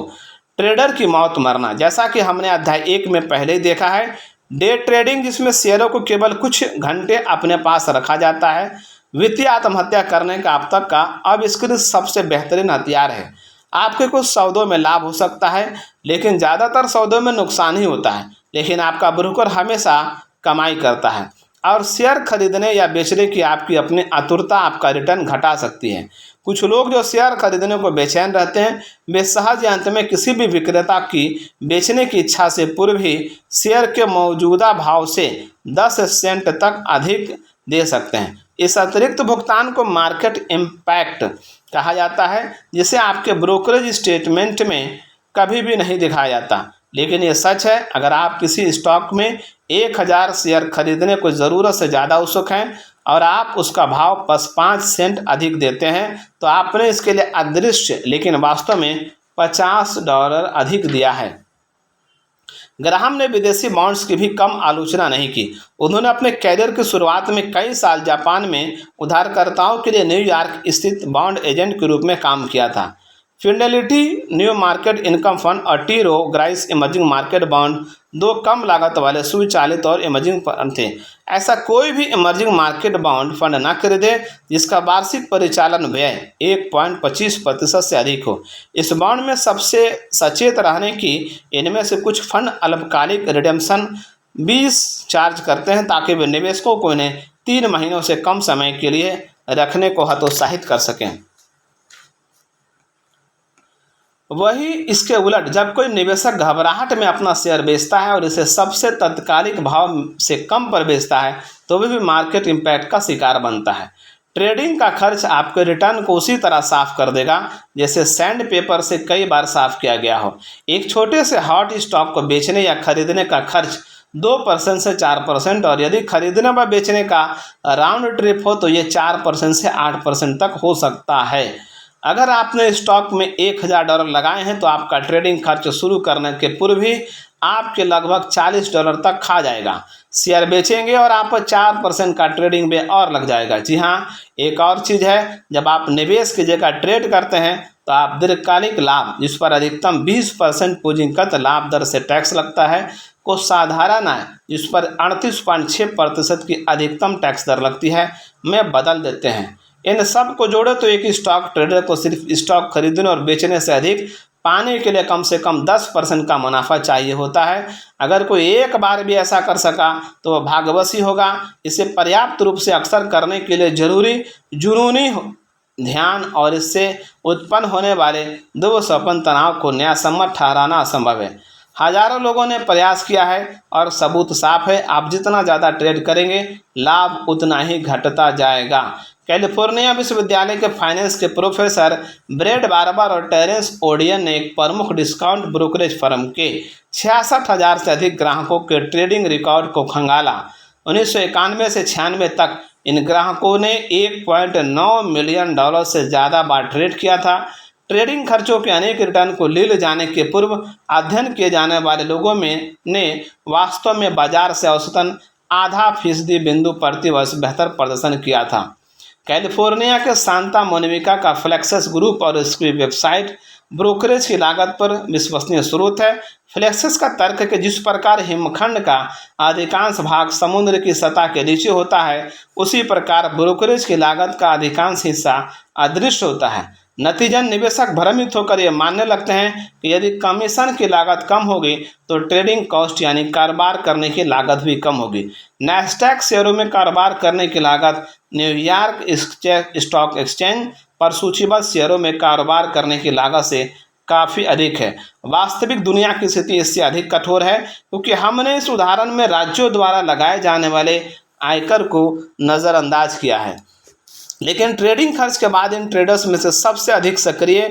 ट्रेडर की मौत मरना, जैसा कि हमने अध्याय 1 में पहले ही देखा है, डे ट्रेडिंग जिसमें शेयरों को केवल कुछ घंटे अपने पास रखा जाता है, वित्तीय आत्महत्या करने का अब तक का आविष्कृत सबसे बेहतरीन हथियार है। आपके कुछ सौदों में लाभ हो सकता है, लेकिन ज़्यादातर सौदों में नुकसान ही होता है, लेकिन आपका ब्रोकर हमेशा कमाई करता है और शेयर खरीदने या बेचने की आपकी अपनी आतुरता आपका रिटर्न घटा सकती है। कुछ लोग जो शेयर खरीदने को बेचैन रहते हैं, वे सहज अंत में किसी भी विक्रेता की बेचने की इच्छा से पूर्व ही शेयर के मौजूदा भाव से 10 सेंट तक अधिक दे सकते हैं। इस अतिरिक्त भुगतान को मार्केट इम्पैक्ट कहा जाता है, जिसे आपके ब्रोकरेज स्टेटमेंट में कभी भी नहीं दिखाया जाता, लेकिन ये सच है। अगर आप किसी स्टॉक में 1000 शेयर खरीदने को ज़रूरत से ज़्यादा उत्सुक हैं और आप उसका भाव बस 5 सेंट अधिक देते हैं, तो आपने इसके लिए अदृश्य लेकिन वास्तव में $50 अधिक दिया है। ग्राहम ने विदेशी बॉन्ड्स की भी कम आलोचना नहीं की। उन्होंने अपने कैरियर की शुरुआत में कई साल जापान में उधारकर्ताओं के लिए न्यूयॉर्क स्थित बॉन्ड एजेंट के रूप में काम किया था। Fidelity new market income fund और टी रो ग्राइस इमर्जिंग मार्केट बॉन्ड 2 कम लागत वाले सुचालित और इमर्जिंग फंड थे। ऐसा कोई भी इमर्जिंग मार्केट बॉन्ड फंड न खरीदे जिसका वार्षिक परिचालन व्यय 1.25% से अधिक हो। इस बॉन्ड में सबसे सचेत रहने की इनमें से कुछ फंड अल्पकालिक रिडेम्पशन 20 चार्ज करते हैं, ताकि वे निवेशकों को इन्हें 3 महीनों से कम समय के लिए रखने को हतोत्साहित कर सकें। वही इसके उलट, जब कोई निवेशक घबराहट में अपना शेयर बेचता है और इसे सबसे तत्कालिक भाव से कम पर बेचता है, तो वह भी मार्केट इम्पैक्ट का शिकार बनता है। ट्रेडिंग का खर्च आपके रिटर्न को उसी तरह साफ कर देगा जैसे सैंड पेपर से कई बार साफ किया गया हो। एक छोटे से हॉट स्टॉक को बेचने या खरीदने का खर्च 2% से 4%, और यदि खरीदने व बेचने का राउंड ट्रिप हो तो ये 4% से 8% तक हो सकता है। अगर आपने स्टॉक में $1000 लगाए हैं तो आपका ट्रेडिंग खर्च शुरू करने के पूर्व ही आपके लगभग $40 तक खा जाएगा। शेयर बेचेंगे और आप 4% का ट्रेडिंग में और लग जाएगा। जी हाँ, एक और चीज़ है, जब आप निवेश की जगह ट्रेड करते हैं तो आप दीर्घकालिक लाभ, जिस पर अधिकतम 20% पूंजीगत लाभ दर से टैक्स लगता है, को साधारण आय, जिस पर 38.6% की अधिकतम टैक्स दर लगती है, में बदल देते हैं। इन सब को जोड़े तो एक स्टॉक ट्रेडर को सिर्फ स्टॉक खरीदने और बेचने से अधिक पाने के लिए कम से कम 10% का मुनाफा चाहिए होता है। अगर कोई एक बार भी ऐसा कर सका तो वह भाग्यवश होगा। इसे पर्याप्त रूप से अक्सर करने के लिए जुनूनी ध्यान और इससे उत्पन्न होने वाले दुःस्वप्न तनाव को न्यायसम्मत ठहराना असंभव है। हजारों लोगों ने प्रयास किया है और सबूत साफ है। आप जितना ज़्यादा ट्रेड करेंगे, लाभ उतना ही घटता जाएगा। कैलिफोर्निया विश्वविद्यालय के फाइनेंस के प्रोफेसर ब्रेड बार्बर और टेरेंस ओडियन ने एक प्रमुख डिस्काउंट ब्रोकरेज फर्म के 66,000 से अधिक ग्राहकों के ट्रेडिंग रिकॉर्ड को खंगाला। 1991 से 96 तक इन ग्राहकों ने $1.9 मिलियन से ज़्यादा बार ट्रेड किया था। ट्रेडिंग खर्चों के अनेक रिटर्न को ले जाने के पूर्व अध्ययन किए जाने वाले लोगों में ने वास्तव में बाजार से औसतन आधा फीसदी बिंदु प्रति वर्ष बेहतर प्रदर्शन किया था। कैलिफोर्निया के सांता मोनिका का फ्लेक्सस ग्रुप और इसकी वेबसाइट ब्रोकरेज की लागत पर विश्वसनीय स्रोत है। फ्लेक्सस का तर्क है कि जिस प्रकार हिमखंड का अधिकांश भाग समुद्र की सतह के नीचे होता है, उसी प्रकार ब्रोकरेज की लागत का अधिकांश हिस्सा अदृश्य होता है। नतीजन निवेशक भ्रमित होकर ये मानने लगते हैं कि यदि कमीशन की लागत कम होगी तो ट्रेडिंग कॉस्ट यानी कारोबार करने की लागत भी कम होगी। नैस्डैक शेयरों में कारोबार करने की लागत न्यूयॉर्क स्टॉक एक्सचेंज पर सूचीबद्ध शेयरों में कारोबार करने की लागत से काफ़ी अधिक है। वास्तविक दुनिया की स्थिति इससे अधिक कठोर है, क्योंकि हमने इस उदाहरण में राज्यों द्वारा लगाए जाने वाले आयकर को नज़रअंदाज किया है। लेकिन ट्रेडिंग खर्च के बाद इन ट्रेडर्स में से सबसे अधिक सक्रिय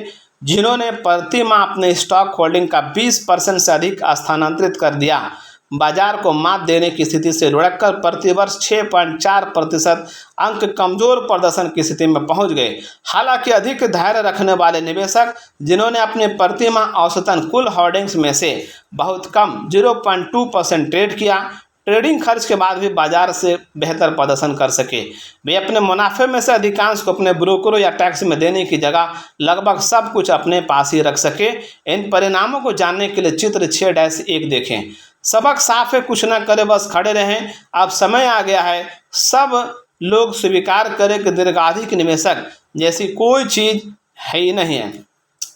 जिन्होंने प्रति माह अपने स्टॉक होल्डिंग का 20% से अधिक स्थानांतरित कर दिया, बाजार को मात देने की स्थिति से लुढ़ककर प्रतिवर्ष 6.4% अंक कमजोर प्रदर्शन की स्थिति में पहुंच गए। हालांकि अधिक धैर्य रखने वाले निवेशक, जिन्होंने अपने प्रति माह औसतन कुल होल्डिंग्स में से बहुत कम 0.2% ट्रेड किया, ट्रेडिंग खर्च के बाद भी बाजार से बेहतर प्रदर्शन कर सके। वे अपने मुनाफे में से अधिकांश को अपने ब्रोकरों या टैक्स में देने की जगह लगभग सब कुछ अपने पास ही रख सके। इन परिणामों को जानने के लिए चित्र 6-1 देखें। सबक साफ है, कुछ ना करे बस खड़े रहें। अब समय आ गया है सब लोग स्वीकार करें कि दीर्घावधि निवेशक जैसी कोई चीज है ही नहीं है।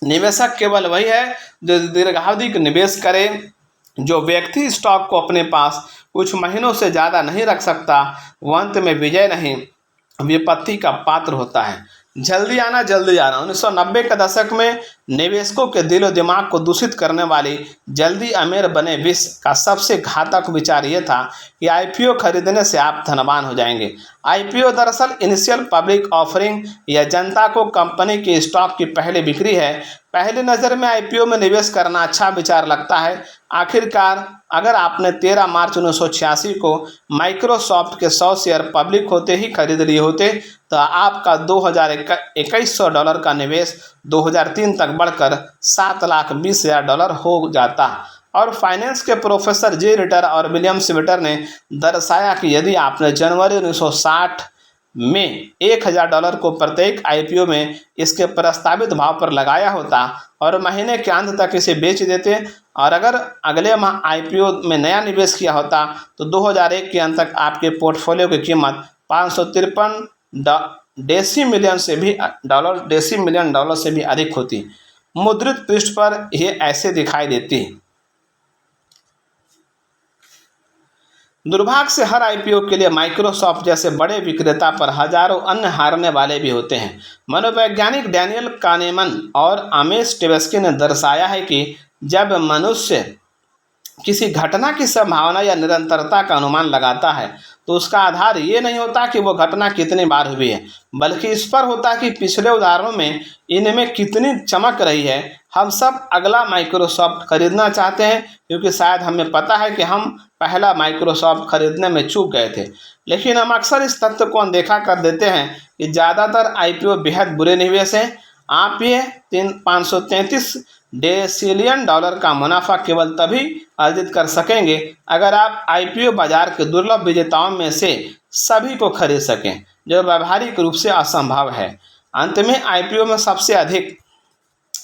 निवेशक केवल वही है जो दीर्घावधि निवेश करे। जो व्यक्ति स्टॉक को अपने पास कुछ महीनों से ज़्यादा नहीं रख सकता, वह अंत में विजय नहीं, विपत्ति का पात्र होता है। जल्दी आना जल्दी जाना। 1990 के दशक में निवेशकों के दिलो दिमाग को दूषित करने वाली जल्दी अमीर बने विश्व का सबसे घातक विचार यह था कि आईपीओ खरीदने से आप धनवान हो जाएंगे। आईपीओ दरअसल इनिशियल पब्लिक ऑफरिंग या जनता को कंपनी के स्टॉक की पहली बिक्री है। पहली नज़र में आईपीओ में निवेश करना अच्छा विचार लगता है। आखिरकार अगर आपने 13 मार्च 1986 को माइक्रोसॉफ्ट के 100 शेयर पब्लिक होते ही खरीद लिए होते, तो आपका $2100 का निवेश 2003 तक बढ़कर $7,20,000 हो जाता। और फाइनेंस के प्रोफेसर जे रिटर और विलियम स्विटर ने दर्शाया कि यदि आपने जनवरी 1960 में $1000 को प्रत्येक आईपीओ में इसके प्रस्तावित भाव पर लगाया होता और महीने के अंत तक इसे बेच देते, और अगर अगले माह आईपीओ में नया निवेश किया होता, तो 2001 के अंत तक आपके पोर्टफोलियो की कीमत 553 डेसीमिलियन से भी अधिक होती। मुद्रित पृष्ठ पर यह ऐसे दिखाई देती। दुर्भाग्य से हर आईपीओ के लिए माइक्रोसॉफ्ट जैसे बड़े विक्रेता पर हजारों अन्य हारने वाले भी होते हैं। मनोवैज्ञानिक डैनियल कानेमन और अमेश टेवेस्की ने दर्शाया है कि जब मनुष्य किसी घटना की संभावना या निरंतरता का अनुमान लगाता है, तो उसका आधार ये नहीं होता कि वो घटना कितनी बार हुई है, बल्कि इस पर होता है कि पिछले उदाहरणों में इनमें कितनी चमक रही है। हम सब अगला माइक्रोसॉफ्ट खरीदना चाहते हैं क्योंकि शायद हमें पता है कि हम पहला माइक्रोसॉफ्ट खरीदने में चूक गए थे, लेकिन हम अक्सर इस तथ्य को अनदेखा कर देते हैं कि ज़्यादातर आईपीओ बेहद बुरे निवेश हैं। आप ये 533 डेसिलियन डॉलर का मुनाफा केवल तभी अर्जित कर सकेंगे अगर आप आईपीओ बाजार के दुर्लभ विजेताओं में से सभी को खरीद सकें, जो व्यावहारिक रूप से असंभव है। अंत में आईपीओ में सबसे अधिक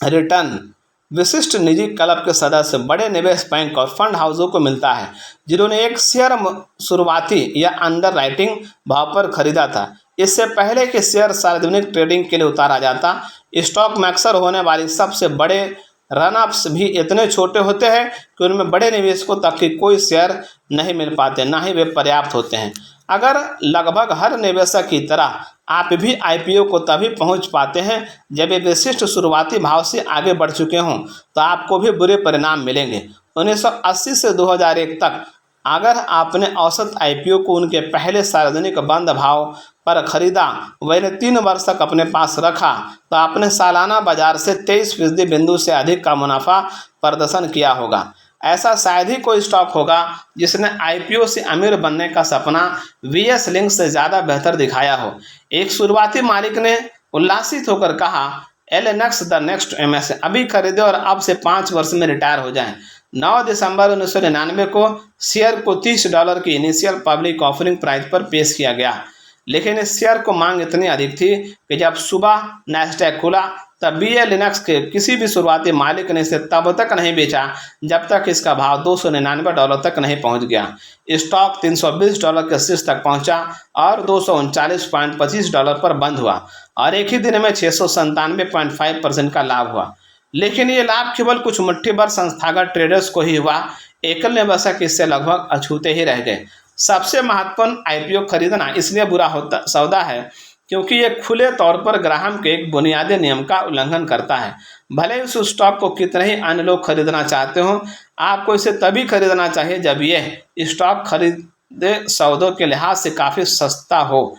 रिटर्न विशिष्ट निजी क्लब के सदस्य, बड़े निवेश बैंक और फंड हाउसों को मिलता है, जिन्होंने एक शेयर शुरुआती या अंडर राइटिंग भाव पर खरीदा था, इससे पहले कि शेयर सार्वजनिक ट्रेडिंग के लिए उतारा जाता। स्टॉक में अक्सर होने वाली सबसे बड़े रनअप्स भी इतने छोटे होते हैं कि उनमें बड़े निवेशकों तक की कोई शेयर नहीं मिल पाते, ना ही वे पर्याप्त होते हैं। अगर लगभग हर निवेशक की तरह आप भी आईपीओ को तभी पहुंच पाते हैं जब वे विशिष्ट शुरुआती भाव से आगे बढ़ चुके हों, तो आपको भी बुरे परिणाम मिलेंगे। 1980 से 2001 तक अगर आपने औसत आईपीओ को उनके पहले सार्वजनिक बंद भाव पर खरीदा, वह 3 वर्ष तक अपने पास रखा, तो आपने सालाना बाजार से 23% बिंदु से अधिक का मुनाफा प्रदर्शन किया होगा। ऐसा शायद ही कोई स्टॉक होगा जिसने आईपीओ से अमीर बनने का सपना वीएस लिंक से ज़्यादा बेहतर दिखाया हो। एक शुरुआती मालिक ने उल्लासित होकर कहा, एलएनएक्स द नेक्स्ट एमएस, अभी खरीदे और अब से 5 वर्ष में रिटायर हो जाएं। 9 दिसंबर 1999 को शेयर को $30 की इनिशियल पब्लिक ऑफरिंग प्राइस पर पेश किया गया, लेकिन इस शेयर को मांग इतनी अधिक थी कि जब सुबह नैस्डैक खुला, तब बीए लिनक्स के किसी भी शुरुआती मालिक ने इसे तब तक नहीं बेचा जब तक इसका भाव $299 तक नहीं पहुंच गया। स्टॉक $320 के शीर्ष तक पहुंचा और $239.25 पर बंद हुआ और एक ही दिन में 697.5% का लाभ हुआ। लेकिन ये लाभ केवल कुछ मुट्ठी भर संस्थागत ट्रेडर्स को ही हुआ। एकल निवेशक इससे लगभग अछूते ही रह गए। सबसे महत्वपूर्ण आईपीओ खरीदना इसलिए बुरा सौदा है क्योंकि ये खुले तौर पर ग्राहक के एक बुनियादी नियम का उल्लंघन करता है। भले उस स्टॉक को कितने ही अन्य लोग खरीदना चाहते हो, आपको इसे तभी खरीदना चाहिए जब यह स्टॉक खरीदे सौदों के लिहाज से काफ़ी सस्ता हो।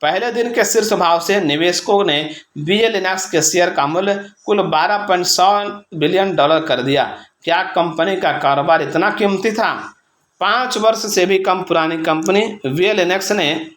पहले दिन के शीर्ष भाव से निवेशकों ने BA लिनक्स के शेयर का मूल्य कुल $12.100 बिलियन कर दिया। क्या कंपनी का कारोबार इतना कीमती था? 5 वर्ष से भी कम पुरानी कंपनी BA लिनक्स ने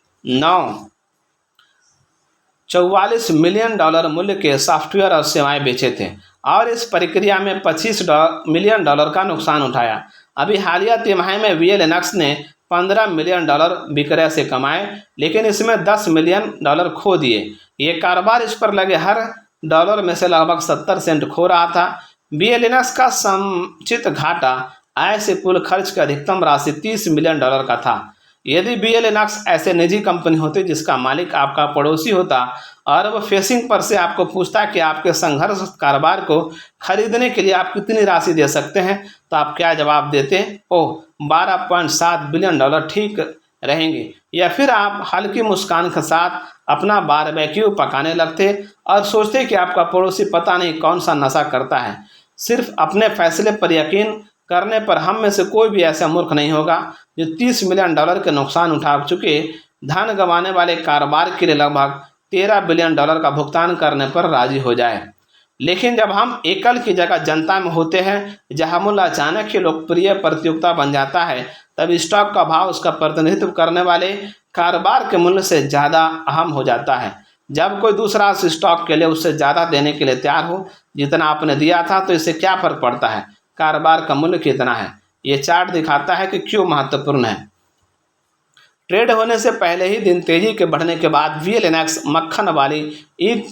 $44 मिलियन मूल्य के सॉफ्टवेयर और सेवाएं बेचे थे और इस प्रक्रिया में $25 मिलियन का नुकसान उठाया। अभी हालिया तिमाही में BA लिनक्स ने $15 मिलियन विक्रय से कमाए, लेकिन इसमें $10 मिलियन खो दिए। ये कारोबार इस पर लगे हर डॉलर में से लगभग 70 सेंट खो रहा था। BA लिनक्स का संचित घाटा आय से कुल खर्च की अधिकतम राशि $30 मिलियन का था। यदि BA लिनक्स ऐसे निजी कंपनी होती जिसका मालिक आपका पड़ोसी होता और वह फेसिंग पर से आपको पूछता कि आपके संघर्ष कारोबार को खरीदने के लिए आप कितनी राशि दे सकते हैं, तो आप क्या जवाब देते? ओह, $12.7 बिलियन ठीक रहेंगे। या फिर आप हल्की मुस्कान के साथ अपना बारबेक्यू पकाने लगते और सोचते कि आपका पड़ोसी पता नहीं कौन सा नशा करता है। सिर्फ अपने फैसले पर यकीन करने पर हम में से कोई भी ऐसा मूर्ख नहीं होगा जो $30 मिलियन के नुकसान उठा चुके धन गंवाने वाले कारोबार के लिए लगभग $13 बिलियन का भुगतान करने पर राजी हो जाए। लेकिन जब हम एकल की जगह जनता में होते हैं, जहां मूल्य अचानक ही लोकप्रिय प्रतियोगिता बन जाता है, तब स्टॉक का भाव उसका प्रतिनिधित्व करने वाले कारोबार के मूल्य से ज़्यादा अहम हो जाता है। जब कोई दूसरा उस स्टॉक के लिए उससे ज़्यादा देने के लिए तैयार हो जितना आपने दिया था, तो इससे क्या फर्क पड़ता है कारोबार का मूल्य कितना है। ये चार्ट दिखाता है कि क्यों महत्वपूर्ण है। ट्रेड होने से पहले ही दिन तेजी के बढ़ने के बाद BA लिनक्स मक्खन वाली ईंट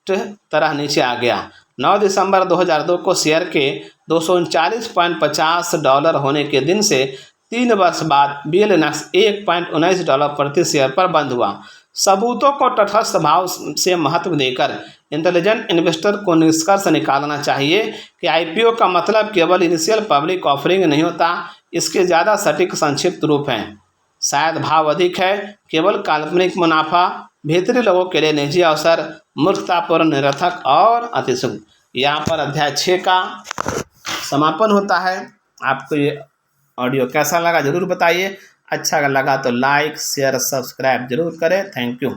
तरह नीचे आ गया। 9 दिसंबर 2002 को शेयर के $239.50 होने के दिन से 3 वर्ष बाद BA लिनक्स $1.19 प्रति शेयर पर बंद हुआ। सबूतों को तटस्थ भाव से महत्व देकर इंटेलिजेंट इन्वेस्टर को निष्कर्ष निकालना चाहिए कि IPO का मतलब केवल इनिशियल पब्लिक ऑफरिंग नहीं होता, इसके ज़्यादा सटीक संक्षिप्त रूप हैं। शायद भाव अधिक है, केवल काल्पनिक मुनाफा, भीतरी लोगों के लिए निजी अवसर, मूर्खतापूर्ण, निरर्थक और अतिशुभ। यहाँ पर अध्याय 6 का समापन होता है। आपको ये ऑडियो कैसा लगा ज़रूर बताइए। अच्छा लगा तो लाइक शेयर सब्सक्राइब जरूर करें। Thank you.